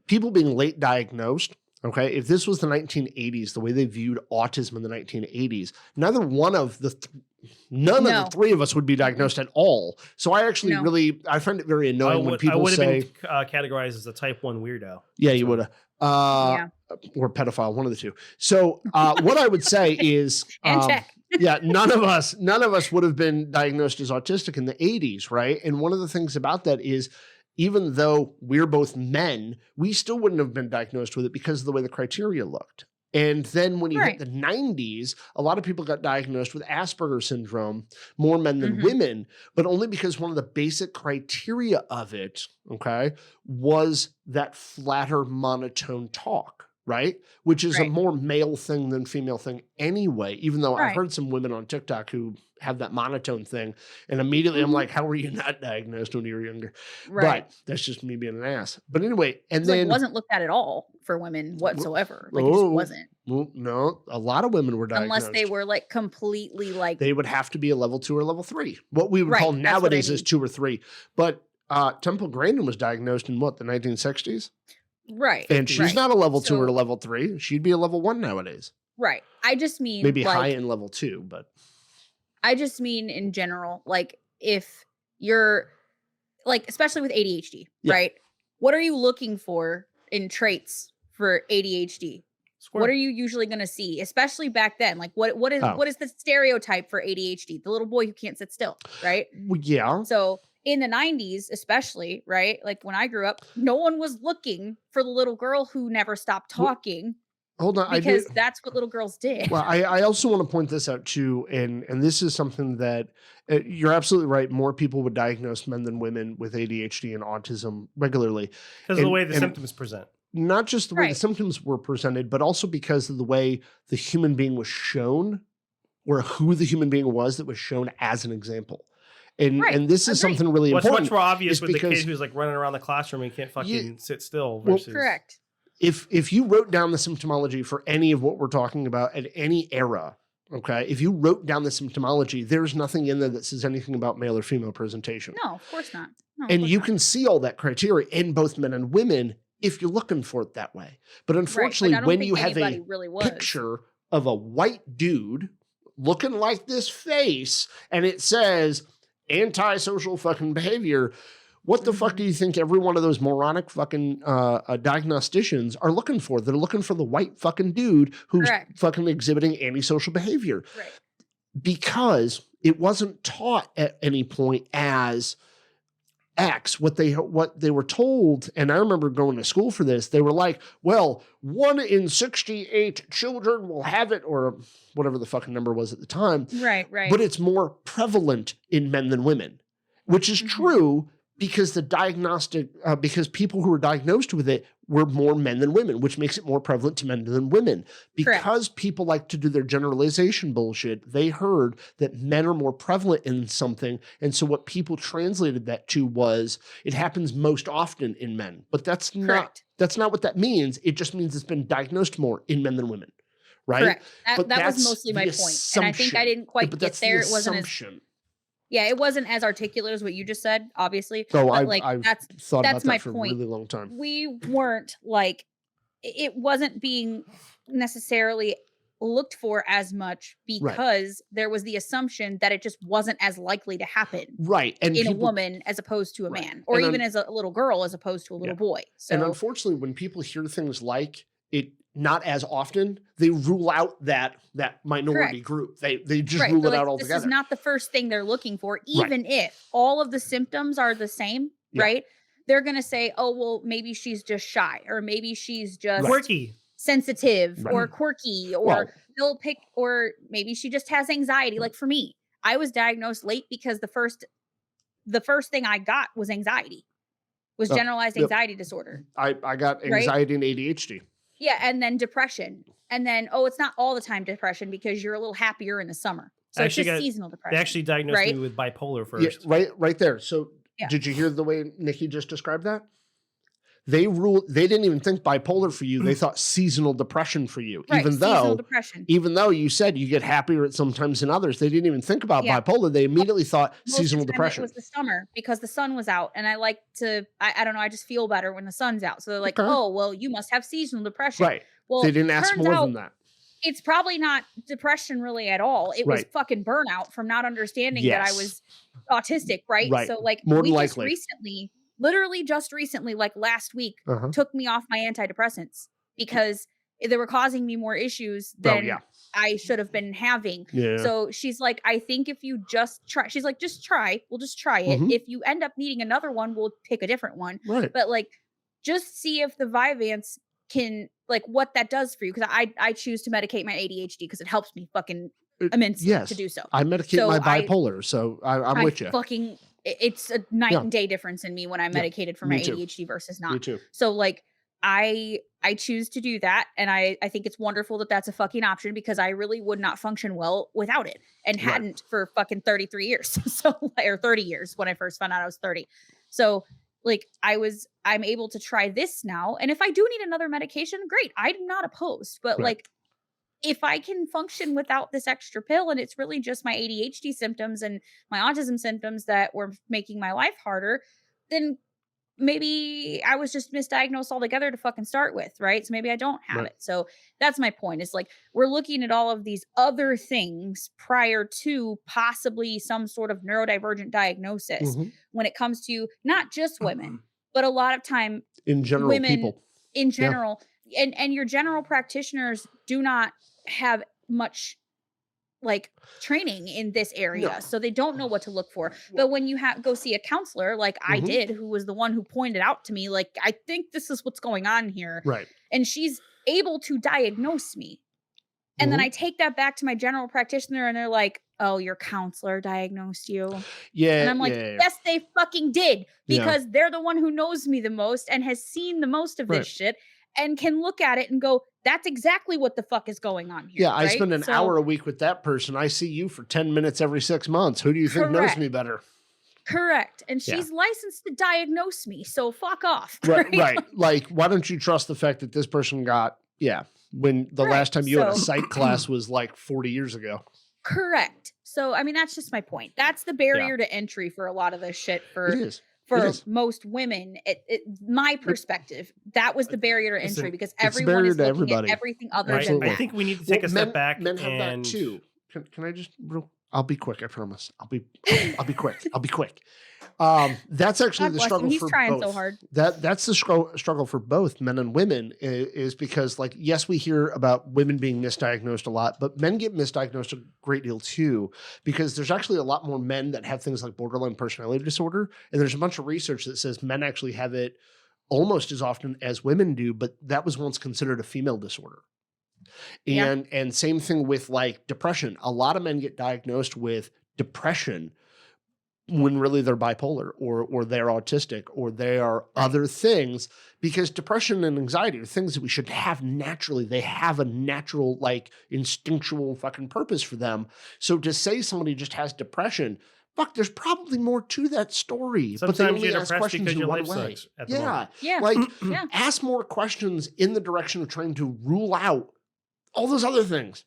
people being late diagnosed, okay, if this was the 1980s, the way they viewed autism in the 1980s, none of the three of us would be diagnosed at all. So I actually I find it very annoying when people say... I would have been categorized as a type 1 weirdo. Yeah, you would have. Or pedophile, one of the two. So what I would say is... none of us would have been diagnosed as autistic in the 80s, right? And one of the things about that is, even though we're both men, we still wouldn't have been diagnosed with it because of the way the criteria looked. And then when you hit the 90s, a lot of people got diagnosed with Asperger's syndrome, more men than women, but only because one of the basic criteria of it, was that flatter monotone talk, right? Which is a more male thing than female thing anyway, even though I've heard some women on TikTok who have that monotone thing. And immediately I'm like, how were you not diagnosed when you were younger? Right. But that's just me being an ass. But anyway, and then... it wasn't looked at all for women whatsoever. Like it just wasn't. Well, no, a lot of women were diagnosed. Unless they were like completely like... They would have to be a level 2 or level 3. What we would call nowadays is 2 or 3. But Temple Grandin was diagnosed in what, the 1960s? Right. And she's not a level 2 or a level 3. She'd be a level 1 nowadays. Right. I just mean... maybe high in level 2, but... I just mean in general, like if you're like, especially with ADHD, right? What are you looking for in traits for ADHD? What are you usually going to see, especially back then? Like what is the stereotype for ADHD? The little boy who can't sit still, right? Well, yeah. So in the 90s, especially, right? Like when I grew up, no one was looking for the little girl who never stopped talking. Hold on, because that's what little girls did. Well, I also want to point this out too, and this is something that you're absolutely right. More people would diagnose men than women with ADHD and autism regularly because of the way the symptoms present. Not just the way the symptoms were presented, but also because of the way the human being was shown, or who the human being was that was shown as an example. And this is Agreed. something really What's important. much more obvious is with the kid because who's like running around the classroom and can't fucking sit still Well, versus Correct. If you wrote down the symptomology for any of what we're talking about at any era, okay, if you wrote down the symptomology, there's nothing in there that says anything about male or female presentation. No, of course not. No, of And course you not. can see all that criteria in both men and women if you're looking for it that way. But unfortunately, I don't when think you have anybody a really was. picture of a white dude looking like this face and it says antisocial fucking behavior, what the fuck do you think every one of those moronic fucking diagnosticians are looking for? They're looking for the white fucking dude who's Correct. fucking exhibiting antisocial behavior. Right. Because it wasn't taught at any point as X. What they were told, and I remember going to school for this, they were like, well, 1 in 68 children will have it, or whatever the fucking number was at the time. Right. But it's more prevalent in men than women, which is true because because people who were diagnosed with it were more men than women, which makes it more prevalent to men than women. Because people like to do their generalization bullshit, they heard that men are more prevalent in something. And so what people translated that to was it happens most often in men. But that's not what that means. It just means it's been diagnosed more in men than women. Right? Correct. But That was that's mostly my the point. And I think I didn't quite but get that's there. the It wasn't as assumption. Yeah, it wasn't as articulate as what you just said, obviously. Oh, but I've that's thought about my that for a point. really long time. We weren't like it wasn't being necessarily looked for as much because there was the assumption that it just wasn't as likely to happen Right. And in a woman as opposed to a man, or even as a little girl as opposed to a little boy. So and unfortunately, when people hear things like it not as often, they rule out that minority group. They just rule it out altogether. This is not the first thing they're looking for, even if all of the symptoms are the same, right? They're going to say, oh, well, maybe she's just shy, or maybe she's just quirky, sensitive, or quirky, or they'll pick, or maybe she just has anxiety. Like for me, I was diagnosed late because the first thing I got was anxiety, was generalized anxiety disorder. I got anxiety and ADHD. Yeah, and then depression. And then, it's not all the time depression because you're a little happier in the summer. So it's just seasonal depression. They actually diagnosed me with bipolar first. Yeah, right there. So did you hear the way Niki just described that? They didn't even think bipolar for you. They thought seasonal depression for you. Right, even though you said you get happier at sometimes than others, they didn't even think about bipolar. They immediately thought seasonal depression. It was the summer because the sun was out, and I like to. I don't know. I just feel better when the sun's out. So they're like, "Oh, well, you must have seasonal depression." Right. Well, they didn't ask more than that. It's probably not depression really at all. It was fucking burnout from not understanding that I was autistic. Right. So more than likely. Literally just recently, like last week, took me off my antidepressants because they were causing me more issues than I should have been having. Yeah. So she's like, I think if you just try, she's like, just try. We'll just try it. If you end up needing another one, we'll pick a different one. Right. But just see if the Vyvanse can, what that does for you. Because I choose to medicate my ADHD because it helps me fucking immensely to do so. I medicate my bipolar, so I'm with you. It's a night and day difference in me when I'm medicated for my ADHD versus not. Me too. So I choose to do that. And I think it's wonderful that that's a fucking option because I really would not function well without it and hadn't for fucking 33 years. Or 30 years when I first found out I was 30. So I'm able to try this now. And if I do need another medication, great. I'm not opposed, but if I can function without this extra pill and it's really just my ADHD symptoms and my autism symptoms that were making my life harder, then maybe I was just misdiagnosed altogether to fucking start with, right? So maybe I don't have it. So that's my point. Is we're looking at all of these other things prior to possibly some sort of neurodivergent diagnosis when it comes to not just women, but a lot of time in general, women people in general, and your general practitioners do not have much training in this area, so they don't know what to look for. But when you go see a counselor like I did, who was the one who pointed out to me, I think this is what's going on here, right? And she's able to diagnose me, and then I take that back to my general practitioner, and they're like, "Oh, your counselor diagnosed you." Yeah, and I'm like, "Yes, they fucking did, because they're the one who knows me the most and has seen the most of this shit." And can look at it and go, that's exactly what the fuck is going on here. Yeah, I spend an hour a week with that person. I see you for 10 minutes every 6 months. Who do you think knows me better? Correct. And Yeah. she's licensed to diagnose me, so fuck off. Right. Like, why don't you trust the fact that this person got, when the Right, last time you had a so- psych class was like 40 years ago. Correct. So, I mean, that's just my point. That's the barrier to entry for a lot of this shit It for is. It is. most women. My perspective, that was the barrier to entry because it's a everyone barrier is to looking everybody. at everything other Absolutely. than I that. think we need to take a step back. Men have and that too. Can I just I'll be quick, I promise. I'll be quick. I'll be quick. That's actually God the bless him. struggle He's for trying both. so hard. That's the struggle for both men and women is because, like, yes, we hear about women being misdiagnosed a lot, but men get misdiagnosed a great deal too, because there's actually a lot more men that have things like borderline personality disorder. And there's a bunch of research that says men actually have it almost as often as women do, but that was once considered a female disorder. And same thing with like depression. A lot of men get diagnosed with depression when really they're bipolar or they're autistic or they are other things, because depression and anxiety are things that we should have naturally. They have a natural, like, instinctual fucking purpose for them. So to say somebody just has depression, fuck, there's probably more to that story. Sometimes but they only you're ask depressed questions because in your one life way. sucks at the moment. Yeah. Like, Yeah. ask more questions in the direction of trying to rule out all those other things.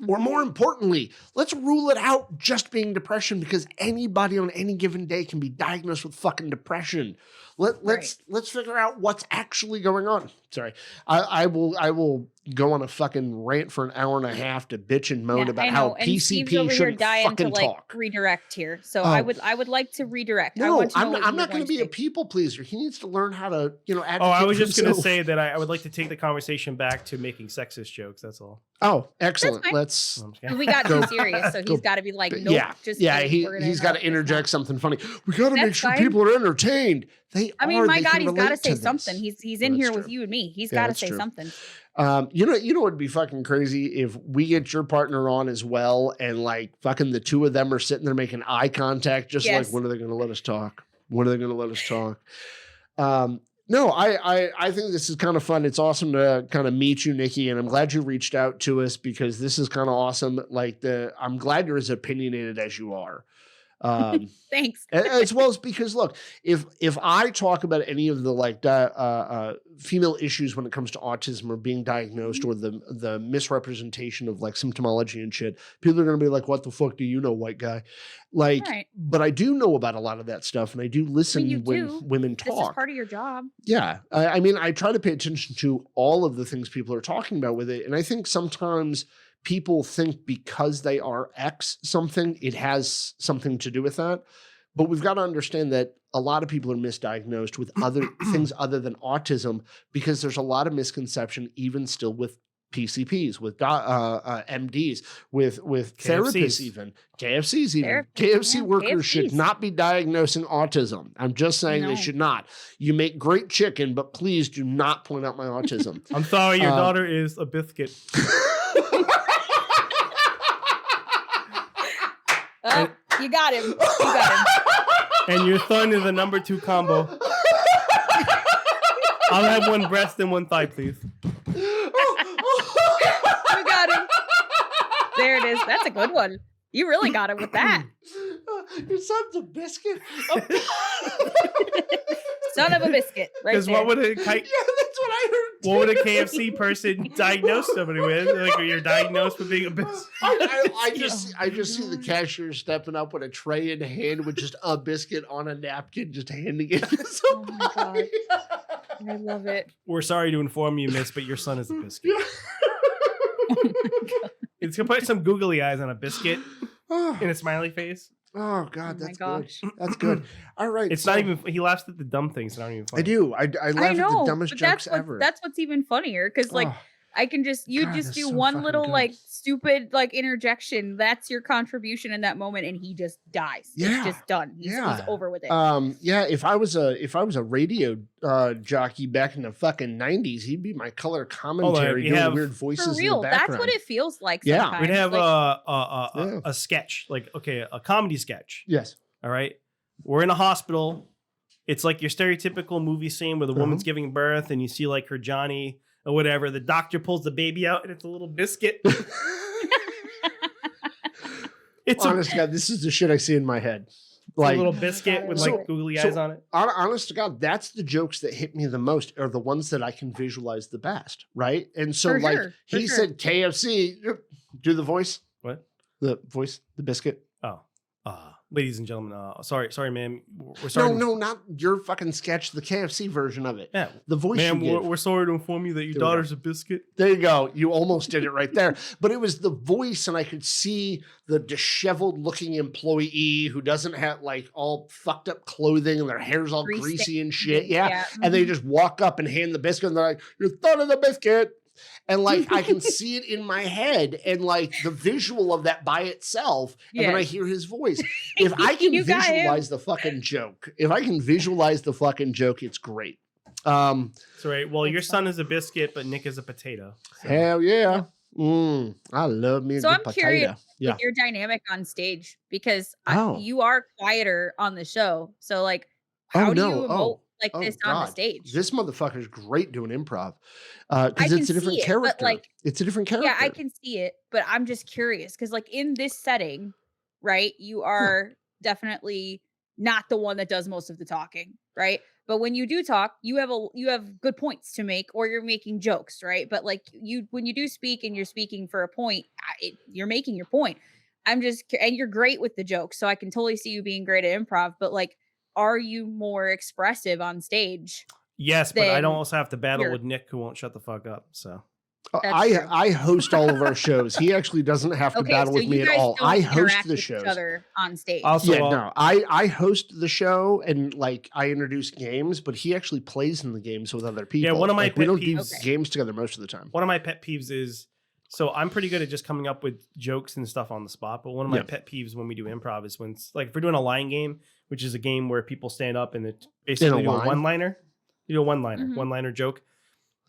Or more importantly, let's rule it out just being depression, because anybody on any given day can be diagnosed with fucking depression. Let's figure out what's actually going on. Sorry. I will go on a fucking rant for an hour and a half to bitch and moan about how and Steve's PCP over here shouldn't dying fucking to like talk. redirect here. So I would like to redirect. I No, want to know I'm what you were not going to be say. a people pleaser. He needs to learn how to, advocate Oh, I was just going to himself. say that I would like to take the conversation back to making sexist jokes. That's all. Oh, excellent. fine. Let's. I'm just kidding. We got Go- too serious, so he's got to be like, nope. Just kidding. He's got to interject something funny. We got to make That's sure fine. people are entertained. They I mean, are. my They God, can he's got to relate say this. something. He's Well, in here that's with true. you and me. He's Yeah, got to that's say true. something. You know what would be fucking crazy if we get your partner on as well, and like fucking the two of them are sitting there making eye contact, just Yes. like, when are they going to let us talk? When are they going to let us talk? No, I think this is kind of fun. It's awesome to kind of meet you, Niki, and I'm glad you reached out to us, because this is kind of awesome. Like, I'm glad you're as opinionated as you are. Thanks. As well as because, look, if I talk about any of the like female issues when it comes to autism or being diagnosed, or the misrepresentation of like symptomology and shit, people are going to be like, what the fuck do you know, white guy? Like, Right. but I do know about a lot of that stuff, and I do listen you when do. women This is talk. part of your job. Yeah. I mean, I try to pay attention to all of the things people are talking about with it. And I think sometimes people think because they are X something, it has something to do with that. But we've got to understand that a lot of people are misdiagnosed with other things other than autism, because there's a lot of misconception even still with PCPs, with MDs, with therapists, even KFCs, even KFC workers should KFCs. not be diagnosing autism. I'm just saying they No. should not. You make great chicken, but please do not point out my autism. I'm sorry, your daughter is a biscuit. Oh, you got him. You got him. And your son is a number 2 combo. I'll have one breast and one thigh, please. You got him. There it is. That's a good one. You really got him with that. Your son's a biscuit. Son of a biscuit. Right Because there. what would a Yeah, that's what I heard. what would a KFC person diagnose somebody with? Like, you're diagnosed with being a biscuit. I just see the cashier stepping up with a tray in hand with just a biscuit on a napkin, just handing it to Oh my somebody. I love it. We're sorry to inform you, miss, but your son is a biscuit. It's gonna put some googly eyes on a biscuit and a smiley face. Oh God, Oh my that's gosh. good. That's good. All right, It's so- not even. He laughs at the dumb things that aren't even funny. I do. I laugh I at know, the dumbest but jokes ever. that's what's even funnier, because like Oh, I can just you God, just that's do so one fucking little good. like stupid like interjection. That's your contribution in that moment, and he just dies. Yeah. It's just done. He's Yeah. over with it. yeah. If I was a radio jockey back in the fucking 90s, he'd be my color commentary, you doing have- weird voices For real, in the that's background. what it feels like. Yeah. Sometimes. We'd have like, a sketch, like a comedy sketch. Yes. All right, we're in a hospital. It's like your stereotypical movie scene where the woman's giving birth, and you see like her Johnny or whatever. The doctor pulls the baby out, and it's a little biscuit. It's Honest to God, this is the shit I see in my head. Like, little Oh my biscuit God, with I like love it. googly So- eyes on it. honest to God, that's the jokes that hit me the most are the ones that I can visualize the best, right? And so, For like, sure, for he sure. said KFC, do the voice, What? the biscuit. Oh, ladies and gentlemen, sorry, ma'am. We're starting. No, not your fucking sketch, the KFC version of it. Yeah, The voice ma'am, you give. we're sorry to inform you that your There we go. daughter's a biscuit. There you go. You almost did it right there. But it was the voice, and I could see the disheveled looking employee who doesn't have like all fucked up clothing and their hair's all greasy and shit. Yeah. And they mhm. just walk up and hand the biscuit, and they're like, "You're thought of the biscuit." And like I can see it in my head, and like the visual of that by itself, and then I Yes. hear his voice. If I can You got him. visualize the fucking joke, it's great. So right. Well, your That's son is a biscuit, but Nick is a potato. So. Hell yeah. I love me a So good I'm curious, potato. Yeah. Like your dynamic on stage, because Oh. you are quieter on the show. So like, Oh, how do no. you emote like Oh, this on the God. stage? This motherfucker's great doing improv. I Because can it's a different see it, character. but like, It's a different character. yeah, I can see it, but I'm just curious because like in this setting, right, you are definitely not the one that does most of the talking, right? But when you do talk, you have good points to make, or you're making jokes, right? But like when you do speak and you're speaking for a point, you're making your point. And you're great with the jokes, so I can totally see you being great at improv. But like, are you more expressive on stage? Yes, but I don't Then also have to battle you're- with Nick, who won't shut the fuck up. So That's true. I host all of our shows. He actually doesn't have to Okay, battle so with me you at guys all. don't I host interact the with shows. each other on stage. Also, Yeah, no, I host the show and like I introduce games, but he actually plays in the games with other people. one of my like, we pet don't do peeves- games together most of the time. one of my pet peeves is, so I'm pretty good at just coming up with jokes and stuff on the spot. But one of my Yeah. pet peeves when we do improv is when, like, if we're doing a line game, which is a game where people stand up and it basically do a line? one-liner. You do a one-liner, Mhm. one-liner joke.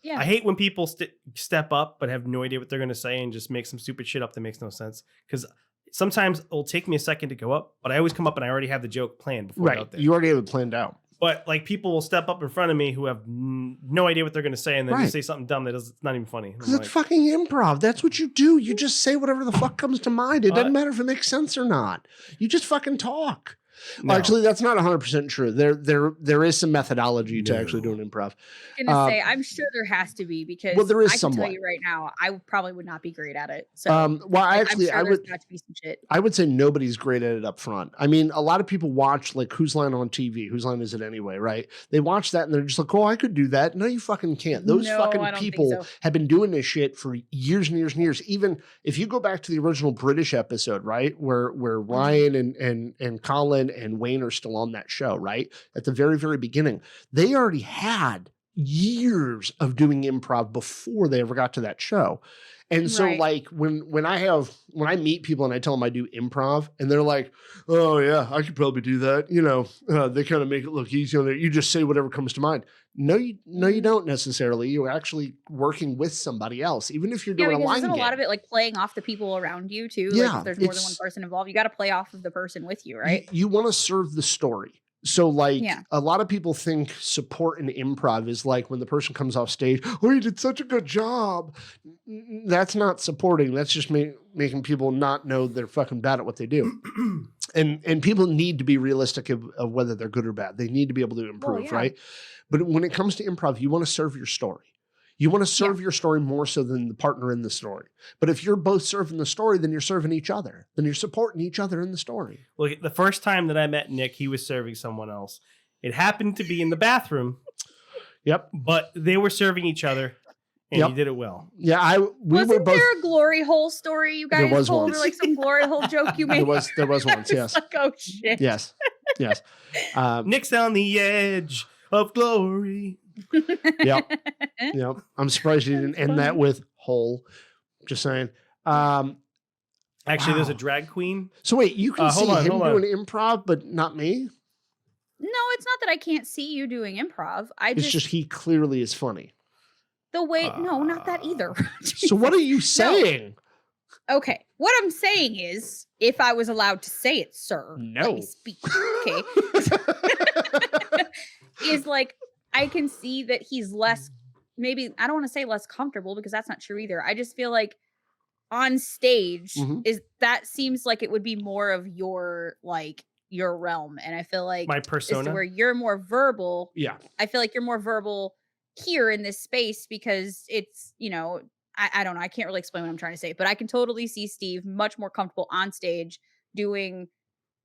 Yeah. I hate when people step up but have no idea what they're going to say and just make some stupid shit up that makes no sense. Because sometimes it'll take me a second to go up, but I always come up and I already have the joke planned before I go Right. out there. You already have it planned out. But like people will step up in front of me who have no idea what they're going to say and then Right. just say something dumb it's not even funny. I'm Because it's like, fucking improv. That's what you do. You just say whatever the fuck comes to mind. It doesn't matter if it makes sense or not. You just fucking talk. no. Actually, that's not 100% true. There is some methodology to actually doing improv. Gonna say, I'm sure there has to be, because well, there is I can somewhat. tell you right now, I probably would not be great at it. So Well, like, actually, I'm sure there's got to be some shit. I would say nobody's great at it up front. I mean, a lot of people watch like Whose Line on TV. Whose Line is it anyway, right? They watch that and they're just like, oh, I could do that. No, you fucking can't. Those No, fucking I don't think people so. have been doing this shit for years and years and years. Even if you go back to the original British episode, right? Where Ryan and Colin and Wayne are still on that show, right? At the very, very beginning, they already had years of doing improv before they ever got to that show. And so Right. like when I meet people and I tell them I do improv and they're like, oh yeah, I could probably do that. You know, they kind of make it look easy on there. You just say whatever comes to mind. No, you don't necessarily. You're actually working with somebody else, even if you're Yeah, doing a because line isn't game. a lot of it like playing off the people around you too? Yeah, Like if there's more than one it's- person involved, you got to play off of the person with you, right? You want to serve the story. So like Yeah. a lot of people think support in improv is like when the person comes off stage, oh, you did such a good job. That's not supporting. That's just making people not know they're fucking bad at what they do. and people need to be realistic of whether they're good or bad. They need to be able to improve, yeah. right? But when it comes to improv, you want to serve your story. You want to serve your story more so than the partner in the story. But if you're both serving the story, then you're serving each other. Then you're supporting each other in the story. Look, the first time that I met Nick, he was serving someone else. It happened to be in the bathroom, Yep. but they were serving each other, and Yep. he did it well. Yeah, we Wasn't were both. there a glory hole story you There guys was told, once. or like some glory hole joke you made? There was once, It's yes. like, oh shit. Yes. Yes. Nick's on the edge of glory. Yep. Yep. I'm surprised you didn't end that with hole. Just saying. Actually, there's a Wow. drag queen. So wait, you can see hold on, him hold on. doing improv, but not me? No, it's not that I can't see you doing improv. It's just he clearly is funny. the way. No, not that either. So what are you saying? Okay, what I'm saying is, if I was allowed to say it, sir, let No. me speak. Okay, is like I can see that he's less. Maybe I don't want to say less comfortable because that's not true either. I just feel like on stage Mhm. seems like it would be more of your like your realm. And I feel like My this is persona. where you're more verbal. Yeah. I feel like you're more verbal here in this space because it's, you know, I don't know. I can't really explain what I'm trying to say, but I can totally see Steve much more comfortable on stage doing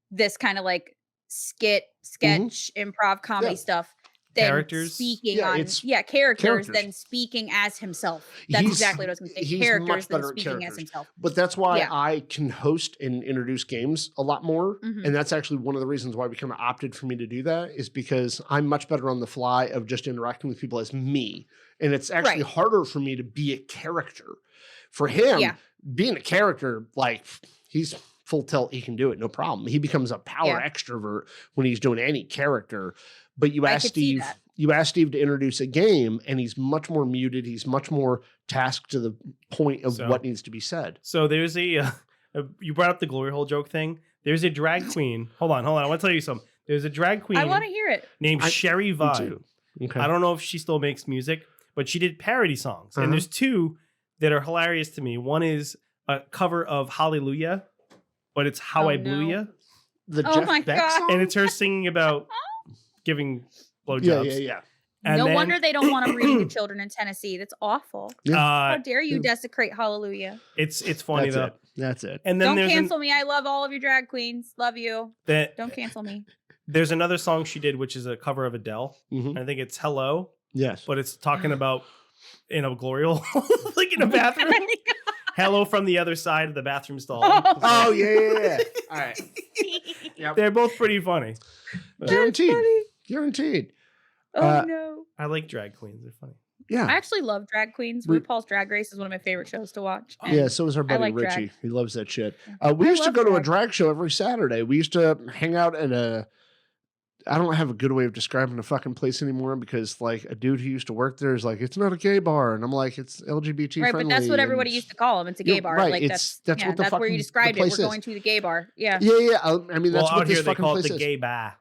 this kind of like sketch, improv comedy Yeah. stuff than Characters. speaking Yeah, on it's characters characters. than speaking as himself. That's He's- exactly what I was going to say. he's Characters much than better at speaking as characters. himself. But that's why Yeah. I can host and introduce games a lot more. Mhm. And that's actually one of the reasons why we kind of opted for me to do that, is because I'm much better on the fly of just interacting with people as me. And it's actually Right. harder for me to be a character. For him, Yeah. being a character, like, he's full tilt, he can do it, no problem. He becomes a power Yeah. extrovert when he's doing any character. But you I ask could see Steve, that. to introduce a game, and he's much more muted. He's much more tasked to the point of So- what needs to be said. So there's you brought up the glory hole joke thing. There's a drag queen. Hold on. I want to tell you something. There's a drag queen I want to hear it. named Sherry Me Vine. too. Okay. I don't know if she still makes music, but she did parody songs. Uh-huh. And there's two that are hilarious to me. One is a cover of Hallelujah, but it's How Oh, I Blew no. Ya. The Oh Jeff my Beck God. song? And it's her singing about giving blowjobs. Yeah. And no then- wonder they don't want to read to children in Tennessee. That's awful. How dare you yeah. desecrate Hallelujah? It's funny That's though. it. That's it. And then Don't there's cancel me. I love all of your drag queens. Love you. Don't cancel me. there's another song she did, which is a cover of Adele. Mhm. I think it's Hello, Yes. but it's talking about in a glory hole, like in a bathroom. Hello from the other side of the bathroom stall. Oh, yeah. All right. Yep. They're both pretty funny. But Guaranteed. funny. Guaranteed. Oh no. I like drag queens. They're funny. Yeah. I actually love drag queens. We- RuPaul's Drag Race is one of my favorite shows to watch. Yeah, so is our buddy like Richie. drag. He loves that shit. We I used to love go to a drag. drag show every Saturday. We used to hang out at I don't have a good way of describing the fucking place anymore, because like a dude who used to work there is like, it's not a gay bar. And I'm like, it's LGBT Right, friendly. but that's what everybody and- used to call them. It's a gay Yeah, bar. right, Like it's- that's that's what the that's where fucking- you the described it. place We're is. going to the gay bar. Yeah. Yeah. I mean, that's Well, what out this here they fucking call it place the is. gay bar.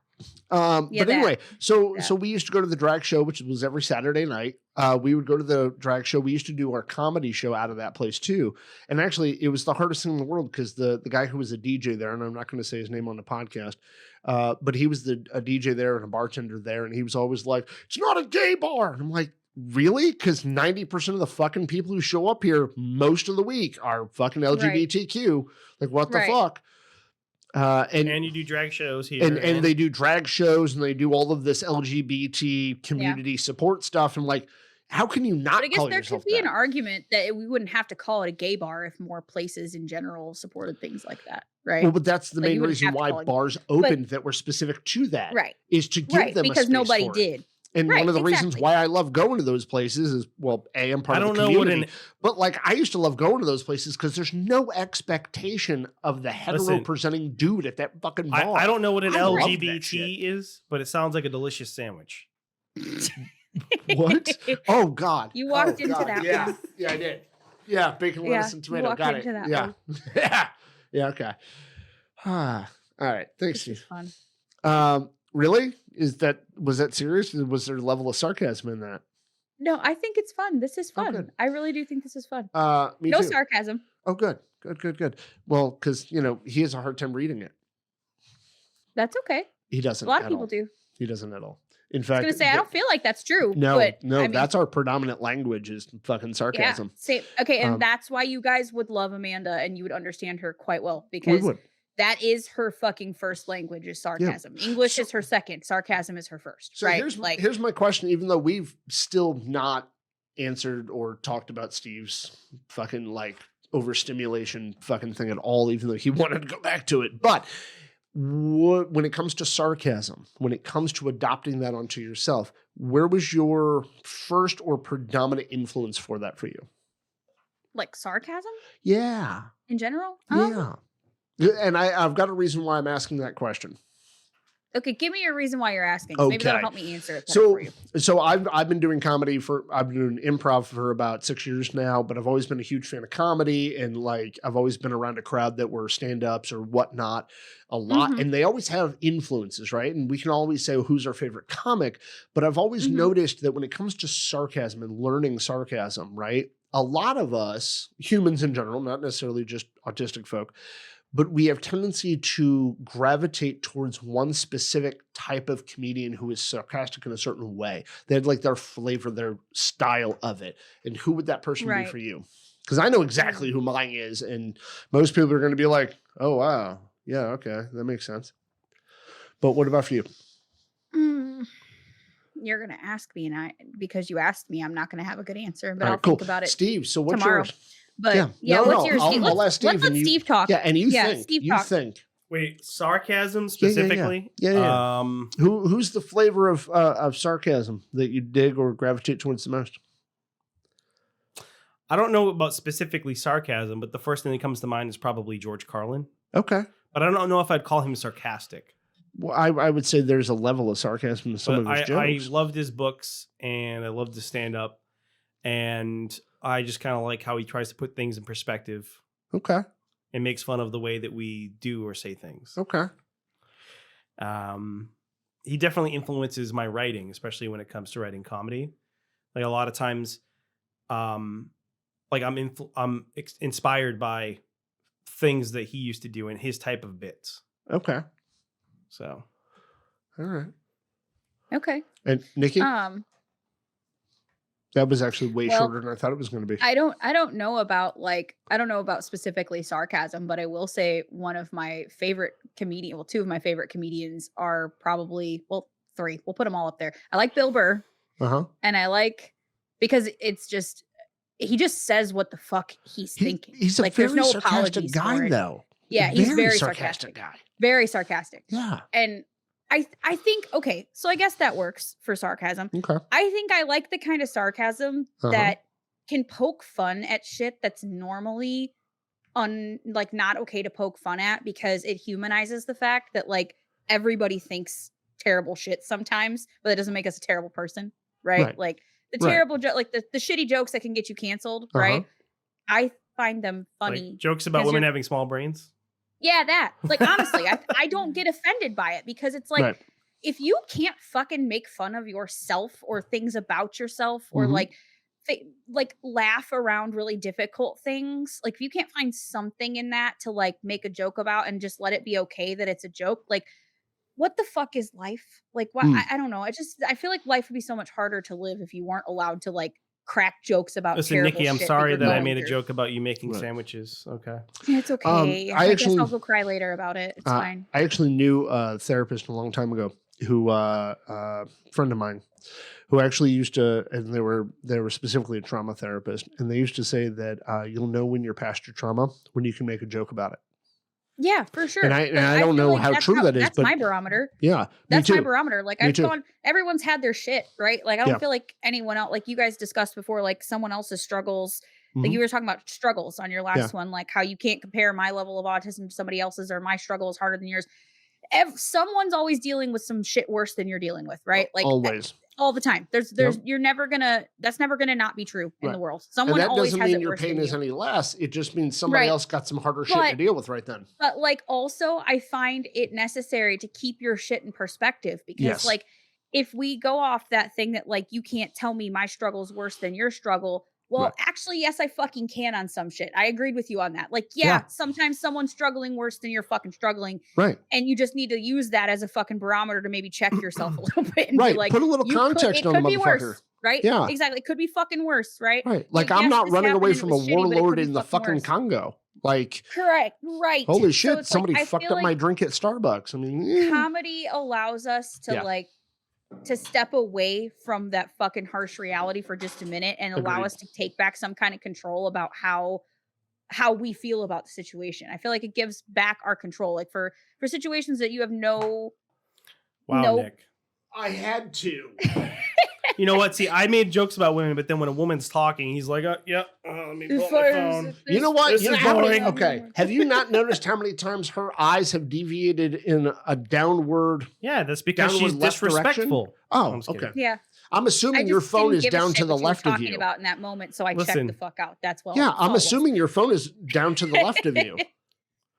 Yeah, But that. anyway, so Yeah. we used to go to the drag show, which was every Saturday night. We would go to the drag show. We used to do our comedy show out of that place too. And actually, it was the hardest thing in the world, because the guy who was a DJ there, and I'm not going to say his name on the podcast, but he was a DJ there and a bartender there, and he was always like, "It's not a gay bar." And I'm like, really? Because 90% of the fucking people who show up here most of the week are fucking LGBTQ. Like, what the Right. fuck? And you do drag shows here. And they do drag shows, and they do all of this LGBT community support stuff. And like, how can you not But I guess call there yourself could be that? an argument that we wouldn't have to call it a gay bar if more places in general supported things like that, right? Well, but that's the Like, you main wouldn't reason have to why call it- bars opened that were specific to that, right, is to give right, them a because space nobody for it. did. And Right, one of the reasons exactly. why I love going to those places is, well, A, I'm part I of don't the know what community, an but like, I used to love going to those places because there's no expectation of the hetero Listen, presenting dude at that fucking bar. I don't know what an I love that LGBT shit. is, but it sounds like a delicious sandwich. What? Oh God! You walked Oh, into God. that Yeah, one. yeah, I did. Yeah, bacon, Yeah, lettuce, and you tomato. walked Got it. into that Yeah, one. yeah. Okay. All right. Thanks, This is Steve. fun. Really? Was that serious? Was there a level of sarcasm in that? No, I think it's fun. This is Oh, fun. good. I really do think this is fun. Me No too. sarcasm. Oh, good. Well, because he has a hard time reading it. That's okay. He doesn't. A lot of at people all. do. He doesn't at all. In I was fact, gonna say I don't feel like that's true. No, but, I mean, that's our predominant language is fucking sarcasm. Yeah, same. Okay, and Um, that's why you guys would love Amanda and you would understand her quite well, We because would. that is her fucking first language is sarcasm. English is her second. Sarcasm is her first. So right? here's my question, even though we've still not answered or talked about Steve's fucking like overstimulation fucking thing at all, even though he wanted to go back to it. But when it comes to sarcasm, when it comes to adopting that onto yourself, where was your first or predominant influence for that for you? like sarcasm Yeah. in general. Yeah. And I've got a reason why I'm asking that question. Okay, give me a reason why you're asking. Maybe that'll Okay. help me answer it better So, for you. so I've been doing I've been doing improv for about 6 years now, but I've always been a huge fan of comedy, and like I've always been around a crowd that were stand-ups or whatnot a lot, Mhm. and they always have influences, right? And we can always say, well, who's our favorite comic? But I've always Mhm. noticed that when it comes to sarcasm and learning sarcasm, right? A lot of us, humans in general, not necessarily just autistic folk, but we have tendency to gravitate towards one specific type of comedian who is sarcastic in a certain way. They had like their flavor, their style of it. And who would that person be for you? Because I know exactly who mine is. And most people are going to be like, oh, wow. Yeah, okay. That makes sense. But what about for you? You're going to ask me, and because you asked me, I'm not going to have a good answer, but All I'll right, cool. think about it Steve, so what's tomorrow. yours? But what's yours? I'll let Steve. Let's let Steve talk. Yeah, and you think. Steve you talk. think. Wait, sarcasm specifically? Yeah. Who's the flavor of sarcasm that you dig or gravitate towards the most? I don't know about specifically sarcasm, but the first thing that comes to mind is probably George Carlin. Okay. But I don't know if I'd call him sarcastic. Well, I would say there's a level of sarcasm in some of his jokes. I loved his books, and I loved his stand-up, and I just kind of like how he tries to put things in perspective. Okay. And makes fun of the way that we do or say things. Okay. He definitely influences my writing, especially when it comes to writing comedy. Like a lot of times, like I'm inspired by things that he used to do in his type of bits. Okay. So. All right. Okay. And Nikki? That was actually way shorter than I thought it was going to be. I don't know about specifically sarcasm, but I will say one of my favorite two of my favorite comedians are probably, three. We'll put them all up there. I like Bill Burr. And I like, because he just says what the fuck he's thinking. He's a like, very there's no sarcastic apologies guy, though. Yeah, he's very sarcastic guy. Very sarcastic. Yeah. And I think, okay, so I guess that works for sarcasm. Okay. I think I like the kind of sarcasm that can poke fun at shit that's normally not okay to poke fun at, because it humanizes the fact that like everybody thinks terrible shit sometimes, but it doesn't make us a terrible person, right? Like the terrible joke, like the shitty jokes that can get you canceled, right? I find them funny. Like jokes about women having small brains? Yeah, that. Like, honestly, I don't get offended by it, because it's like, if you can't fucking make fun of yourself or things about yourself, or like laugh around really difficult things, like if you can't find something in that to like make a joke about and just let it be okay that it's a joke, like what the fuck is life? Like, why? I don't know. I feel like life would be so much harder to live if you weren't allowed to like crack jokes about terrible Nikki, I'm shit sorry that I made through. a joke about you making sandwiches. Okay. It's okay. I guess I'll go cry later about it. It's fine. I actually knew a therapist a long time ago who, friend of mine, who actually used to, and they were specifically a trauma therapist, and they used to say that you'll know when you're past your trauma when you can make a joke about it. Yeah, for sure. And I don't know how true that is, that's but my barometer. Yeah, that's my barometer. Like everyone's had their shit, right? Like I don't feel like anyone else, like you guys discussed before, like someone else's struggles. Like you were talking about struggles on your last one, like how you can't compare my level of autism to somebody else's, or my struggle is harder than yours. Someone's always dealing with some shit worse than you're dealing with, right? Like always. All the time. That's never gonna not be true in the world. Someone and that always doesn't has mean it your worse pain than is you. any less. It just means somebody else got some harder shit to deal with right then. But like also I find it necessary to keep your shit in perspective, because like if we go off that thing that like you can't tell me my struggle is worse than your struggle. Well, actually, yes, I fucking can on some shit. I agreed with you on that. Like, sometimes someone's struggling worse than you're fucking struggling. Right. And you just need to use that as a fucking barometer to maybe check yourself a little bit and be like, put a little context on the motherfucker. Worse, right? Yeah. Exactly. It could be fucking worse, right? Right. Like I'm not running away from a warlord in the fucking Congo. Like, correct. Right. Holy shit. So somebody fucked up my drink at Starbucks. I mean, comedy allows us to to step away from that fucking harsh reality for just a minute and allow us to take back some kind of control about how we feel about the situation. I feel like it gives back our control, like for situations that you have Nick. I had to. You know what? See, I made jokes about women, but then when a woman's talking, he's like, let me pull up my phone. You know what? This is boring. Okay. Have you not noticed how many times her eyes have deviated in a downward? Yeah, that's because she's disrespectful. Direction? Oh, okay. Yeah. I'm assuming your phone is down to the left of you. About in that moment, so I checked the fuck out. That's well. Yeah, I'm assuming your phone is down to the left of you.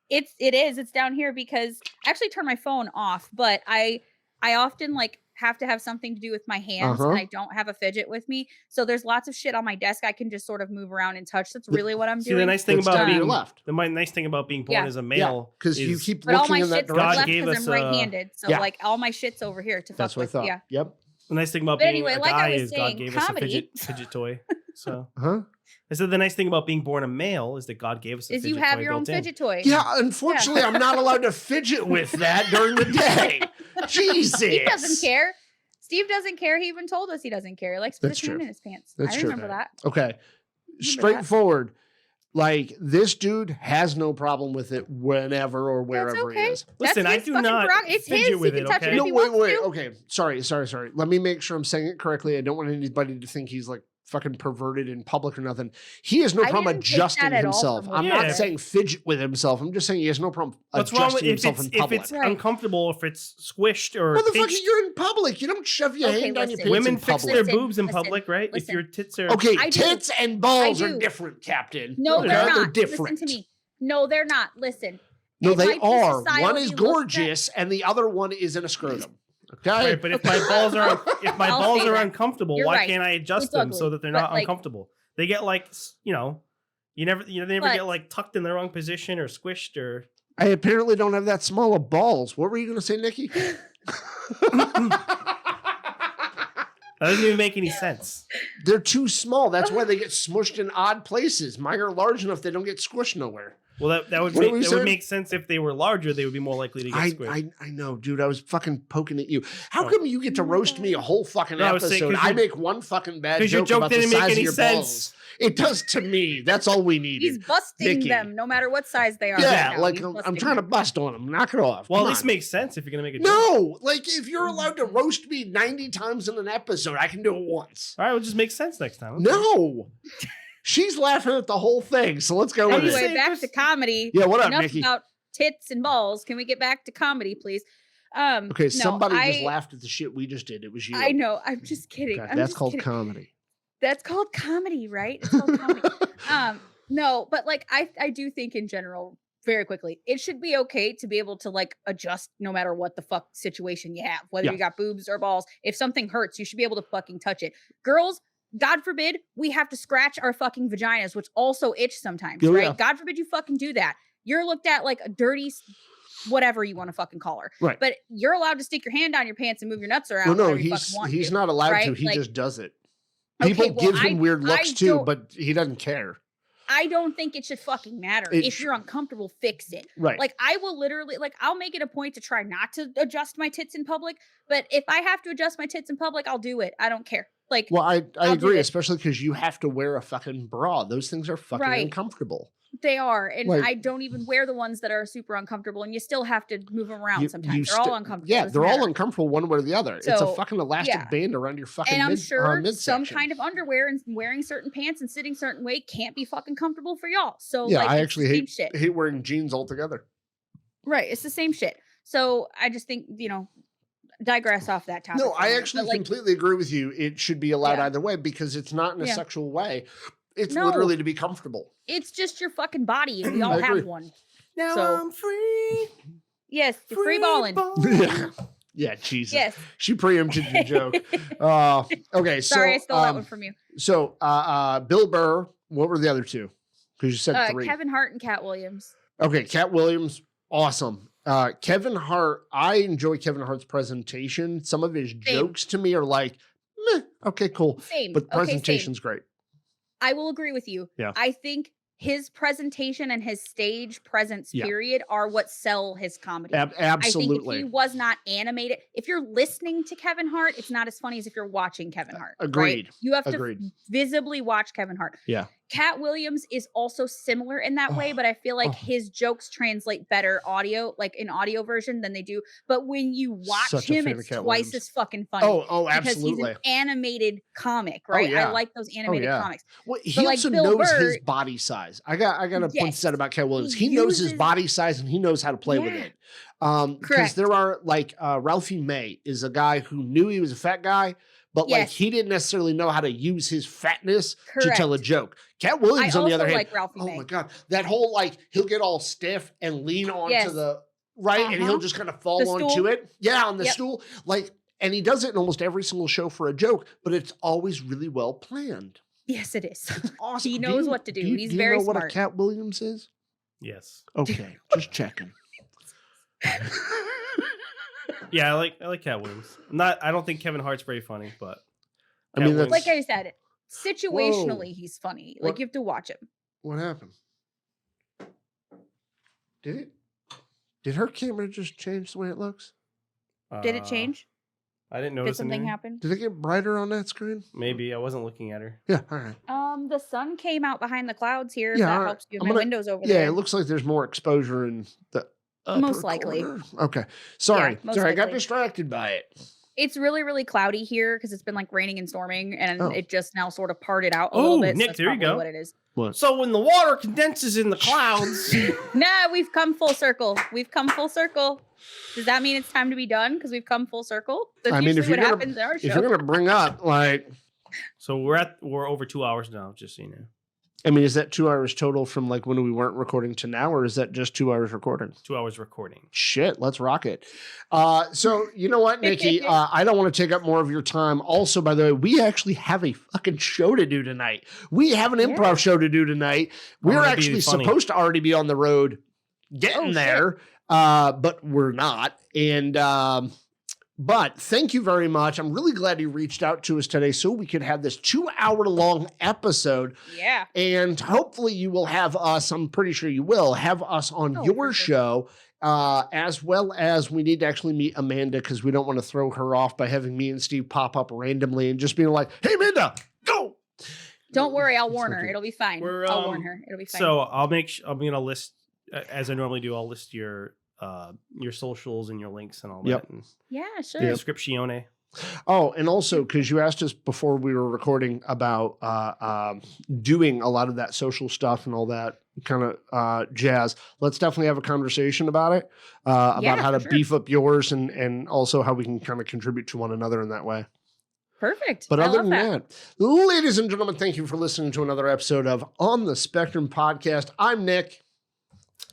It is. It's down here because I actually turned my phone off, but I often like have to have something to do with my hands, and I don't have a fidget with me. So there's lots of shit on my desk I can just sort of move around and touch. That's really what I'm See, doing. the nice thing It's about down to being your left. nice thing about being born as a male because is you keep But all my looking in that shit's God direction. left gave because I'm us, right-handed. So yeah. like all my shit's over here to That's fuck what I with. thought. Yeah. Yep. the nice thing about But being anyway, a like I guy was is God saying, gave us a comedy- fidget toy. So Huh? I said the nice thing about being born a male is that God gave us a Is fidget you have toy your own built in. fidget toy. Yeah, unfortunately, I'm not allowed to fidget with that during the day. Jesus. Steve doesn't care. Steve doesn't care. He even told us he doesn't care. He likes to put That's his hand true. in his pants. That's I true. remember that. Okay. Straightforward. Like, this dude has no problem with it whenever or wherever okay. he is. Listen, That's I his do fucking not It's fidget his. with He can it, touch okay? it No, if he wait, wants wait. to. Okay. Sorry. Let me make sure I'm saying it correctly. I don't want anybody to think he's like fucking perverted in public or nothing. He has no I problem didn't take adjusting that at all himself. from what I'm you not said. saying fidget with himself. I'm just saying he has no problem What's wrong with adjusting himself in if public. it's Right. uncomfortable, if it's squished or Motherfucker, pinched? you're in public. You don't shove your Okay, hand on your listen. pants Women in fix public. their Listen, boobs in listen, public, right? If listen. your tits are Okay, I do. tits and balls I are do. different, Captain. No, Okay? they're not. They're different. Listen to me. No, they're not. Listen. No, It they might be are. One societally is looked at- gorgeous, and the other one is in a scrotum. Okay. right. But if my balls are I'll say that. uncomfortable, You're why right. can't I adjust It's them ugly, so that they're but, not like- uncomfortable? They get like they never But- get like tucked in the wrong position or squished or. I apparently don't have that small of balls. What were you going to say, Nikki? That doesn't even make any sense. They're too small. That's why they get smushed in odd places. Mine are large enough they don't get squished nowhere. Well, that would What were make, you that would saying? make sense if they were larger. They would be more likely to get squished. I know, dude. I was fucking poking at you. How Oh. come you get to Oh my roast God. me a whole fucking No, I was saying, episode? 'cause I your- make one fucking bad Because your joke joke about the didn't size make of any your sense. balls. It does to me. That's all we needed. He's busting Nikki. them no matter what size they are. Yeah, right now. like He's I'm busting trying to them. bust on him. Knock it off. Well, Come at least on. makes sense if you're gonna make a joke. No, like if you're allowed to roast me 90 times in an episode, I can do it once. All right, well, just make sense next time. Okay. No. She's laughing at the whole thing, so let's go with Anyway, it. back to comedy. Yeah, what up, Enough Nikki? about tits and balls. Can we get back to comedy, please? Okay, no, somebody just I- laughed at the shit we just did. It was you. I know. I'm just kidding. Okay, I'm that's just called kidding. comedy. That's called comedy, right? It's called comedy. No, but like I do think in general, very quickly, it should be okay to be able to like adjust no matter what the fuck situation you have, whether Yeah. you got boobs or balls. If something hurts, you should be able to fucking touch it. Girls, God forbid, we have to scratch our fucking vaginas, which also itch sometimes, Oh, right? yeah. God forbid you fucking do that. You're looked at like a dirty, whatever you want to fucking call her. Right. But you're allowed to stick your hand down your pants and move your nuts around. Well, no, whenever you fucking he's want he's to. not allowed to. right? He Like- just does it. Okay, People well, give him weird looks I too, don't- but he doesn't care. I don't think it should fucking matter. It If sh- you're uncomfortable, fix it. Right. Like I will literally I'll make it a point to try not to adjust my tits in public, but if I have to adjust my tits in public, I'll do it. I don't care. Like Well, I I'll do agree, it. especially because you have to wear a fucking bra. Those things are fucking Right. uncomfortable. they are, and like- I don't even wear the ones that are super uncomfortable, and you still have to move them around You- sometimes. you They're all sti- uncomfortable. Yeah, doesn't they're all matter. uncomfortable one way or the other. it's a So, fucking elastic yeah. band around your fucking And I'm sure midsection. some kind of underwear and wearing certain pants and sitting certain way can't be fucking comfortable for y'all. So Yeah, like, I it's actually the same shit. hate wearing jeans altogether. Right, it's the same shit. So I just think digress off that topic. No, for a I minute, actually but, like, completely agree with you. It should be allowed Yeah. either way because it's not in a Yeah. sexual way. It's No. literally to be comfortable. it's just your fucking body, and we all I agree. have one. Now So- I'm free. Yes, you're free balling. Yeah. Yeah, Jesus. Yes. She preempted the joke. Okay, Sorry, I so stole that one from you. so Bill Burr, what were the other two? Because you said three. Kevin Hart and Cat Williams. Okay, Cat Williams, awesome. Kevin Hart, I enjoy Kevin Hart's presentation. Some of his jokes to me are like, meh, okay, cool. Same. But Okay, same. presentation's great. I will agree with you. Yeah. I think his presentation and his stage presence, Yeah. period, are what sell his comedy. I think Absolutely. if he was not animated, if you're listening to Kevin Hart, it's not as funny as if you're watching Kevin Hart. right? Agreed. You have Agreed. to visibly watch Kevin Hart. Yeah. Cat Williams is also similar in that way, Oh, but I feel like oh. his jokes translate better audio, like in audio version, than they do. But when you watch Such a him, fan of it's Cat twice Williams. as fucking funny. Oh, because absolutely. he's an animated comic, right? yeah. I like those animated yeah. comics. Well, he But, like, also Bill knows his Burr- body size. I got to point Yes. that about Cat Williams. He He knows his uses- body size and he knows how to play with Yeah. it. Because Correct. there are like Ralphie May is a guy who knew he was a fat guy, but like Yes. he didn't necessarily know how to use his fatness to Correct. tell a joke. Cat I Williams, on also the other hand, like Ralphie oh May. my god, that whole like he'll get all stiff and lean onto Yes. the right, and he'll Uh-huh. just kind of fall The onto stool. it. Yeah, on the Yep. stool. Like And he does it in almost every single show for a joke, but it's always really well planned. Yes, it is. Awesome. He knows what to do. He's do very you know what a smart. Cat Williams is? Yes. Okay, just checking. Yeah, I like Cat Williams. I don't think Kevin Hart's very funny, but I mean, Cat that's Like I said, situationally, Whoa. he's funny. What? Like you have to watch him. what happened. Did it? Did her camera just change the way it looks? Did it change? I didn't Did notice something anything. happen? Did it get brighter on that screen? Maybe I wasn't looking at her. Yeah, all right. The sun came out behind the clouds here. If Yeah, that alright. helps you. I'm My gonna- windows over Yeah, there. it looks like there's more exposure in the Most upper likely. corner. Okay, sorry. most Sorry, I got likely. distracted by it. It's really, really cloudy here because it's been like raining and storming, and Oh. it just now sort of parted out a Oh, little bit. Nick, that's there you probably go. What it is? What? So when the water condenses in the clouds, No, we've come full circle. We've come full circle. Does that mean it's time to be done because we've come full circle? That's I mean, usually if you're what gonna- happens in our If you're show. gonna bring up like, so we're over 2 hours now. Just so you know, I mean, is that 2 hours total from like when we weren't recording to now, or is that just 2 hours recording? 2 hours recording. Shit, let's rock it. So you know what, Nikki? I don't want to take up more of your time. Also, by the way, we actually have a fucking show to do tonight. We have an Yeah. improv show to do tonight. We're gonna be actually funny. supposed to already be on the road getting Oh, there, but we're not. And but thank you very much. I'm really glad you reached out to us today so we could have this 2 hour long episode. Yeah. And hopefully you will have us, I'm pretty sure you will, have us on Oh, your for sure. show, as well as we need to actually meet Amanda because we don't want to throw her off by having me and Steve pop up randomly and just being like, hey, Amanda, go. Don't worry, I'll warn It's her. okay. It'll be fine. We're, I'll warn her. It'll be fine. So I'm gonna list as I normally do. I'll list your socials and your links and all Yep. that. And yeah, sure. descriptione. Oh, and also because you asked us before we were recording about doing a lot of that social stuff and all that kind of jazz. Let's definitely have a conversation about it, about Yeah, how to for sure. beef up yours and also how we can kind of contribute to one another in that way. Perfect. But I other love than that, ladies and gentlemen, thank you for listening to another episode of On the Spectrum Podcast. I'm Nick.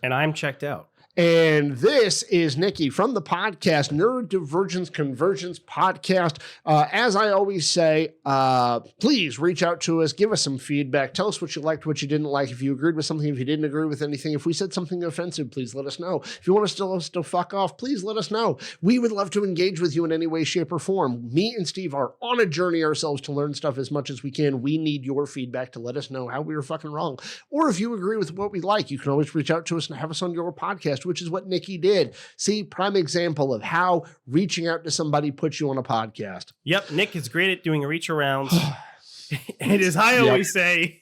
And I'm checked out. And this is Nikki from the podcast, Neurodivergent Convergence podcast. As I always say, please reach out to us, give us some feedback, tell us what you liked, what you didn't like, if you agreed with something, if you didn't agree with anything, if we said something offensive, please let us know. If you want us to fuck off, please let us know. We would love to engage with you in any way, shape, or form. Me and Steve are on a journey ourselves to learn stuff as much as we can. We need your feedback to let us know how we were fucking wrong. Or if you agree with what we like, you can always reach out to us and have us on your podcast, which is what Nikki did. See, prime example of how reaching out to somebody puts you on a podcast. Yep, Nick is great at doing reach arounds. And as I Yep. always say,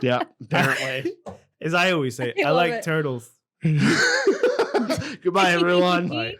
Yeah, apparently. as I always say, I I love like it. turtles. Goodbye, everyone. Bye.